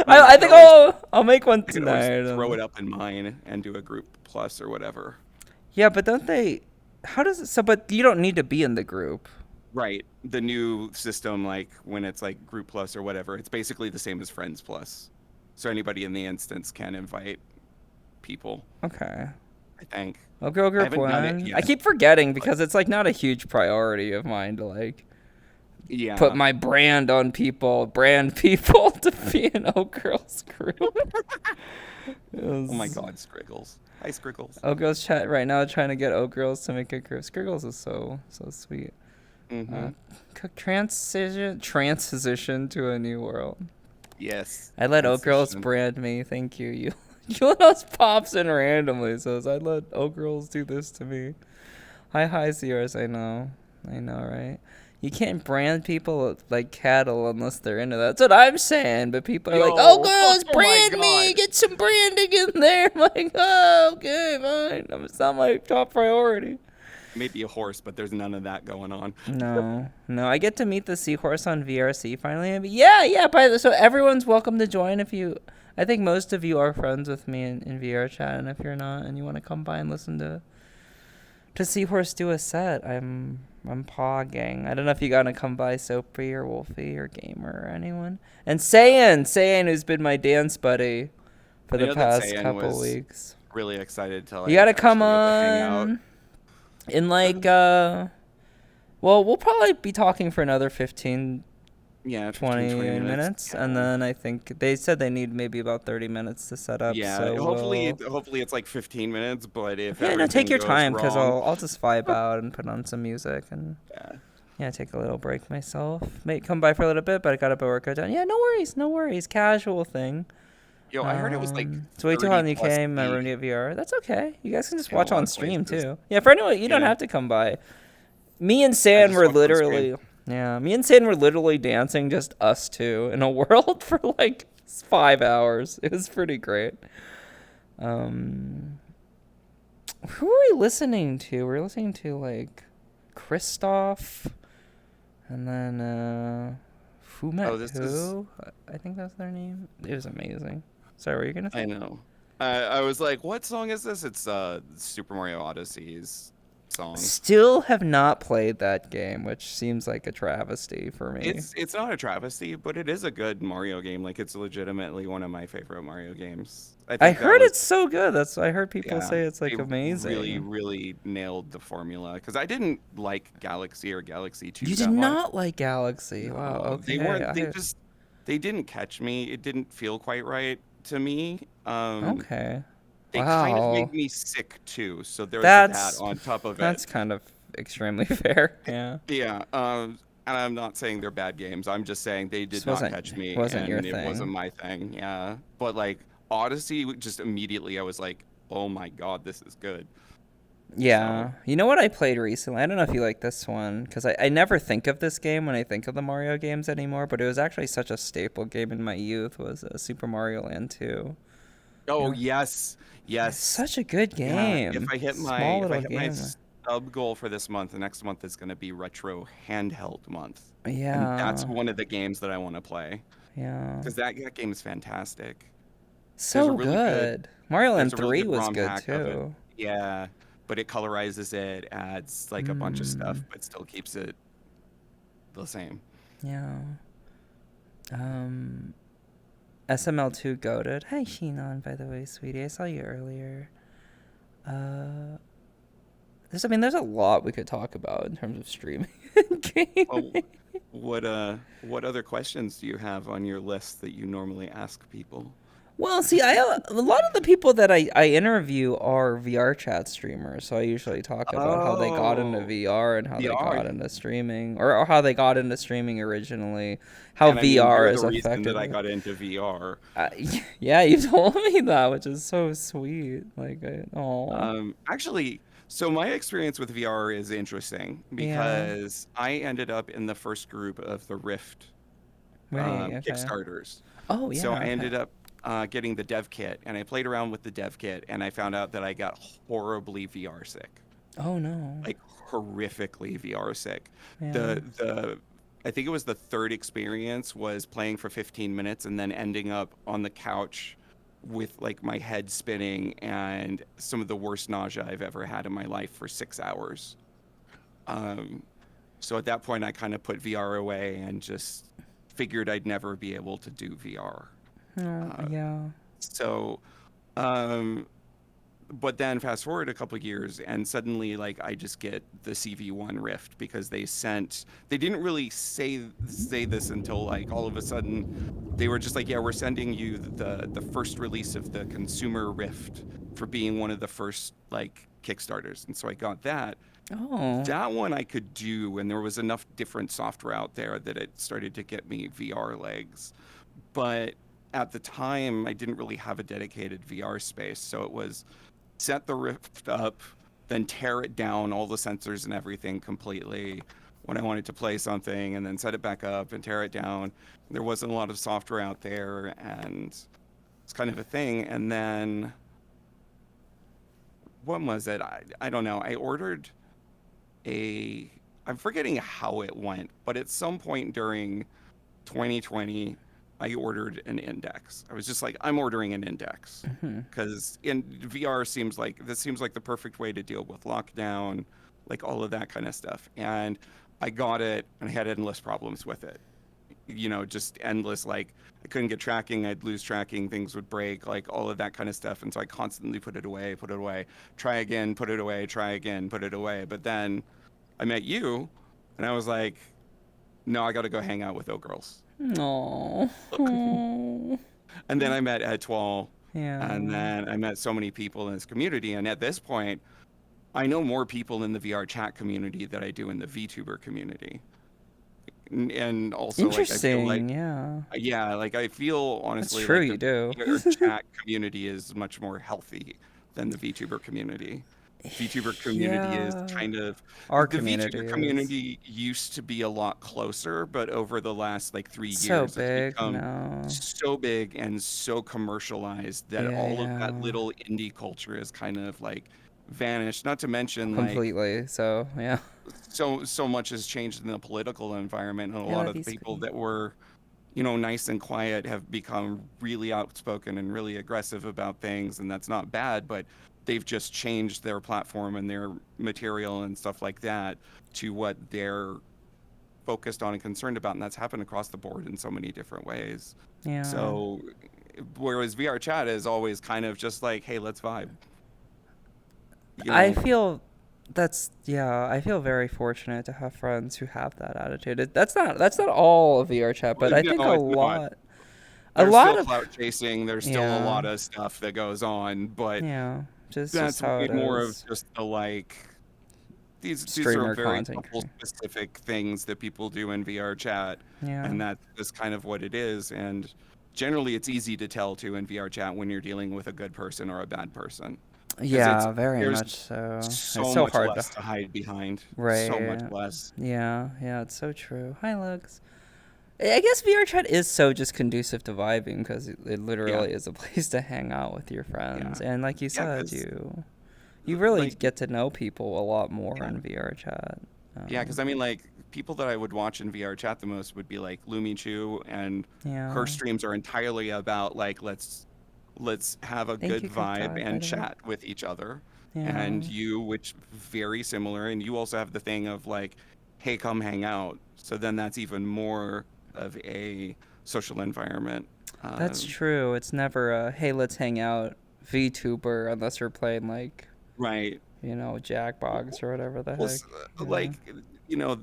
I you think can always- I'll make one you can always tonight. throw it up in mine and do a group plus or whatever. Yeah, but don't they? How does it? So, but you don't need to be in the group. Right. The new system, like when it's like group plus or whatever, it's basically the same as friends plus. So anybody in the instance can invite people, Okay. I think. I'll go group haven't done it one. I yet. keep forgetting because it's like not a huge priority of mine to like Yeah. put my brand on people, brand people to be in Oak Girls group. Oh my God, Scriggles. Hi, Scriggles. Oak Girls chat right now trying to get Oak Girls to make a group. Scriggles is so sweet. Mm-hmm. Transition to a new world. Yes. I let Oak Girls Transition. brand me. Thank you. You let us pops in randomly. Says I let Oak Girls do this to me. Hi, Sears. I know, right? You can't brand people like cattle unless they're into that. That's what I'm saying. But people are like, Yo, "Oh, girls, oh my brand me. God. Get some branding in there." I'm like, "Oh, okay, fine." It's not my top priority. Maybe a horse, but there's none of that going on. No. I get to meet the seahorse on VRC finally. Yeah. So everyone's welcome to join if you. I think most of you are friends with me in VR chat, and if you're not and you want to come by and listen to to Seahorse do a set. I'm pogging. I don't know if you gotta come by Soapy or Wolfie or Gamer or anyone. And Sayan, who's been my dance buddy for I the know that past Sayan couple was weeks. really excited to You like gotta come actually get to hang out. on in like well, we'll probably be talking for another 15 Yeah, 15, 20 20 minutes. minutes, Yeah. and then I think they said they need maybe about 30 minutes to set up, Yeah, so hopefully we'll hopefully it's like 15 minutes, but if yeah, no, take everything your goes time because wrong, I'll just vibe out and put on some music and yeah. yeah, take a little break myself. May come by for a little bit, but I got a workout done. Yeah, no worries, casual thing. Yo, I heard it was like It's way too hot 30 in the plus UK. My feet room to get VR. That's okay. You guys can just in a watch lot on of stream places. too. Yeah, for anyone, you don't Yeah, have to come by. Me and I San just were watched on stream. literally, yeah, me and San were literally dancing, just us two in a world for like 5 hours. It was pretty great. Um, who are we listening to? We're listening to like Christoph, and then who met Oh, this is who? I think that's their name. It was amazing. Sorry, what were you gonna I say? know. I was like, what song is this? It's Super Mario Odyssey's song. Still have not played that game, which seems like a travesty for me. It's not a travesty, but it is a good Mario game. Like it's legitimately one of my favorite Mario games. I I think that heard was it's so good. I heard people yeah. say it's They like really, amazing. really nailed the formula because I didn't like Galaxy or Galaxy 2 You did that much. not like Galaxy. Wow. No, they Okay. weren't. They didn't catch me. It didn't feel quite right to me. Okay. They kind of made Wow. me sick too. So there's that That's on top of it. that's kind of extremely fair. Yeah. Yeah. And I'm not saying they're bad games. I'm just saying they did Just not wasn't catch me, wasn't your and it wasn't thing. my thing. Yeah. But like Odyssey, just immediately I was like, oh my God, this is good. So Yeah. You know what I played recently? I don't know if you like this one, because I never think of this game when I think of the Mario games anymore, but it was actually such a staple game in my youth, was Super Mario Land 2. oh Yeah. yes, It's yes. such a good Yeah, game. Small if I little hit my game. sub goal for this month, the next month is going to be retro handheld month, and that's Yeah. one of the games that I want to play Yeah. because that game is fantastic. There's a So really good good. Mario there's Land a really 3 good was ROM good hack of it. too. Yeah, but it colorizes it, adds like a bunch of stuff, Mm. but still keeps it the same. Yeah. Um SML2 goated. Hi Sheenon, by the way, sweetie. I saw you earlier. Uh there's a lot we could talk about in terms of streaming and Well, gaming. what other questions do you have on your list that you normally ask people? Well, see, a lot of the people that I interview are VRchat streamers, so I usually talk about how they got into Oh, VR and how they VR. got into streaming, or how they got into streaming originally, how And I mean, VR you're the has reason that affected I it. got into VR. Uh, yeah, you told me that, which is so sweet. Like, oh, Actually, so my experience with VR is interesting yeah, because I ended up in the first group of the Rift right, okay. Kickstarters. Oh, So yeah, I okay. ended up getting the dev kit, and I played around with the dev kit, and I found out that I got horribly VR sick, Oh no, like horrifically VR sick. yeah. The I think it was the third experience was playing for 15 minutes and then ending up on the couch with like my head spinning and some of the worst nausea I've ever had in my life for 6 hours. Um, so at that point, I kind of put VR away and just figured I'd never be able to do VR. Oh, Uh, yeah. so, um, but then fast forward a couple years and suddenly like I just get the CV1 Rift because they didn't really say this until like all of a sudden they were just like, yeah, we're sending you the first release of the consumer Rift for being one of the first like Kickstarters. And so I got that. Oh, That one I could do, and there was enough different software out there that it started to get me VR legs. But at the time, I didn't really have a dedicated VR space, so it was set the Rift up, then tear it down, all the sensors and everything completely when I wanted to play something, and then set it back up and tear it down. There wasn't a lot of software out there, and it's kind of a thing. And then, what was it? I don't know. I ordered I'm forgetting how it went, but at some point during 2020, I ordered an index. I was just like, I'm ordering an index Hmm. because in VR seems like the perfect way to deal with lockdown, like all of that kind of stuff. And I got it and I had endless problems with it. Just endless, like I couldn't get tracking, I'd lose tracking, things would break, like all of that kind of stuff. And so I constantly put it away, try again, put it away, try again, put it away. But then I met you and I was like, no, I got to go hang out with girls. No. And then I met Etwall, and Yeah. then I met so many people in this community. And at this point, I know more people in the VR chat community than I do in the VTuber community. And also, like, I feel like, Interesting. Yeah. yeah, like, I feel That's honestly true. like the You do. VR chat community is much more healthy than the VTuber community. VTuber community is Yeah. kind of Our the community VTuber is community used to be a lot closer, but over the last like three so years, it's big become now. so big and so commercialized that Yeah. all of that Yeah. little indie culture is kind of like vanished. Not to mention like Completely. So yeah. so much has changed in the political environment, and a I lot love of the you, people Squiddy. that were nice and quiet have become really outspoken and really aggressive about things, and that's not bad, but they've just changed their platform and their material and stuff like that to what they're focused on and concerned about, and that's happened across the board in so many different ways. Yeah. So, whereas VR chat is always kind of just like, hey, let's vibe, you I know? feel I feel very fortunate to have friends who have that attitude. That's not all of VR chat, but I think No, it's not. a There's lot still of clout chasing. There's still a yeah, lot of stuff that goes on, but yeah, just that's how way it more of is. just the like these are Streamer very content couple creator. specific things that people do in VR chat, Yeah. and that's just kind of what it is. And generally, it's easy to tell too in VR chat when you're dealing with a good person or a bad person, because Yeah, very there's much so. It's so so much hard to less to hide behind, so much right. less. Yeah, yeah, it's so true. Hi, Lux. I guess VR chat is so just conducive to vibing because it Yeah, literally is a place to hang out with your yeah, friends, and like you yeah. said, Because you really like get to know people a lot more yeah, in VR chat. yeah. Because I mean, like people that I would watch in VR chat the most would be like Lumichu, and her Yeah. streams are entirely about like let's have a Thank good you, Cook vibe Dog, by and the way. chat with each other. Yeah. And you, which very similar, and you also have the thing of like, hey, come hang out. So then that's even more of a social environment. That's Um, true. It's never a hey, let's hang out VTuber unless you're playing like, right. Jackbox or whatever the Well, heck. Yeah. like, you know,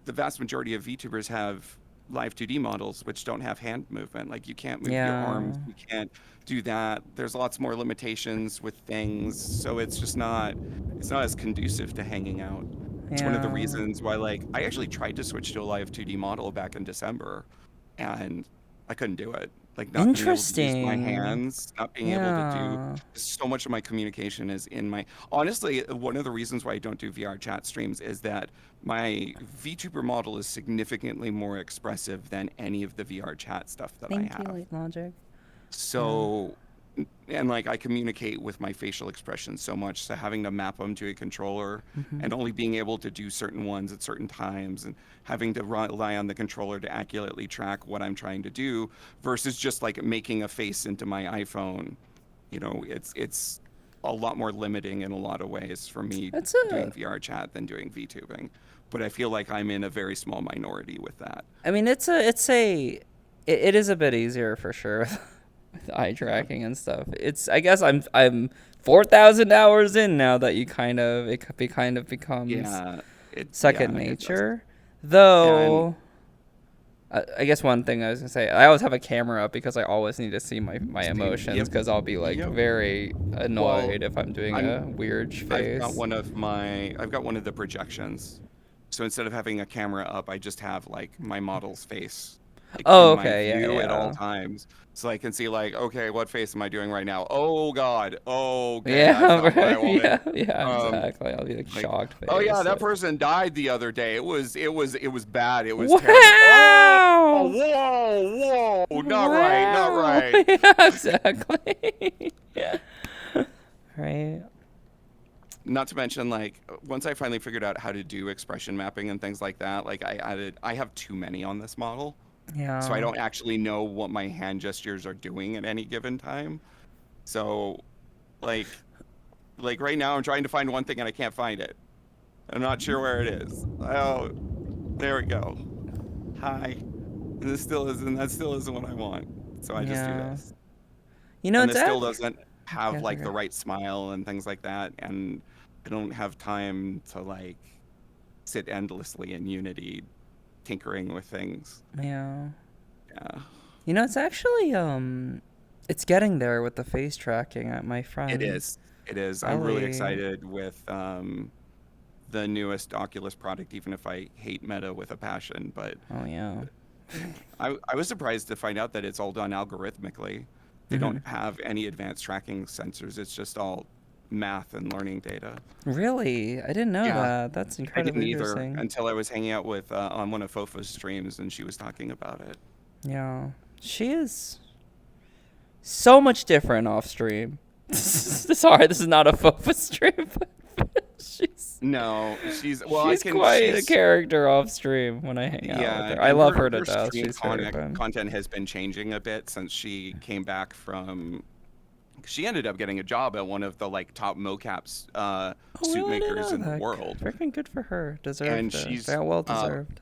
the vast majority of VTubers have live 2D models which don't have hand movement. Like you can't move your arms, Yeah. you can't do that. There's lots more limitations with things, so it's not as conducive to hanging out. It's one of the Yeah. reasons why like I actually tried to switch to a live 2D model back in December and I couldn't do it. Like not being able to use my Interesting. hands, not being able to do Yeah. so much of my communication is in my honestly, one of the reasons why I don't do VR chat streams is that my VTuber model is significantly more expressive than any of the VR chat stuff that I Thank you, have. Late Logic. Yeah. So, and like I communicate with my facial expressions so much, so having to map them to a controller Mhm. and only being able to do certain ones at certain times and having to rely on the controller to accurately track what I'm trying to do versus just like making a face into my iPhone, it's a lot more limiting in a lot of ways for me That's doing a VR chat than doing VTubing. But I feel like I'm in a very small minority with that. I mean, it is a bit easier for sure with eye Yeah. tracking and stuff. I guess I'm 4,000 hours in now that it kind of becomes Yeah. second It does. nature. And Though I guess one thing I was gonna say, I always have a camera up because I always need to see my same. emotions Yep. because I'll be like Yep. very Well, annoyed if I'm doing I'm a weird face. I've got one of the projections. So instead of having a camera up, I just have like my model's face like in Oh, my okay, yeah, view at all yeah. times. So I can see like, okay, what face am I doing right now? Oh God. Okay, I Yeah, found what I right. wanted. Yeah, yeah, Um, exactly. I'll be like like, shocked oh yeah, face. that Like, person died the other day. It was bad. It was terrible. Oh, wow! whoa, whoa. Not right, not Wow! right. Yeah, exactly. Yeah. Right. Not to mention, like, once I finally figured out how to do expression mapping and things like that, like, I have too many on this model. so I Yeah. don't actually know what my hand gestures are doing at any given time. So like right now I'm trying to find one thing and I can't find it. I'm not sure where it is. Oh, there we go. Hi. And that still isn't what I want. So I just do Yeah. this. You know, And it's this still actually. doesn't have Yeah, like okay. the right smile and things like that. And I don't have time to like sit endlessly in Unity tinkering with things. Yeah. Yeah. You know, it's actually it's getting there with the face tracking. My It friend is. It is. I'm really Ellie. excited with the newest Oculus product, even if I hate Meta with a passion. But Oh yeah. I was surprised to find out that it's all done algorithmically. They don't Mhm. have any advanced tracking sensors. It's just all math and learning data. Really? I didn't know Yeah, that. That's I didn't incredibly either interesting. until I was hanging out with on one of Fofa's streams and she was talking about it. Yeah. She is so much different off stream. Sorry, this is not a FOFA stream, but No, she's well, I she's can quite a character off stream when I hang out with yeah, her. I and love her to her death. stream She's very fun. content has been changing a bit since she came back from she ended up getting a job at one of the like top mocaps Oh, suit really? I didn't makers know in the that. world. Freaking good for her. And Deserved it. she's Very well deserved.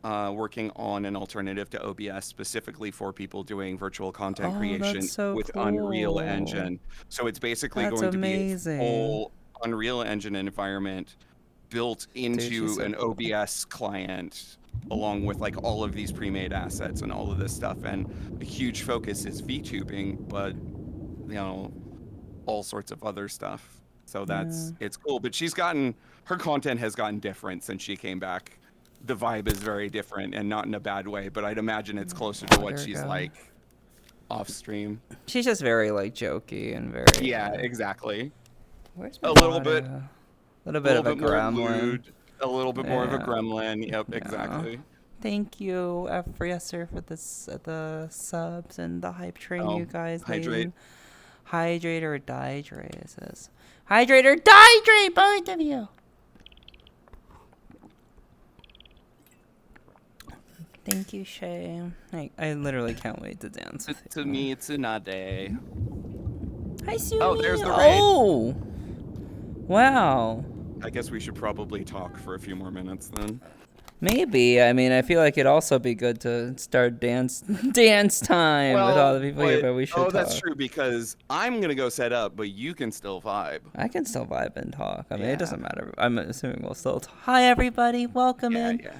working on an alternative to OBS specifically for people doing virtual content Oh, that's creation so with Unreal cool. Engine. So it's basically That's going to be a amazing. full Unreal Engine environment built Dude, she's into so an cool. OBS client along with like all of these pre-made assets and all of this stuff. And a huge focus is VTubing, but you know, all sorts of other stuff. So Yeah. it's cool. But her content has gotten different since she came back. The vibe is very different and not in a bad way, but I'd imagine it's closer to Oh, what here we she's go. like off stream. She's just very like jokey and very. Yeah, exactly. Where's my A little bit audio? A little a bit little of a bit more gremlin. lewd, a little bit more of a Yeah. gremlin. Yep, Yeah. exactly. Thank you, Freezer, for this the subs and the hype train you Oh, guys hydrate. made. Hydrate or dihydrate, it says. Hydrate or dihydrate, both of you. Thank you, Shay. I literally can't wait to dance with To you. me, Tsunade. Hi, Sumi. Oh, there's the raid. Oh, wow. I guess we should probably talk for a few more minutes then. Maybe. I mean, I feel like it'd also be good to start dance time with all the people here, but we should oh, talk. that's true because I'm gonna go set up, but you can still vibe. I can still vibe and talk. I mean, it Yeah. doesn't matter. I'm assuming we'll still talk. Hi, everybody. Welcome Yeah, in. yeah.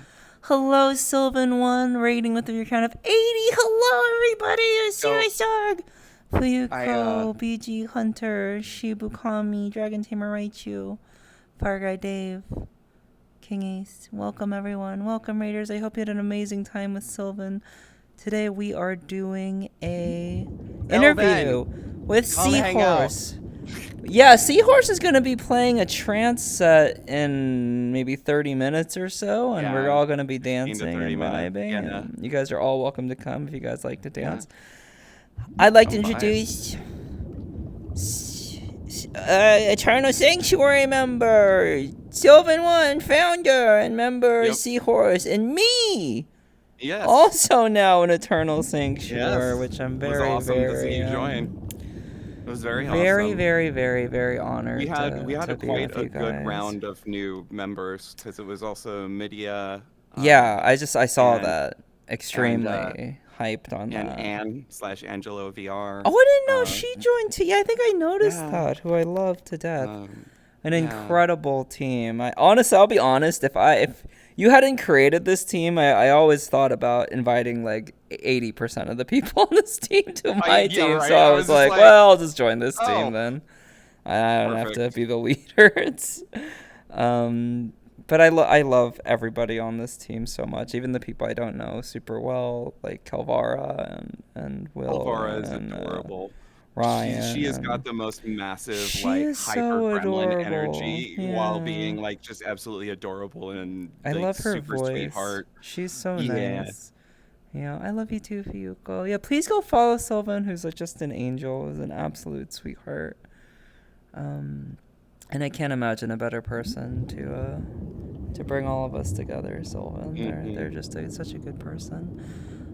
Hello, Sylvan One, rating with your count of 80. Hello, everybody. Serious Dog. Fuyuko, BG Hunter, Shibukami, Dragon Tamer Raichu, Fire Guy Dave, King Ace. Welcome, everyone. Welcome, Raiders. I hope you had an amazing time with Sylvan. Today we are doing a interview with come hang out. Seahorse. Yeah, Seahorse is going to be playing a trance set in maybe 30 minutes or so, and we're Yeah, all going to be 15 to dancing 30 and minutes. vibing. Yeah. And you guys are all welcome to come if you guys like to dance. Yeah. I'd like to I'm fine. introduce Eternal Sanctuary member, Sylvan One founder and member Yep. Seahorse, and me. Yes. Also now an Eternal Sanctuary, Yes. which I'm It was very, awesome to see very, you join. It was very very, awesome. very, very, very honored We had to be quite with a you good guys. round of new members because it was also Midia. Yeah, I saw and- that. Extremely hyped on and that. Ann/Angelo VR. Oh, I didn't know she joined too. Yeah, I think I noticed Yeah. that. Who I love to death. An yeah. incredible team. I'll be honest. If you hadn't created this team, I always thought about inviting like 80% of the people on this team to my team. right. So I was like, well, I'll just join this team then. I don't have to Perfect. be the leader. But I love everybody on this team so much. Even the people I don't know super well, like Calvara and Will. Elvara is and, adorable. Ryan. She has got the most massive, She like, is so hyper gremlin adorable. energy while Yeah. being, like, just absolutely adorable and, I like, love her super voice. sweetheart. She's so Yeah. nice. Yeah, I love you too, Fuyuko. Yeah, please go follow Sylvan, who's like just an angel, who's an absolute sweetheart. And I can't imagine a better person to bring all of us together, Sylvan. Mhm. They're just such a good person.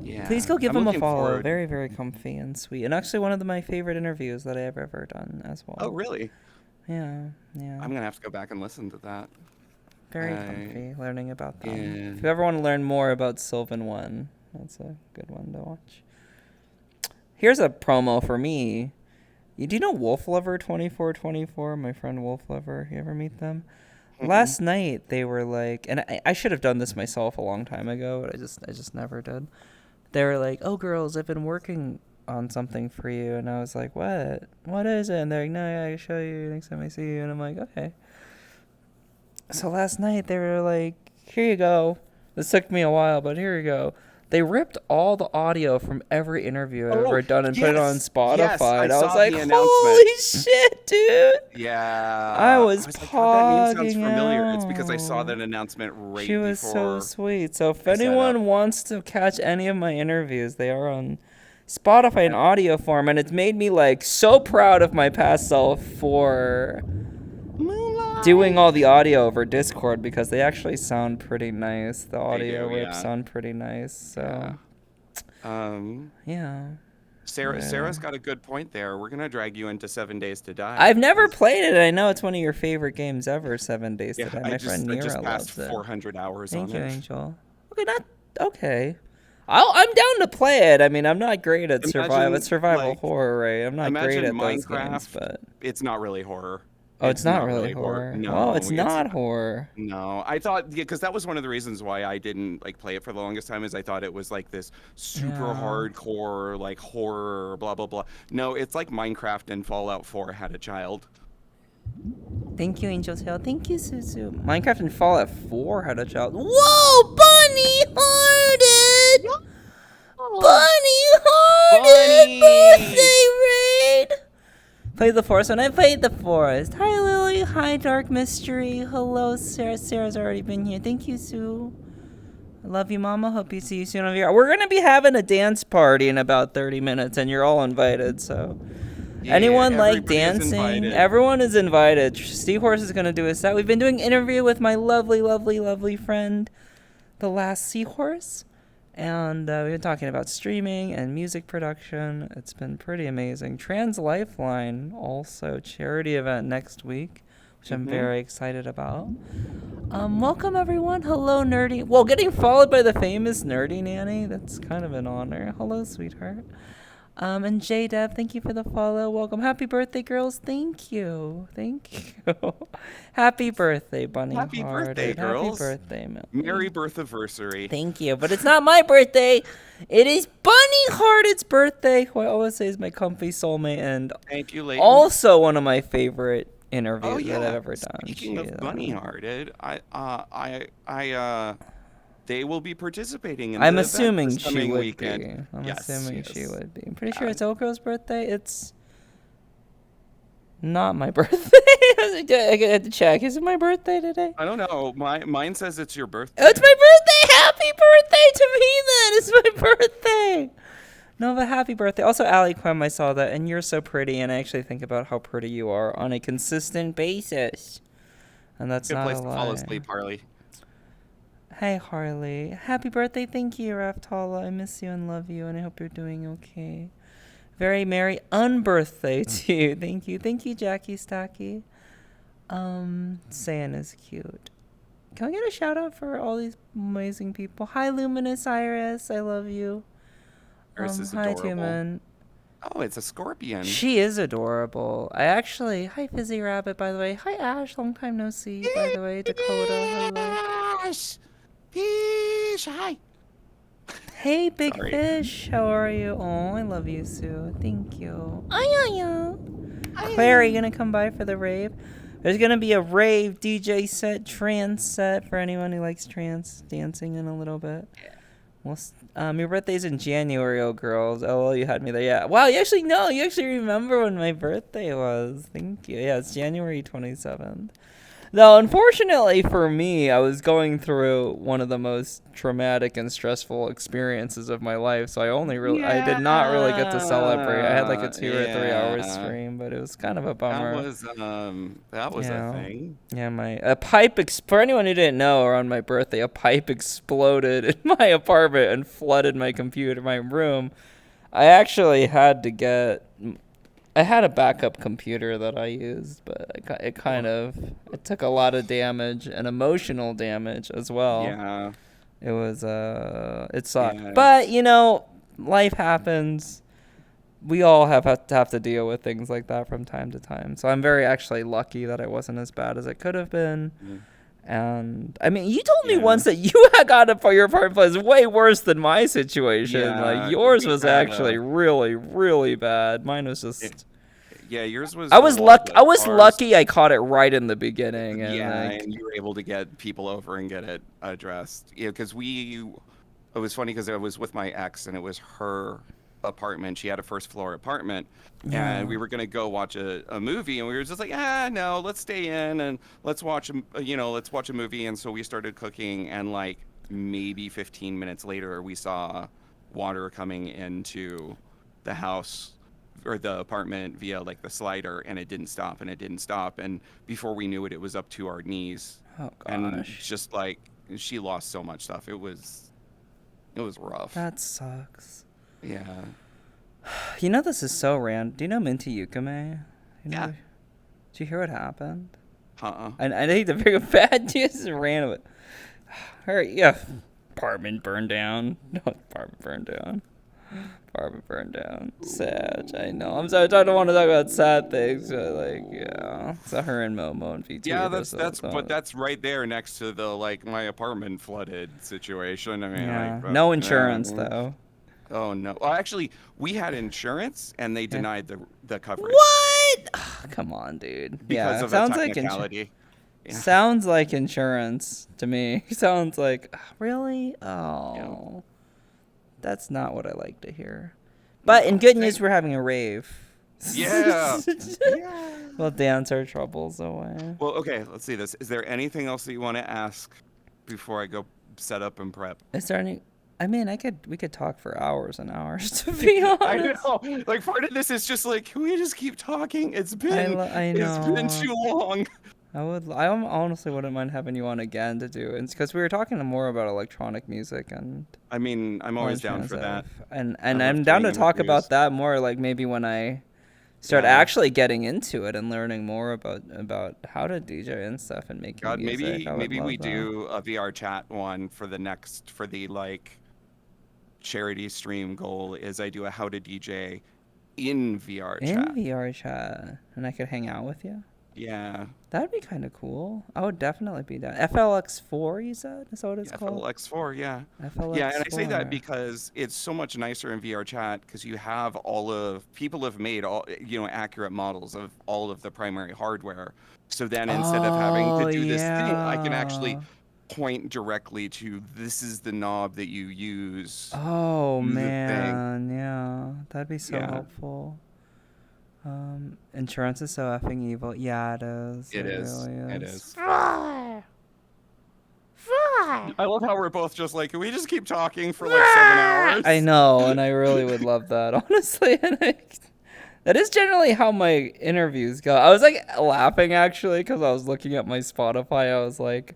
Yeah. Please go give I'm him a looking follow. forward. Very, very comfy and sweet. And actually one of my favorite interviews that I've ever done as well. Oh, really? Yeah, yeah. I'm gonna have to go back and listen to that. Very comfy learning about them. Yeah. If you ever want to learn more about Sylvan 1, that's a good one to watch. Here's a promo for me. Do you know Wolf Lover 2424? My friend Wolf Lover. You ever meet them? Last night they were like, and I should have done this myself a long time ago, but I just never did. They were like, "Oh, girls, I've been working on something for you," and I was like, "What? What is it?" And they're like, "No, yeah, I'll show you next time I see you." And I'm like, "Okay." So last night they were like, "Here you go." This took me a while, but here you go. They ripped all the audio from every interview I've ever done and put it on Spotify. Yes, I and I was saw like, the "Holy shit, dude!" Yeah. I was like, oh, that name sounds pogging familiar. It's because I saw out. that announcement right She was so before. sweet. So if I set up. anyone wants to catch any of my interviews, they are on Spotify in audio form, and it's made me like so proud of my past self for doing all the audio over Discord, because they actually sound pretty nice. The audio rips sound pretty nice. So yeah. Sarah's got a good point there. We're gonna drag you into 7 Days to Die. I've never played it. I know it's one of your favorite games ever, 7 Days to Die. My friend I Nira just passed loves it. 400 hours Thank on you, it. Angel. Okay. I'm down to play it. I mean, I'm not great at survival horror, right? I'm not great at those games, but it's not really horror. Oh, it's not really horror. No, oh, it's not horror. No, I thought, because that was one of the reasons why I didn't like play it for the longest time, is I thought it was like this super hardcore like horror, blah blah blah. No, it's like Minecraft and Fallout 4 had a child. Thank you, Angel Tail. Thank you, Suzu. Minecraft and Fallout 4 had a child. Whoa, Bunny Hearted! Bunny Hearted! Birthday raid! Played the forest when I played the forest. Hi, Lily. Hi, Dark Mystery. Hello, Sarah. Sarah's already been here. Thank you, Sue. I love you, Mama. Hope you see you soon on VR. We're going to be having a dance party in about 30 minutes, and you're all invited, so... Anyone like dancing? Everyone is invited. Seahorse is going to do a set. We've been doing an interview with my lovely, lovely, lovely friend, The Last Seahorse. And we've been talking about streaming and music production. It's been pretty amazing. Trans Lifeline, also charity event next week, which I'm very excited about. Welcome, everyone. Hello, Nerdy. Well, getting followed by the famous Nerdy Nanny, that's kind of an honor. Hello, sweetheart. And J-Deb, thank you for the follow. Welcome. Happy birthday, girls. Thank you. Thank you. Happy birthday, Bunny Happy Hearted. birthday, girls. Happy birthday, Milky. Merry birth-anniversary. Thank you. But it's not my birthday. It is Bunny Hearted's birthday, who I always say is my comfy soulmate, and thank you, Leighton. Also one of my favorite interviews that I've ever done. Speaking of Bunny Hearted, they will be participating in I'm the assuming event this she would weekend. be. I'm Yes, assuming yes. she would be. I'm pretty sure it's Oko's birthday. It's not my birthday. I had to check. Is it my birthday today? I don't know. Mine says it's your birthday. Oh, it's my birthday! Happy birthday to me then! It's my birthday! No, but happy birthday. Also, Ali Quem, I saw that, and you're so pretty, and I actually think about how pretty you are on a consistent basis. And that's Good not place a to lie. fall asleep, Harley. Hey, Harley. Happy birthday. Thank you, Raftala. I miss you and love you, and I hope you're doing okay. Very merry unbirthday to you. Thank you. Thank you, Jackie Stacky. Sayan is cute. Can we get a shout out for all these amazing people? Hi, Luminous Iris. I love you. Iris is hi, adorable. Tuman. Oh, it's a scorpion. She is adorable. Hi, Fizzy Rabbit, by the way. Hi, Ash. Long time no see, by the way. Dakota, hello. Ash! Fish! Hi! Hey, Big Fish. How are you? Oh, I love you, Sue. Thank you. Claire, are you going to come by for the rave? There's going to be a rave DJ set, trance set for anyone who likes trance dancing in a little bit. Well, your birthday's in January, oh girls. Oh, you had me there. Yeah. Wow, you actually remember when my birthday was. Thank you. Yeah, it's January 27th. No, unfortunately for me, I was going through one of the most traumatic and stressful experiences of my life, so I did not really get to celebrate. I had like a 2 or 3 hour Yeah. stream, but it was kind of a That bummer. was that was a Yeah. thing. Yeah, for anyone who didn't know, around my birthday, a pipe exploded in my apartment and flooded my room. I actually had to get I had a backup computer that I used, but Oh, it took a lot of damage and emotional damage as well. yeah. It sucked. Yeah. But, life happens. We all have to deal with things like that from time to time. So I'm very actually lucky that it wasn't as bad as it could have been. Mm, And I mean, you told me yeah. once that you had got it for your apartment place way worse than my situation. Like Yeah. yours We was had actually really, really bad. Mine was it, just. yeah, yours was a little I bit was worse. lucky. I caught it right in the beginning, and Yeah, like, and you were able to get people over and get it addressed. Yeah, because it was funny because I was with my ex and it was her apartment. She had a first floor apartment, and yeah. we were gonna go watch a movie, and we were just like, no, let's stay in and let's watch let's watch a movie. And so we started cooking, and like maybe 15 minutes later, we saw water coming into the house or the apartment via like the slider, and it didn't stop and it didn't stop, and before we knew it, it was up to our knees, Oh and gosh, just like she lost so much stuff. It was rough. that sucks. Yeah. This is so random. Do you know Minty Yukame? You know, Yeah. did you hear what happened? Uh-uh. And I hate to bring it bad. Just random. Her apartment burned down. No, apartment burned down. Apartment burned down. Sad. I know. I'm sorry. I don't want to talk about sad things, but like, yeah. So her and Momo and Yeah, VTuber. but that's right there next to the like my apartment flooded situation. I mean, like, Yeah. No insurance though. oh no. Well, actually, we had insurance and they Yeah. denied the coverage What? Come on, dude. because Yeah. of a Sounds like technicality. Yeah. sounds like insurance to me. Sounds like really. Yeah. Oh, that's not what I like to hear. But in good news, we're having a rave. Yeah. Yeah. We'll dance our troubles away. Well, okay, let's see this. Is there anything else that you want to ask before I go set up and prep? Is there any? I mean, we could talk for hours and hours. To be I honest, know. Like part of this is just like, can we just keep talking? I It's been know. too long. I honestly wouldn't mind having you on again to do it, because we were talking more about electronic music and I mean, I'm more always down for that. and I love I'm down doing to talk interviews. about that more. Like maybe when I start Yeah. actually getting into it and learning more about how to DJ and stuff and making God, music, I would maybe we love that. do a VR chat one for the like charity stream goal is I do a how to DJ in VR In chat. VR chat, and I could hang out with you. Yeah. That'd be kind of cool. I would definitely be down. FLX4, you said? Is that what it's Yeah, called? FLX4, yeah. Yeah, and I say that FLX4. because it's so much nicer in VR chat because you have people have made accurate models of all of the primary hardware. So then instead of having to Oh, do this thing, I can actually yeah. point directly to this is the knob that you use, Oh, do the thing. man. Yeah. That'd be so Yeah, helpful. Insurance is so effing evil. Yeah, it is. it It is. really It is. is. Fry! Fry! I love how we're both just like, can we just keep talking for like 7 hours? I know, and I really would love that, honestly. That is generally how my interviews go. I was like laughing actually because I was looking at my Spotify. I was like,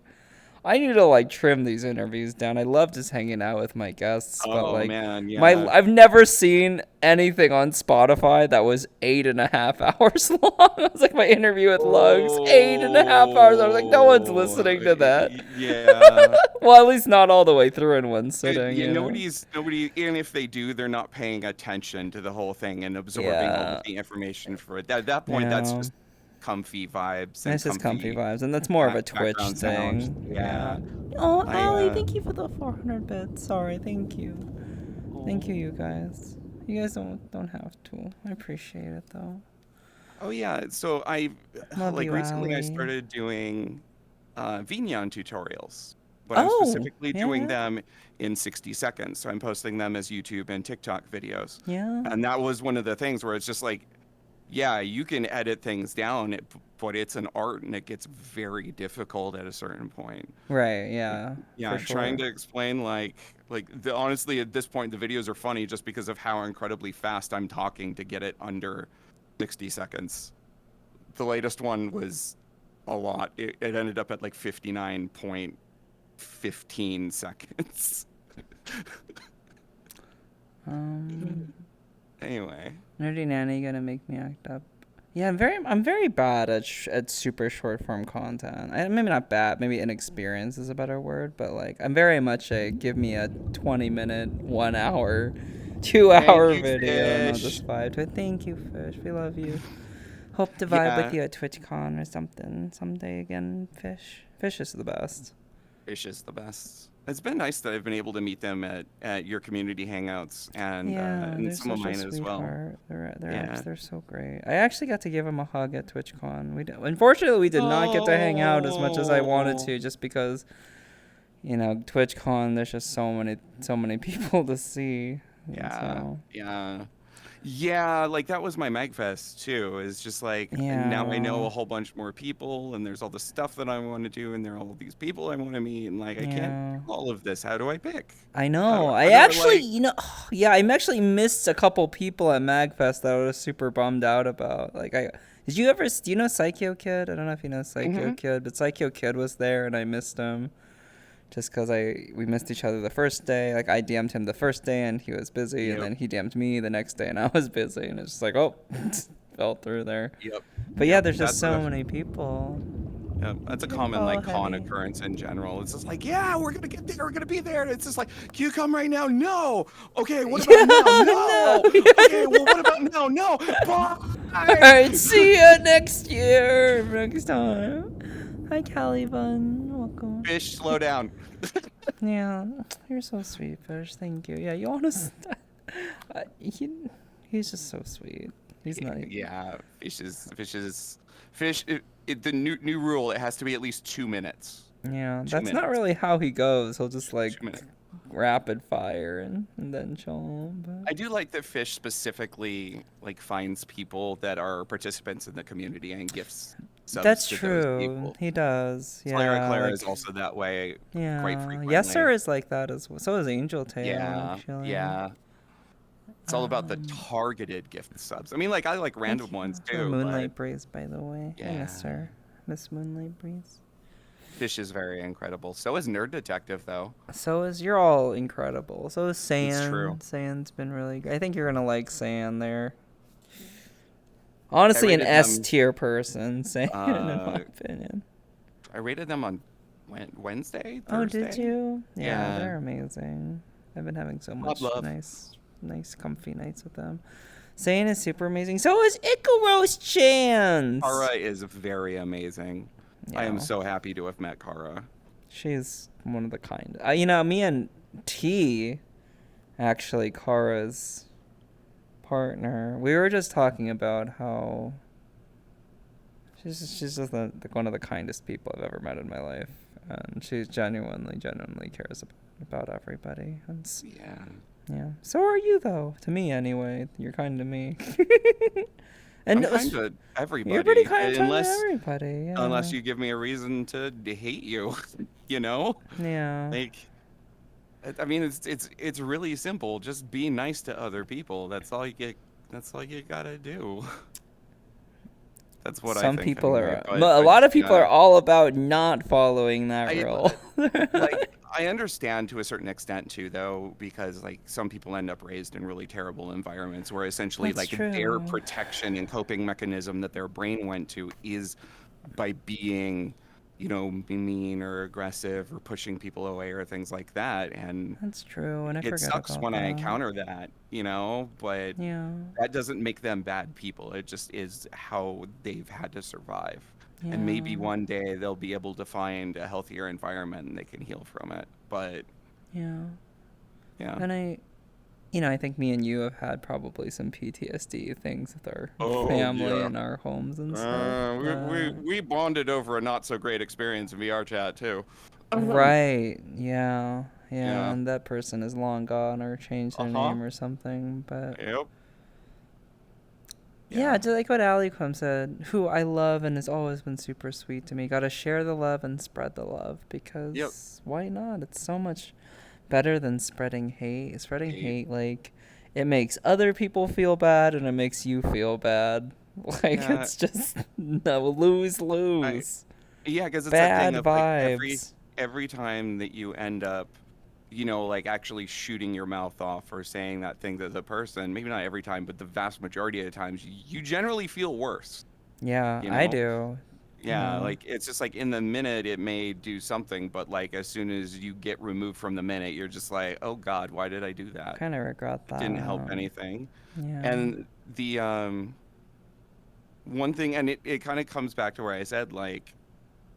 I need to like trim these interviews down. I love just hanging out with my guests, but Oh like man, yeah. I've never seen anything on Spotify that was 8.5 hours long. I was like my interview with Lugs, 8.5 hours. I was like, no one's listening to that. Yeah. Well, at least not all the way through in one sitting, Yeah, you know? nobody, and if they do, they're not paying attention to the whole thing and absorbing all of Yeah. the information for it. At that point, that's Yeah. just comfy vibes and It's just comfy vibes, and that's more of a Twitch background sound. thing. Yeah. Oh, I Allie, thank you for the 400 bits. Sorry, thank you. Thank you, you guys. You guys don't have to. I appreciate it though. Oh yeah. So I Love like you, recently I Allie. started doing Vignon tutorials, but I'm Oh, specifically yeah, doing yeah. them in 60 seconds. So I'm posting them as YouTube and TikTok videos. Yeah. And that was one of the things where it's just like yeah, you can edit things down, but it's an art and it gets very difficult at a certain point. Right, yeah, for Yeah, trying sure. to explain honestly at this point the videos are funny just because of how incredibly fast I'm talking to get it under 60 seconds. The latest one was a lot. It ended up at like 59.15 seconds. Um, Anyway, Nerdy Nanny gonna make me act up. Yeah, I'm very bad at super short form content. Maybe not bad, maybe inexperienced is a better word, but like I'm very much a give me a 20-minute, 1 hour, two thank hour you, video, not Fish. just 5. But thank you, Fish. We love you. Hope to vibe with Yeah, you at TwitchCon or something someday again, Fish. Fish is the best. Fish is the best. It's been nice that I've been able to meet them at your community hangouts Yeah, and they're some of such a mine as well. sweetheart. Yeah. They're so great. I actually got to give him a hug at TwitchCon. Unfortunately, we did not get to hang out as much as I wanted Oh. to, just because TwitchCon. There's just so many people to see, and Yeah, so yeah. Yeah, like that was my Magfest too. Is just like now I know yeah, a whole bunch more people and there's all the stuff that I want to do and there are all these people I want to meet and like I can't yeah. do all of this. How do I pick? I How do know. I how do I actually, like yeah, I actually missed a couple people at Magfest that I was super bummed out about. Did you ever? Do you know Psycho Kid? I don't know if you know Psycho hmm Kid, but Psycho Kid was there, and I missed him just because we missed each other the first day. Like I DM'd him the first day, and he was busy, and Yep, then he DM'd me the next day, and I was busy, and it's just like, oh, fell through there. yep, But yeah, yep. there's just so many people. That's a common Oh, like con heavy. occurrence in general. It's just like, yeah, we're gonna get there, we're gonna be there. And it's just like, can you come right now? No. Okay, what about now? No. No. Okay, well, what about now? No. All Bye. right, see ya next year, next time. Hi, Callie Bun. Welcome. Fish, slow down. Yeah, you're so sweet, Fish. Thank you. Yeah, you honest. He's just so sweet. He's not. Yeah, fish. The new rule. It has to be at least 2 minutes. Yeah, Two that's not minutes. really how he goes. He'll just like 2 minutes. rapid fire and then chill. But I do like that fish specifically like finds people that are participants in the community and gifts subs that's to those true. people. He does. Yeah, Clara is like also that way quite yeah. Yes, sir frequently. is like that as well. So is Angel Tail Yeah, actually. yeah. It's all about the Um, targeted gift subs. I mean, like I like Thank random ones you for too, but Moonlight Breeze, by the way. I yeah, miss her. Miss Moonlight Breeze. fish is very incredible. So is Nerd Detective though. You're all incredible. So is It's true. Sand. Sand's been really good. I think you're gonna like Sand there. I Honestly, an rated S them. tier person, Sand, in my Uh, opinion. I rated them on Wednesday, Oh, did Thursday. you? Yeah, Yeah, they're amazing. I've been having so love, much love. nice, comfy nights with them. Sand is super amazing. So is Icaros Chance. Kara is very amazing. I am Yeah, so happy to have met Kara. she's one of the kind. Me and T, actually, Kara's partner. We were just talking about how she's just one of the kindest people I've ever met in my life, and she genuinely cares about everybody. Yeah, Yeah. So are you though? To me, anyway. You're kind to me. and I'm it was, kind of you're pretty everybody, kind to unless everybody. Yeah. unless you give me a reason to hate you, you know? Yeah. Like, I mean, it's really simple. Just be nice to other people. That's all you get. That's all you gotta do. That's what I Some think people anyway. are. A But lot of people yeah, are all about not following that I rule. like I understand to a certain extent too, though, because like some people end up raised in really terrible environments where essentially That's like their true. protection and coping mechanism that their brain went to is by being, mean or aggressive or pushing people away or things like that. And That's true. And I it forget sucks about when I that. encounter that, but Yeah. that doesn't make them bad people. It just is how they've had to survive. And maybe Yeah. one day they'll be able to find a healthier environment and they can heal from it. But Yeah. yeah. And I think me and you have had probably some PTSD things with our Oh family yeah. and our homes and stuff. We bonded over a not so great experience in VRChat too. Right. Yeah. Yeah. Yeah. And that person is long gone or changed their Uh-huh. name or something. But Yep. Yeah, just like what Aliquim said, who I love and has always been super sweet to me. Gotta share the love and spread the love Yep. because why not? It's so much better than spreading hate. Spreading Hate. hate, like, it makes other people feel bad and it makes you feel bad. Like, Yeah. it's just no lose I lose. Yeah, because it's that Bad thing of like vibes. every time that you end up, like actually shooting your mouth off or saying that thing to the person, maybe not every time, but the vast majority of the times, you generally feel worse. Yeah, You I know? do. Yeah, Yeah, like it's just like in the minute it may do something, but like as soon as you get removed from the minute, you're just like, oh God, why did I do that? kind of regret It didn't help that. anything. Yeah. And the one thing, and it kind of comes back to where I said, like,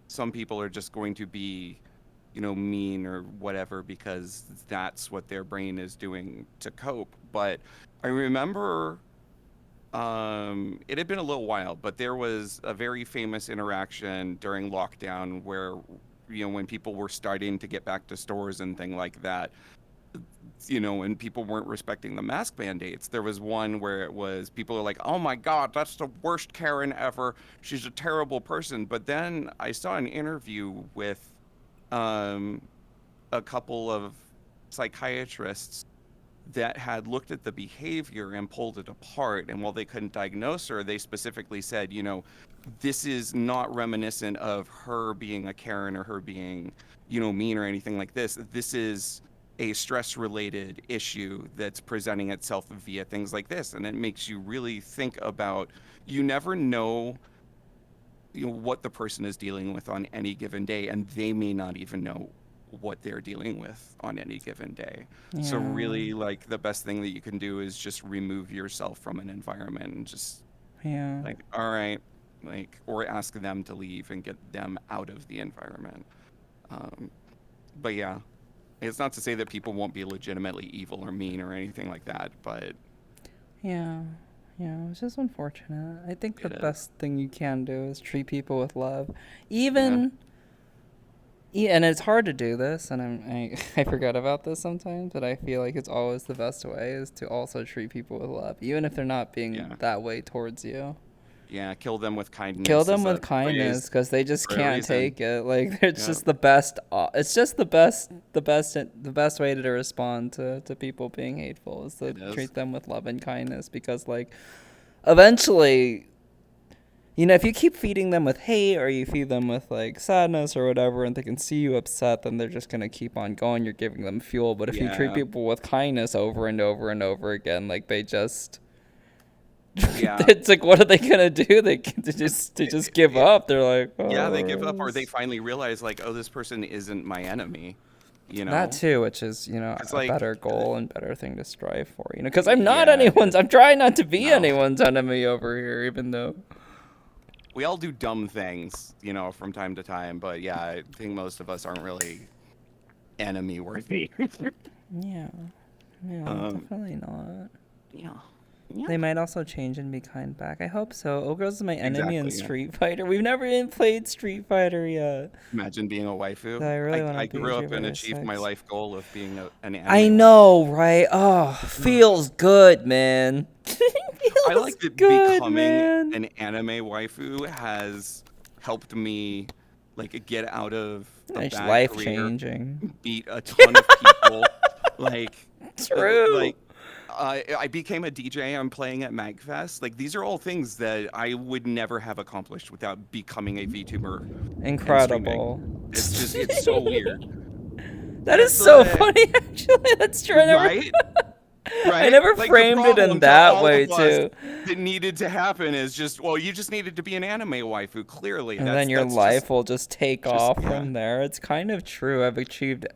some people are just going to be, mean or whatever because that's what their brain is doing to cope. But I remember it had been a little while, but there was a very famous interaction during lockdown where, when people were starting to get back to stores and thing like that, and people weren't respecting the mask mandates. There was one where it was people are like, "Oh my God, that's the worst Karen ever. She's a terrible person." But then I saw an interview with um, a couple of psychiatrists that had looked at the behavior and pulled it apart. And while they couldn't diagnose her, they specifically said, this is not reminiscent of her being a Karen or her being, mean or anything like this. This is a stress related issue that's presenting itself via things like this. And it makes you really think about, you never know, what the person is dealing with on any given day, and they may not even know what they're dealing with on any given day. So Yeah. really, like, the best thing that you can do is just remove yourself from an environment and just Yeah. like, all right, like, or ask them to leave and get them out of the environment. Um, but yeah, it's not to say that people won't be legitimately evil or mean or anything like that, but Yeah. Yeah, it's just unfortunate. I think the it is. best thing you can do is treat people with love. Yeah. Even and it's hard to do this, and I forget about this sometimes, but I feel like it's always the best way is to also treat people with love, even if they're not being Yeah. that way towards you. Yeah. Kill them with Kill kindness them is with a kindness phrase because they just for a can't reason. take it. Like it's Yeah. just the best. It's just the best way to respond to people being hateful is to It is. treat them with love and kindness because like eventually, if you keep feeding them with hate or you feed them with like sadness or whatever, and they can see you upset, then they're just gonna keep on going. You're giving them fuel. But if you treat Yeah. people with kindness over and over and over again, like they just Yeah. it's like what are they gonna do? They just give It, up. They're like, yeah, they give up, or they oh, finally realize, like, oh, this person isn't my enemy, you that know? too, which is It's a like, better goal and better thing to strive for. Because I'm not yeah, it anyone's. is. I'm trying not to be No. anyone's enemy over here, even though. We all do dumb things, from time to time, but yeah, I think most of us aren't really enemy worthy. Yeah, yeah, um, definitely not. yeah. Yeah. They might also change and be kind back. I hope so. Ogre's is my enemy in Exactly, yeah. Street Fighter. We've never even played Street Fighter yet. Imagine being a So waifu. I really want to I be grew Street up and Fighter achieved my 6. life goal of being an I anime waifu. know, right? Oh, feels good, man. I Feels like that good, becoming man. an anime waifu has helped me, like, get out of a It's bad life career, changing. beat a ton of people, like, True. like I became a DJ. I'm playing at MagFest. Like, these are all things that I would never have accomplished without becoming a VTuber and streaming. Incredible. It's so weird. That is That's so funny, actually. That's true. right, I right. never Like, the framed it in problem to that all way, of us too. that needed to happen is just, well, you just needed to be an anime waifu. Clearly, And then your that's just life will just take just off yeah. from there. It's kind of true. I've achieved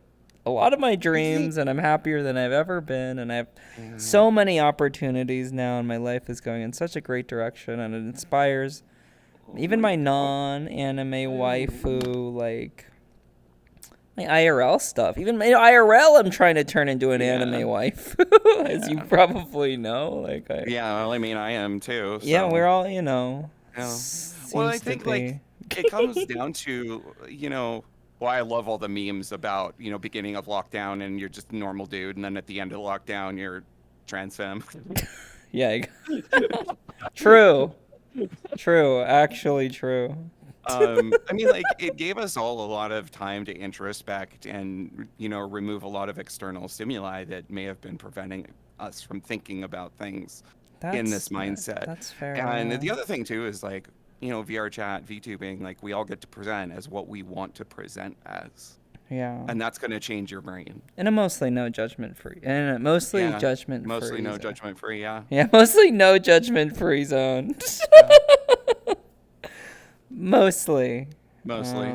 a lot of my I think dreams and I'm happier than I've ever been. And I have yeah. so many opportunities now, and my life is going in such a great direction. And it inspires Oh even my my god. non anime Oh. waifu, like my IRL stuff. Even my IRL, I'm trying to turn into an anime Yeah. waifu, as you Yeah. probably know. Yeah, well, I mean, I am too, Yeah, so we're all, yeah. Well, I seems to think, like, be. it comes down to, well, I love all the memes about, beginning of lockdown and you're just a normal dude, and then at the end of lockdown you're trans femme. Yeah, True. True. Actually true. I mean, like, it gave us all a lot of time to introspect and, remove a lot of external stimuli that may have been preventing us from thinking about things in this mindset. That's fair, And yeah. the other thing too is like, VR chat, VTubing, like we all get to present as what we want to present as. Yeah. And that's going to change your brain. In a mostly no judgment free, in a mostly Yeah. judgment Mostly free no zone. judgment free. Yeah. Yeah, mostly no judgment free zone. Yeah. Mostly. Mostly.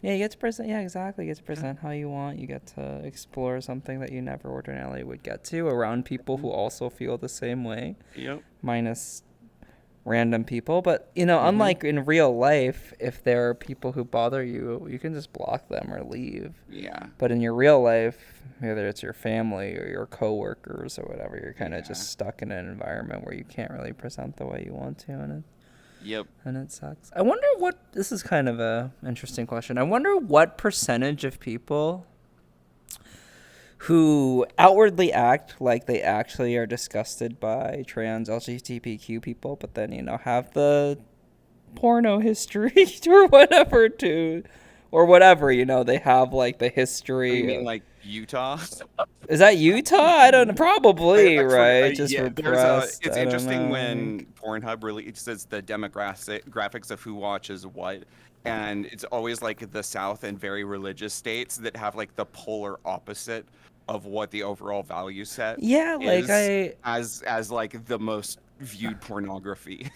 Yeah, you get to present. Yeah, exactly. You get to present how you want. You get to explore something that you never ordinarily would get to around people who also feel the same way. Yep. Minus random people. But, unlike in real life, if there are people who bother you, you can just block them or leave. Yeah. But in your real life, whether it's your family or your coworkers or whatever, you're kind of just stuck in an environment where you can't really present the way you want to, Yep. and it sucks. I wonder this is kind of a interesting question. I wonder what percentage of people who outwardly act like they actually are disgusted by trans LGBTQ people, but then, have the porno history or whatever too, or whatever, they have like the I history. mean, like Utah. Is that Utah? I don't know. Probably, right? Just yeah, repressed. it's I don't interesting know. when Pornhub releases the demographics of who watches what, and it's always like the South and very religious states that have like the polar opposite of what the overall value set Yeah, like is as like the most viewed pornography.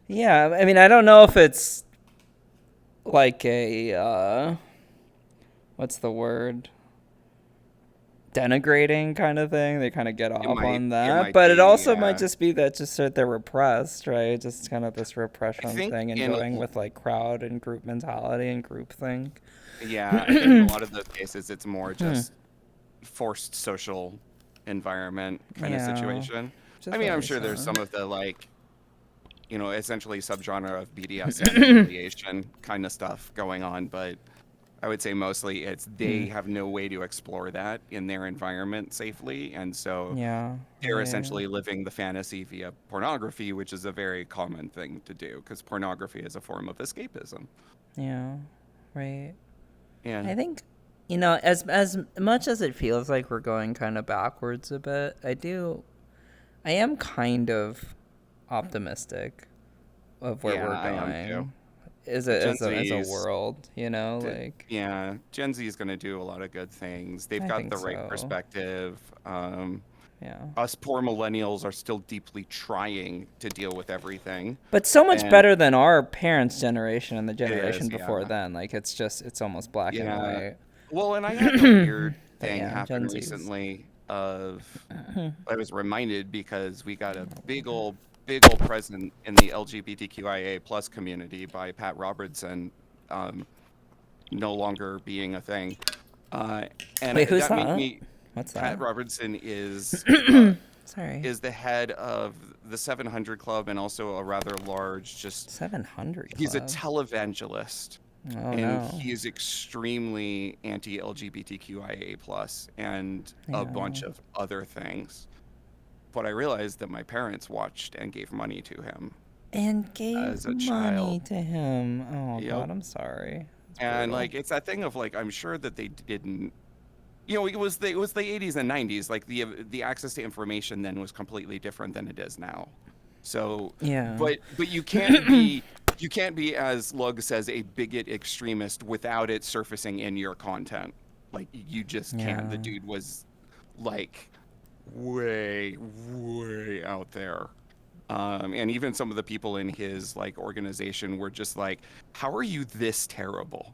yeah, I mean, I don't know if it's like what's the word? Denigrating kind of thing. They kind of get off on It that, might but it be, also might yeah. just be that they're repressed, right? Just kind of this I repression think thing, and in going with like crowd and group mentality and group think. Yeah, I think in a lot of those cases it's more just forced social environment kind of Yeah, situation. just I mean, I'm very sure there's sad. some of the like, essentially subgenre of BDSM affiliation kind of stuff going on, but I would say mostly it's they have no way to explore that in their environment safely, and so Yeah, they're right. essentially living the fantasy via pornography, which is a very common thing to do because pornography is a form of escapism. Yeah, right. Yeah. I think, as much as it feels like we're going kind of backwards a bit, I am kind of optimistic of where Yeah, we're I am too. going as Gen a Z's, world, like yeah, Gen Z is going to do a lot of good things. They've I got think the right so. perspective. Yeah. Us poor millennials are still deeply trying to deal with everything. But so much And better than our parents' generation and the it is, generation before yeah. then. Like it's almost black and Yeah. white. Well, and I had a weird But thing yeah, happen Gen Z's. recently of I was reminded because we got a big old present in the LGBTQIA plus community by Pat Robertson um, no longer being a thing. Uh, and Wait, who's that made that? me What's Pat that? Robertson Sorry. is the head of the 700 Club and also a rather large just 700 he's a Club. televangelist Oh and no. he is extremely anti-LGBTQIA plus and a Yeah. bunch of other things. But I realized that my parents watched and gave money to him And gave as a money child. to him. Oh Yep. God, I'm sorry. It's And brutal. like it's that thing of like I'm sure that they didn't it was the 80s and 90s, like the access to information then was completely different than it is now. So Yeah. but you can't be, as Lug says, a bigot extremist without it surfacing in your content. Like you just can't. The Yeah. dude was like way out there. And even some of the people in his like organization were just like, how are you this terrible?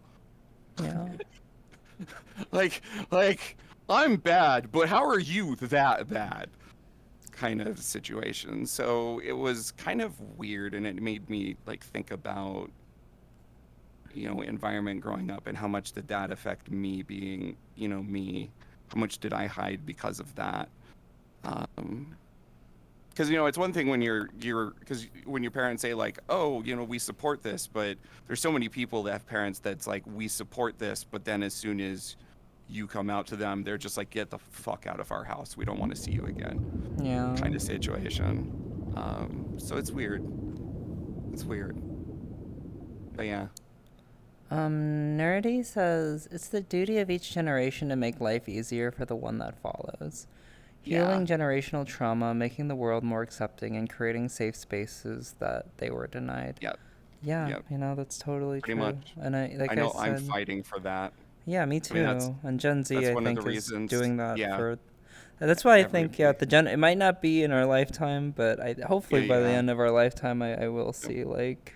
Yeah. like I'm bad, but how are you that bad? Kind of situation. So it was kind of weird, and it made me like think about environment growing up and how much did that affect me being me. How much did I hide because of that? Because it's one thing when because when your parents say like, oh, we support this, but there's so many people that have parents that's like, we support this, but then as soon as you come out to them, they're just like, get the fuck out of our house, we don't want to see you again, Yeah. kind of situation. So it's weird. It's weird. But yeah. Nerdy says it's the duty of each generation to make life easier for the one that follows. Yeah. Healing generational trauma, making the world more accepting, and creating safe spaces that they were denied. Yep. Yeah, Yep. that's totally Pretty true. much. And I I know I'm said, fighting for that. yeah, me I mean, too. And Gen Z, that's I one of the think, is reasons. doing that Yeah. for. That's why I think, yeah, Everybody. it might not be in our lifetime, but hopefully by the Yeah. end of our lifetime, I will Yep. see, like,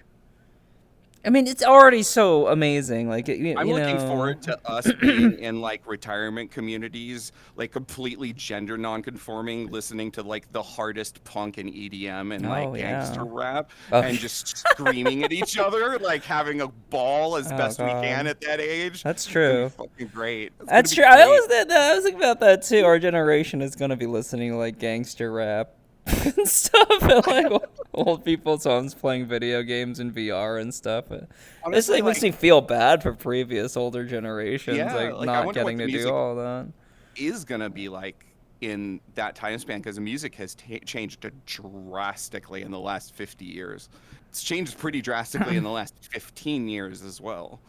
I mean, it's already so amazing. Like, I'm you looking know. forward to us being in like retirement communities, like completely gender non-conforming, listening to like the hardest punk and EDM and like Oh, gangster yeah. rap Oh, and just screaming at each other, like having a ball as oh, best we can God. at that age. That's It's gonna be true. fucking great. It's gonna That's be true. I great. was I was thinking about that too. Our generation is gonna be listening to like gangster rap and stuff, and like old people's homes playing video games in VR and stuff. This Honestly, like makes like, me feel bad for previous older generations, yeah, like like I not wonder what getting the to do music all that. is gonna be like in that time span because the music has changed drastically in the last 50 years. It's changed pretty drastically in the last 15 years as well.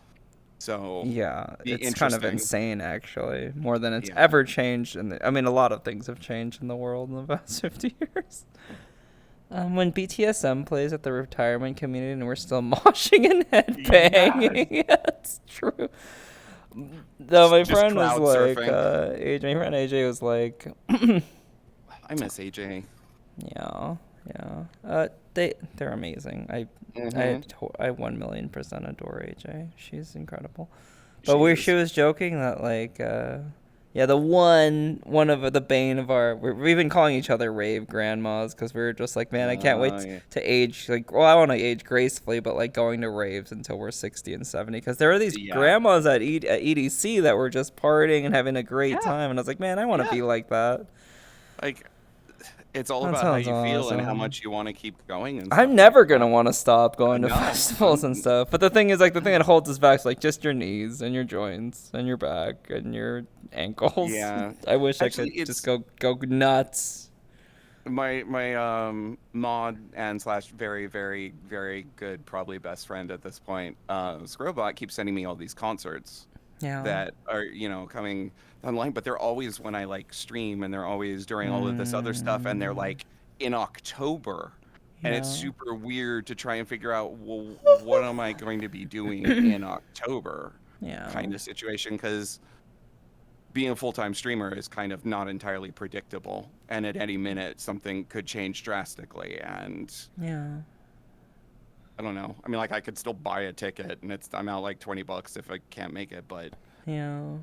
So, Yeah, be it's kind of interesting. insane actually, more than it's Yeah. ever changed. And I mean, a lot of things have changed in the world in the past 50 years. When BTSM plays at the retirement community and we're still moshing and Yes. headbanging, yeah, it's true. Though my Just friend was crowd like, surfing. my friend AJ was like, I miss AJ. yeah, yeah. They're amazing. Mm-hmm. I 1,000,000% adore AJ. She's incredible. She But she is. was joking that like, yeah, the one of the bane of our we've been calling each other rave grandmas because we were just like, man, I can't wait Yeah. to age, like, well, I want to age gracefully, but like going to raves until we're 60 and 70 because there are these Yeah. grandmas at EDC that were just partying and having a great Yeah. time, and I was like, man, I want to Yeah. be like that. Like, it's all That about how sounds you feel and how awesome. much you want to keep going and I'm stuff like never gonna that. want to stop going to No, festivals and stuff. But the thing is, like, the thing that holds us back is like just your knees and your joints and your back and your ankles. yeah. I wish I Actually, could just it's go nuts. my mod and slash very very very good probably best friend at this point. Scrobot keeps sending me all these concerts Yeah. that are coming online, but they're always when I like stream, and they're always during all of this other stuff, and they're Mm, like in October, and it's yeah. super weird to try and figure out, well, what am I going to be doing in October, Yeah. kind of situation, because being a full-time streamer is kind of not entirely predictable, and at any minute something could change drastically, and Yeah. I don't know. I mean, like, I could still buy a ticket, and I'm out like $20 if I can't make it, but Yeah.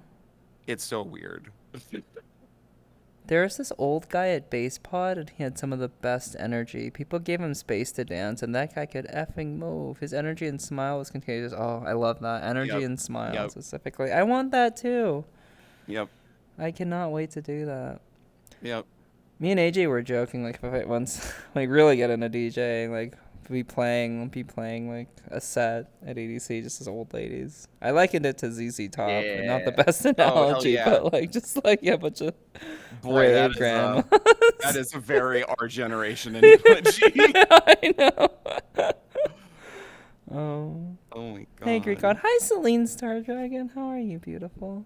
it's so weird. There was this old guy at Base Pod, and he had some of the best energy. People gave him space to dance, and that guy could effing move. His energy and smile was contagious. Oh, I love that. Energy Yep. and smile Yep. specifically. I want that too. Yep. I cannot wait to do that. Yep. Me and AJ were joking, like, if I once like really get into DJing, like be playing like a set at EDC just as old ladies. I likened it to ZZ Top, and not the Yeah. best Oh, hell analogy, yeah. but like just like, yeah, bunch of Boy, rave grandmas. that is a very our generation analogy. I know. Oh. Oh my Hey, Greek god. God. Hi, Celine Star Dragon. How are you, beautiful?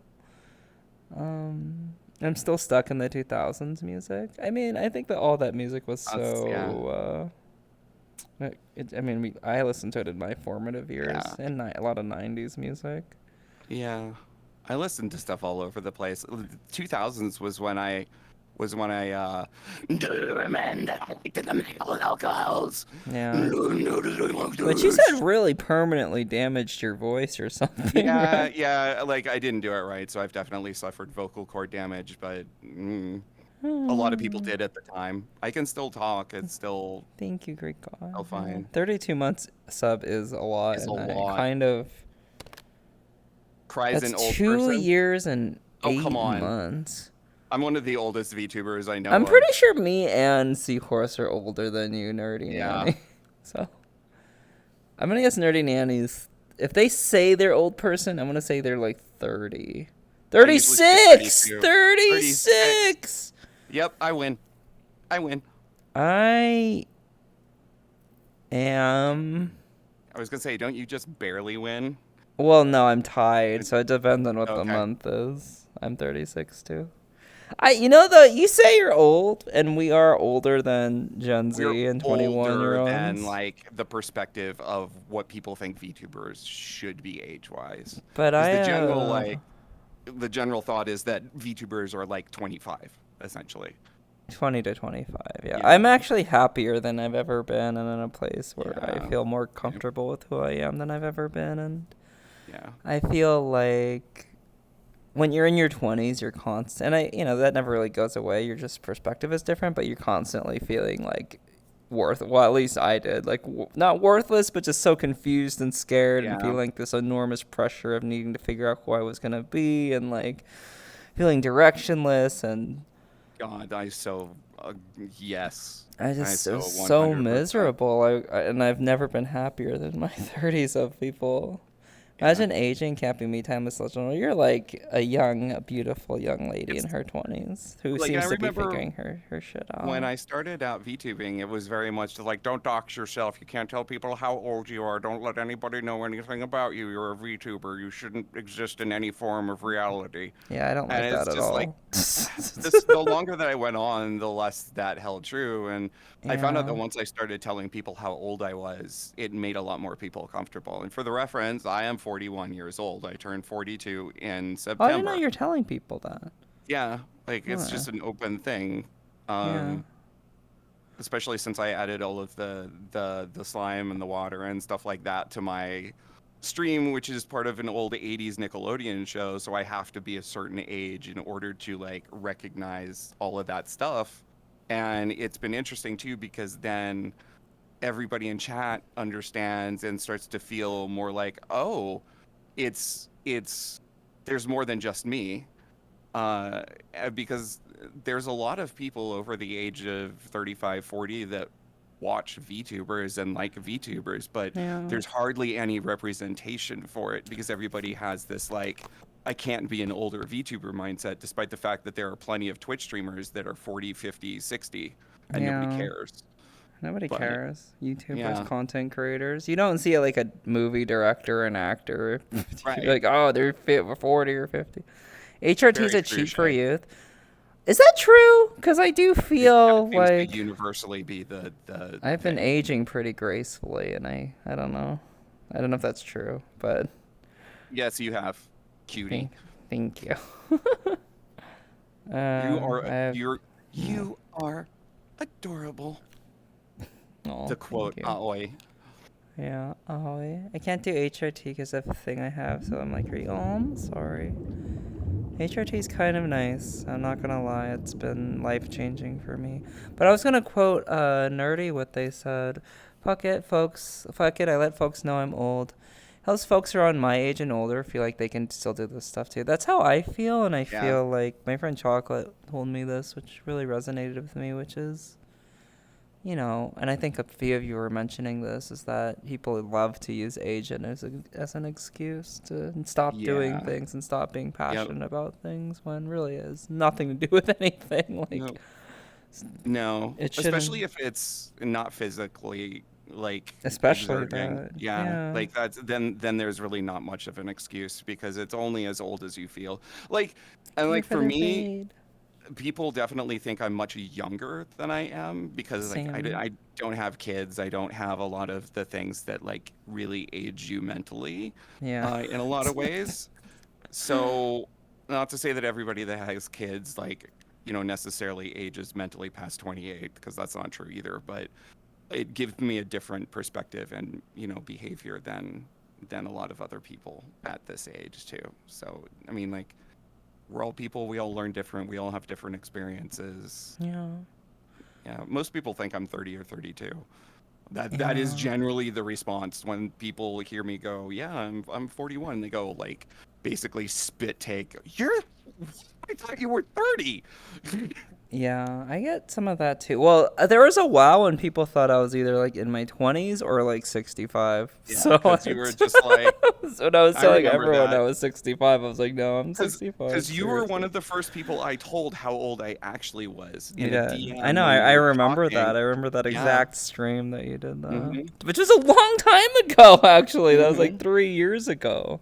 I'm still stuck in the 2000s music. I mean, I think that all that music was Yeah. so. I mean, I listened to it in my formative years, Yeah. and a lot of 90s music. Yeah. I listened to stuff all over the place. The 2000s was when I do men that like the medical alcohols. Yeah. But you said really permanently damaged your voice or something, Yeah, right? yeah, like I didn't do it right, so I've definitely suffered vocal cord damage, but a lot of people Hmm. did at the time. I can still talk. It's still Thank you, Greek God. Yeah. fine. 32 months sub is a lot, It's a and I lot. kind of. Cries That's an old 2 person. years and Oh, eight come on. months. I'm one of the oldest VTubers I know I'm of. pretty sure me and Seahorse are older than you, Nerdy Yeah. Nanny. So I'm gonna guess Nerdy Nanny's. If they say they're old person, I'm gonna say they're like 30. I usually say 36! 32. 36! Yep, I win. I win. I am. I was gonna say, don't you just barely win? Well, no, I'm tied, so it depends on what the Okay. month is. I'm 36 too. You know though, you say you're old, and we are older than Gen We're Z and 21 year older than olds. like the perspective of what people think VTubers should be age-wise. But Because I, the general thought is that VTubers are like 25, essentially. 20 to 25, yeah. I'm Yeah. actually happier than I've ever been, and in a place where I Yeah. feel more Okay. comfortable with who I am than I've ever been. And Yeah. I feel like when you're in your 20s, you're constant, and that never really goes away. Your just perspective is different, but you're constantly feeling like well, at least I did, like not worthless, but just so confused and scared and Yeah. feeling like this enormous pressure of needing to figure out who I was going to be, and like feeling directionless. And God, yes. it So was so 100%. miserable. And I've never been happier than my 30s of people. Yeah. Imagine aging can't be me time with such a. You're like a beautiful young lady in It's her 20s who like I seems to be remember figuring her shit when out. I started out VTubing, it was very much like, don't dox yourself. You can't tell people how old you are. Don't let anybody know anything about you. You're a VTuber. You shouldn't exist in any form of reality. Yeah, I don't And like it's that at just like all. the longer that I went on, the less that held true. And I found out Yeah. that once I started telling people how old I was, it made a lot more people comfortable. And for the reference, I am 41 years old. I turned 42 in Oh, I didn't know September. you're telling people that. Yeah, like it's Huh. just an open thing. Yeah. Um, especially since I added all of the slime and the water and stuff like that to my stream, which is part of an old 80s Nickelodeon show, so I have to be a certain age in order to like recognize all of that stuff. And it's been interesting too because then everybody in chat understands and starts to feel more like, "Oh, it's there's more than just me." Because there's a lot of people over the age of 35, 40 that watch VTubers and like VTubers, but Yeah. there's hardly any representation for it because everybody has this like, I can't be an older VTuber mindset, despite the fact that there are plenty of Twitch streamers that are 40, 50, 60, and nobody Yeah. cares. Nobody But cares. YouTubers, yeah, content creators. You don't see it like a movie director and actor. You're right. like, oh, they're fit for 40 or 50. HRT's Very a true, cheat for Shay. youth. Is that true? Because I do That feel seems to like universally be the I've been thing. aging pretty gracefully, and I don't know. I don't know if that's true, but Yes, you have, cutie. thank, thank you. You I are have, you are adorable. oh, To thank quote you. Aoi. Yeah, oh, I can't do HRT because of the thing I have, so I'm like, oh, I'm sorry. HRT is kind of nice. I'm not gonna lie, it's been life changing for me. But I was gonna quote Nerdy what they said. Fuck it, folks. Fuck it. I let folks know I'm old. Helps folks around my age and older feel like they can still do this stuff too. That's how I feel, and I Yeah. feel like my friend Chocolate told me this, which really resonated with me, which is, and I think a few of you were mentioning this, is that people love to use age as an excuse to stop doing Yeah. things and stop being Yep. passionate about things when really it has nothing to do with anything. Like, No. No. it Especially shouldn't, if it's not physically like especially exerting. that. Yeah. Yeah. Like that's then there's really not much of an excuse because it's only as old as you feel. Like and Pay like for for their me, fade. people definitely think I'm much younger than I am because like Same. I don't have kids. I don't have a lot of the things that like really age you mentally Yeah. in a lot of ways. So, not to say that everybody that has kids, like, necessarily ages mentally past 28, because that's not true either, but it gives me a different perspective and, behavior than a lot of other people at this age too. So, I mean, like, we're all people, we all learn different, we all have different experiences. Yeah. Yeah, most people think I'm 30 or 32. That is Yeah. generally the response when people hear me go, "Yeah, I'm 41." They go like basically spit take. I thought you were 30. Yeah, I get some of that too. Well, there was a while when people thought I was either like in my 20s or like 65. Yeah, So because you were just like, so when I was I telling remember everyone I that. was 65, I was like, no, I'm Because 65, because you were one seriously. of the first people I told how old I actually was in a Yeah, I DM know. when we I were remember that. talking. I remember that Yeah. exact stream that you did that, Hmm. which was a long time ago. Actually, that was like Hmm. 3 years ago.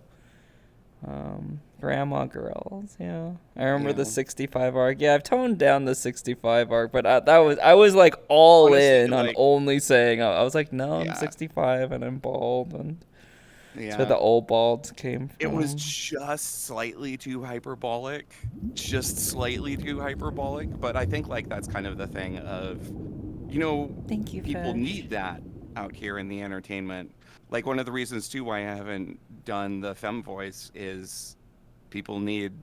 Grandma girls. Yeah, I remember the Yeah. 65 arc. Yeah, I've toned down the 65 arc, but I was like all Honestly, in on like, only saying I was like, no, I'm yeah, 65 and I'm bald, and that's where yeah. the old balds came It was from. just slightly too hyperbolic, just slightly too hyperbolic. But I think like that's kind of the thing of, you know, Thank you, people Fish. need that out here in the entertainment. Like one of the reasons too why I haven't done the femme voice is people need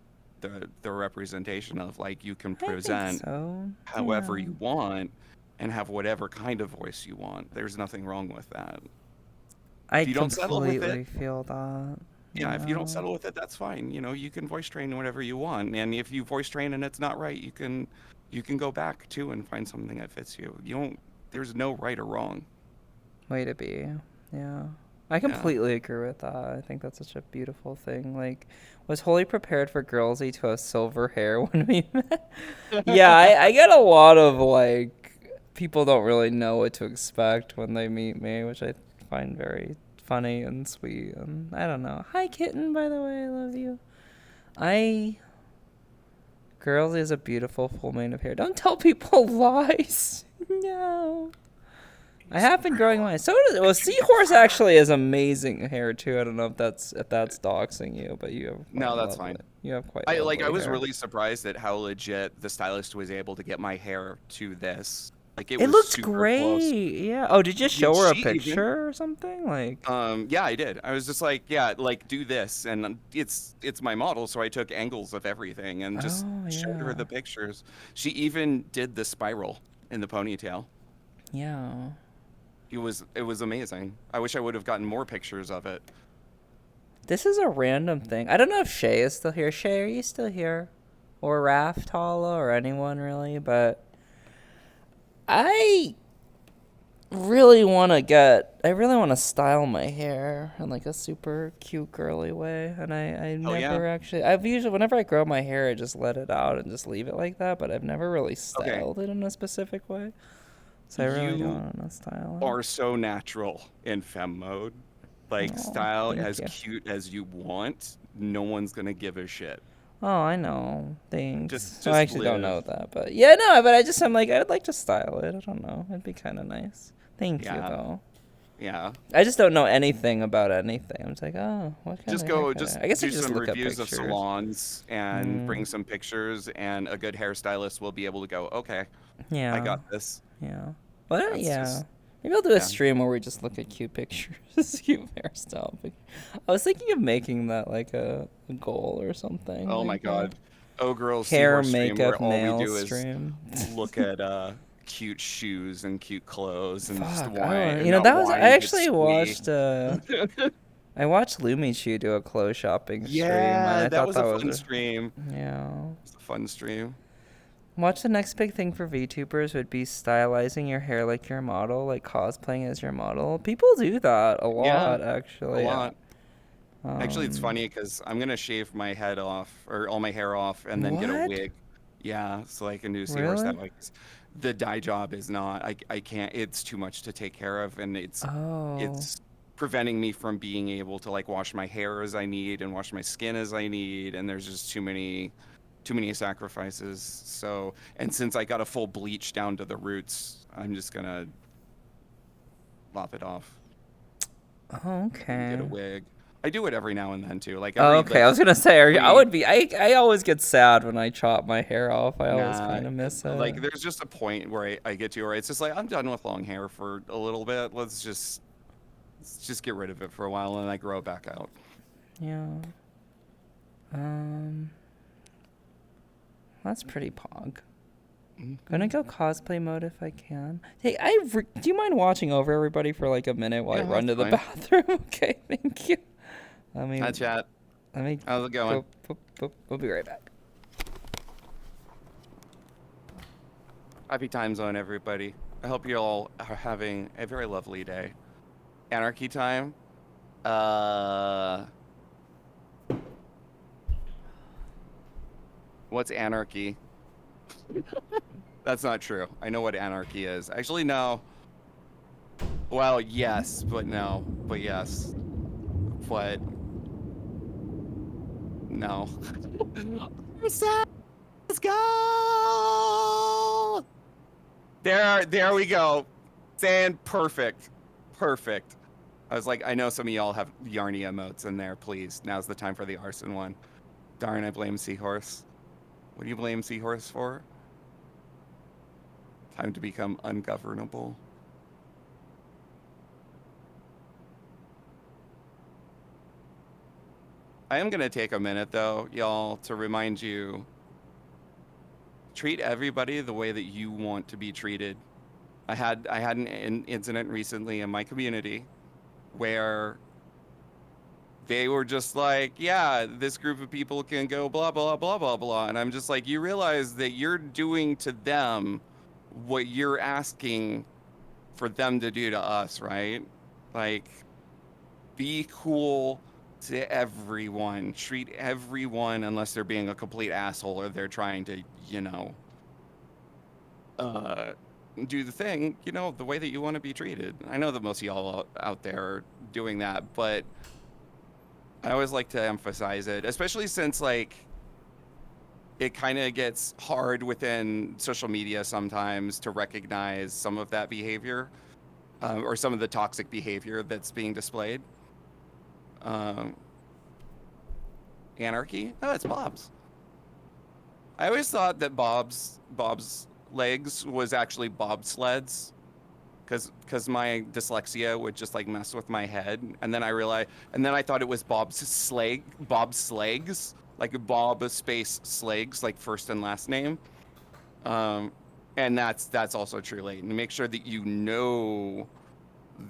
the representation of like you can I think present so. Yeah, however you want and have whatever kind of voice you want. There's nothing wrong with that. I If you don't settle with it, completely feel that. yeah, if you don't Yeah. settle with it, that's fine. You know, you can voice train whatever you want. And if you voice train and it's not right, you can go back too and find something that fits you. You don't there's no right or wrong. Way to be. Yeah. I Yeah. completely agree with that. I think that's such a beautiful thing. Like, was wholly prepared for Girlsy to have silver hair when we met. Yeah, I get a lot of, like, people don't really know what to expect when they meet me, which I find very funny and sweet. And I don't know. Hi, kitten, by the way. I love you. I. Girlsy is a beautiful full mane of hair. Don't tell people lies. No. I have been growing mine. So does well. Seahorse actually has amazing hair too. I don't know if that's doxing you, but you have No, quite that's fine. lovely. You have quite I lovely was hair. really surprised at how legit the stylist was able to get my hair to this. Like it It was looked super close. great. Yeah. Oh, did you Did show her a she even? picture or something? Like. Yeah, I did. I was just like, yeah, like do this, and it's my model, so I took angles of everything and just Oh showed her yeah. the pictures. She even did the spiral in the ponytail. Yeah. It was amazing. I wish I would have gotten more pictures of it. This is a random thing. I don't know if Shay is still here. Shay, are you still here? Or Raftala or anyone really? But I I really want to style my hair in like a super cute girly way, and I Oh yeah. never actually I've usually whenever I grow my hair I just let it out and just leave it like that, but I've never really Okay. styled it in a specific way, so I really You don't want to style are so natural in femme mode. it. Like Oh, style thank as you. cute as you want. No one's gonna give a shit. Oh, I know. Just Thanks. Well, I just actually don't live. know that, but yeah, no, but I'm like I'd like to style it. I don't know. It'd be kind of nice. Thank you Yeah. though. Yeah. I just don't know anything about anything. I'm just like, oh, what kind Just of hair go, could just I guess I do just some look at reviews of pictures. salons and bring Mm, some pictures, and a good hairstylist will be able to go, okay, I yeah, got this. yeah. Well, That's yeah. just, Maybe I'll do a yeah. stream where we just look at cute pictures, cute hairstyle. I was thinking of making that like a goal or something, Oh my like a God. Oh, girls, hair seahorse stream where makeup all we nail do is stream. look at cute shoes and cute clothes and just Fuck, I whine don't. and You know, not that was I whine, but actually squee. watched. I watched Lumichu do a clothes shopping stream, and Yeah, I that thought was that a was fun stream. It yeah. was a fun stream. Watch the next big thing for VTubers would be stylizing your hair like your model, like cosplaying as your model. People do that a Yeah, lot, a actually. lot. Actually, it's Um, funny because I'm gonna shave my head off or all my hair off and then get a what? wig. Yeah, so I can do seahorse that Really? way. 'Cause the dye job is not. I can't. It's too much to take care of, and Oh, it's preventing me from being able to like wash my hair as I need and wash my skin as I need. And there's just too many sacrifices. So, and since I got a full bleach down to the roots, I'm just gonna lop it off and get a okay. wig. I do it every now and then too. Like Oh, every okay. like I was gonna say, I every would be. I always get sad when I chop my hair off. I always nah, kind of miss it. like there's just a point where I get to where it's just like I'm done with long hair for a little bit. Let's just get rid of it for a while and I grow it back out. Yeah. Um, that's pretty pog. Gonna Mhm. go cosplay mode if I can. Hey, do you mind watching over everybody for like a minute while I Yeah, run that's to the fine. bathroom? Okay, thank you. Let me Hi, chat. let me How's it going? go. We'll be right back. Happy time zone, everybody. I hope you all are having a very lovely day. Anarchy time. Uh, what's anarchy? That's not true. I know what anarchy is. Actually, no. Well, yes, but no. But yes. But no. Let's go! There we go. Saying perfect. Perfect. I was like, I know some of y'all have yarny emotes in there. Please, now's the time for the arson one. Darn, I blame Seahorse. What do you blame Seahorse for? Time to become ungovernable. I am going to take a minute, though, y'all, to remind you, treat everybody the way that you want to be treated. I had an incident recently in my community where they were just like, yeah, this group of people can go blah, blah, blah, blah, blah. And I'm just like, you realize that you're doing to them what you're asking for them to do to us, right? Like, be cool to everyone. Treat everyone, unless they're being a complete asshole or they're trying to, do the thing, the way that you want to be treated. I know that most of y'all out there are doing that, but I always like to emphasize it, especially since, like, it kind of gets hard within social media sometimes to recognize some of that behavior, or some of the toxic behavior that's being displayed. Anarchy? Oh, it's Bob's. I always thought that Bob's legs was actually bobsleds, because my dyslexia would just like mess with my head, and then I thought it was Bob's slegs, like Bob space Slags, like first and last name. And that's also true, Leighton. Make sure that you know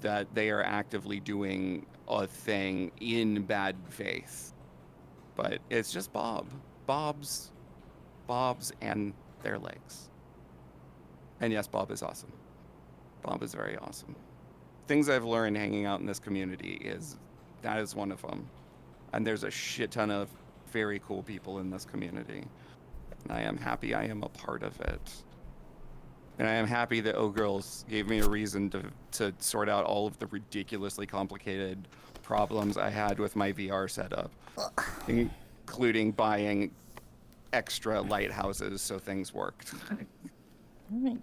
that they are actively doing a thing in bad faith. But it's just Bob's and their legs. And yes, Bob is awesome. Bob is very awesome. Things I've learned hanging out in this community that is one of them. And there's a shit ton of very cool people in this community. And I am happy I am a part of it. And I am happy that O-Girls gave me a reason to sort out all of the ridiculously complicated problems I had with my VR setup, including buying extra lighthouses so things worked. It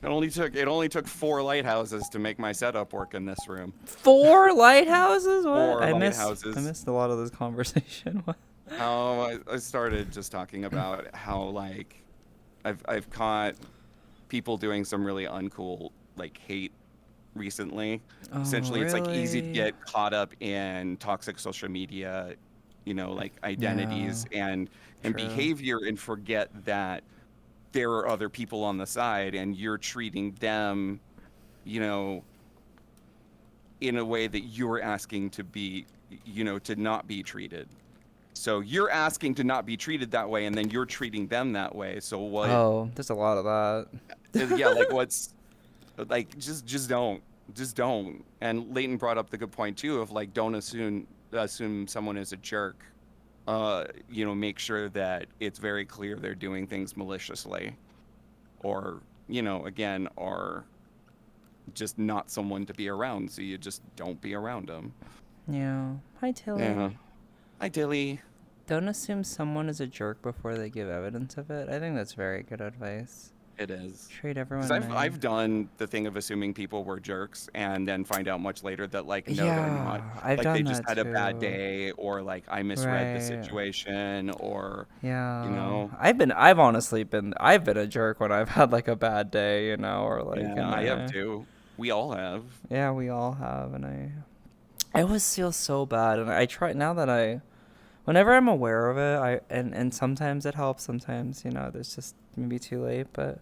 only took 4 lighthouses to make my setup work in this room. 4 lighthouses? What? 4 I lighthouses. missed a lot of this conversation. I started just talking about how, like, I've caught people doing some really uncool, like, hate recently. Essentially, really? It's like easy to get caught up in toxic social media, like identities and behavior, and forget that there are other people on the side and you're treating them, in a way that you're asking to be, to not be treated. So you're asking to not be treated that way, and then you're treating them that way. So what? Oh, there's a lot of that. Yeah, like what's, like, just don't. And Leighton brought up the good point too of, like, don't assume someone is a jerk. Make sure that it's very clear they're doing things maliciously, or again, are just not someone to be around. So you just don't be around them. Yeah. Hi, Tilly. Yeah. Hi, Tilly. Don't assume someone is a jerk before they give evidence of it. I think that's very good advice. It is. Treat everyone. 'Cause I've done the thing of assuming people were jerks and then find out much later that, like, no, they're not. I've Like, done they just that had a bad too. day, or like I misread the situation, or I've honestly been a jerk when I've had like a bad day, or like. Yeah, I have too. We all have. Yeah, we all have, and I always feel so bad, and I try now that whenever I'm aware of it, and sometimes it helps, sometimes, there's just maybe too late, but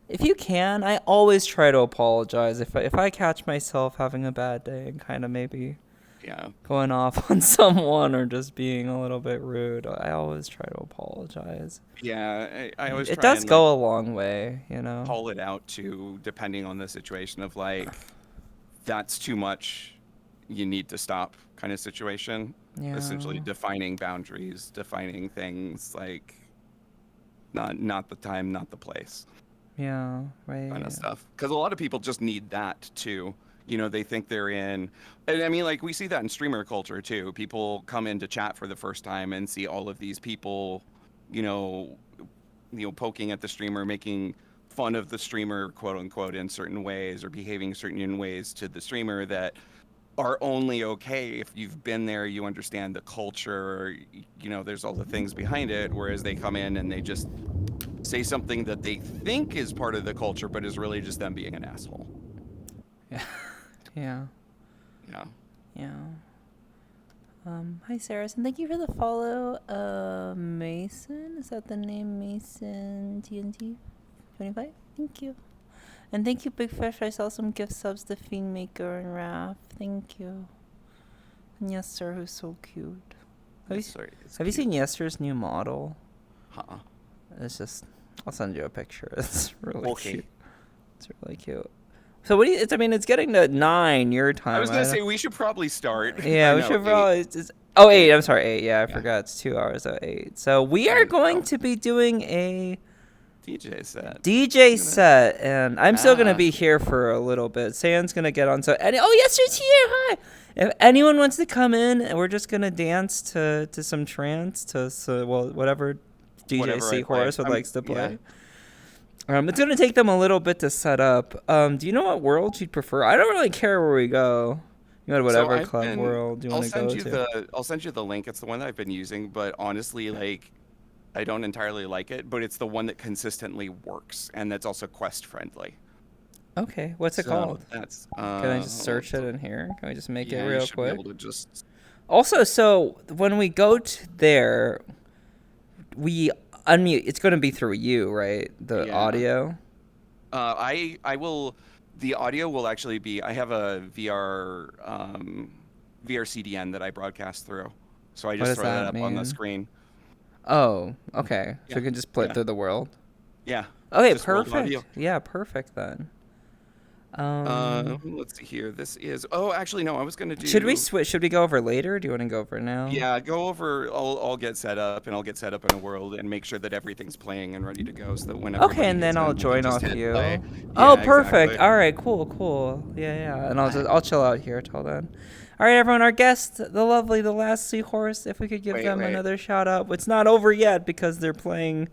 if you can, I always try to apologize if I catch myself having a bad day and kind of maybe Yeah. going off on someone or just being a little bit rude, I always try to apologize. Yeah, I always It try does and like go a long way, you know? call it out too, depending on the situation of like that's too much. You need to stop kind of situation. Yeah. Essentially defining boundaries, defining things like not the time, not the place Yeah, kind right. of stuff. Because a lot of people just need that too. They think they're in, and I mean, like we see that in streamer culture too. People come into chat for the first time and see all of these people, you know, poking at the streamer, making fun of the streamer, quote unquote, in certain ways, or behaving certain ways to the streamer that are only okay if you've been there, you understand the culture, there's all the things behind it. Whereas they come in and they just say something that they think is part of the culture, but is really just them being an asshole. Yeah. Yeah. Yeah. Yeah. Hi, Sarah, and thank you for the follow. Mason, is that the name? Mason TNT 25. Thank you, and thank you, Big Fish. I saw some gift subs to Fiend Maker and Raph. Thank you. And Yester, who's so cute. Have you seen Yester's new model? Huh. It's just, I'll send you a picture. It's really Okay. cute. It's really cute. So what do you? It's getting to 9 your time. I was gonna say we should probably start. Yeah, Or we no, should 8. probably. Oh, 8. I'm sorry, 8. Yeah, I forgot. It's 2 hours at 8. So we are going to be doing a DJ set. set, and I'm still gonna Ah. be here for a little bit. Sam's gonna get on. So Yester's here. Hi. If anyone wants to come in, we're just gonna dance to some trance whatever DJ Whatever I Seahorse play. likes to play. Yeah. It's gonna take them a little bit to set up. Do you know what world you'd prefer? I don't really care where we go. You know, whatever club world you want to go to. I'll send you the link. It's the one that I've been using, but honestly, like, I don't entirely like it. But it's the one that consistently works, and that's also quest friendly. Okay, what's it called? That's. Can I just search it in here? Can we just make it real you should quick? Be able to just. Also, so when we go to there, we unmute. It's going to be through you, right? The audio. I will. The audio will actually be. I have a VRCDN that I broadcast through, so I just throw that up on the screen. Oh, okay. So we can just play it through the world. Yeah. Okay, perfect. Yeah, perfect then. Let's see here. This is. Oh, actually, no. I was gonna do. Should we switch? Should we go over later? Do you want to go over now? Yeah, go over. I'll get set up, and I'll get set up in a world and make sure that everything's playing and ready to go, so that whenever. Okay, and then I'll join off you. Yeah, oh, perfect. Exactly. All right, cool. Yeah. And I'll chill out here till then. All right, everyone. Our guest, the lovely, the last seahorse. If we could give them another shout out. It's not over yet because they're playing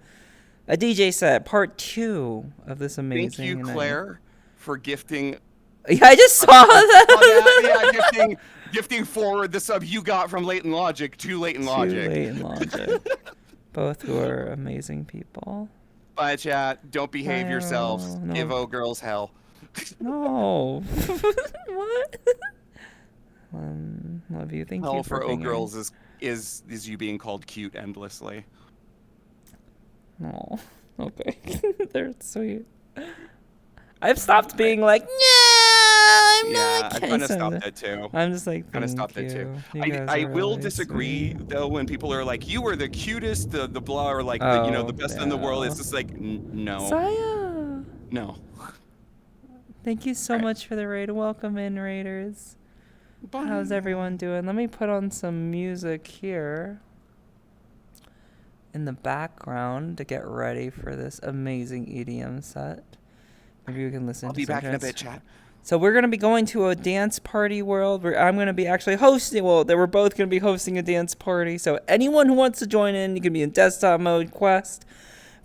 a DJ set, part 2 of this amazing. Thank you, Claire, for gifting. Yeah, I just saw that. Yeah, gifting forward the sub you got from Latent Logic to Latent Logic. Both who are amazing people. Bye, chat. Don't behave yourselves. No. Give O-Girls hell. No. What? Love you. Thank hell you for O-Girls is you being called cute endlessly. Oh, okay. They're sweet. I've stopped being like, no, I'm not. I kind of stopped that too. I'm just like, kind of stopped that too. I will disagree though when people are like, you are the cutest, the blah, or like the best in the world. It's just like, no. Saya. No. Thank you so much for the raid. Welcome in, raiders. Bye. How's everyone doing? Let me put on some music here in the background to get ready for this amazing EDM set. Maybe we can listen. I'll be back in a bit, chat. So we're gonna be going to a dance party world where I'm gonna be actually hosting. Well, we're both gonna be hosting a dance party. So anyone who wants to join in, you can be in desktop mode, Quest,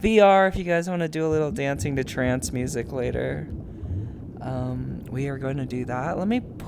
VR. If you guys want to do a little dancing to trance music later, we are going to do that. Let me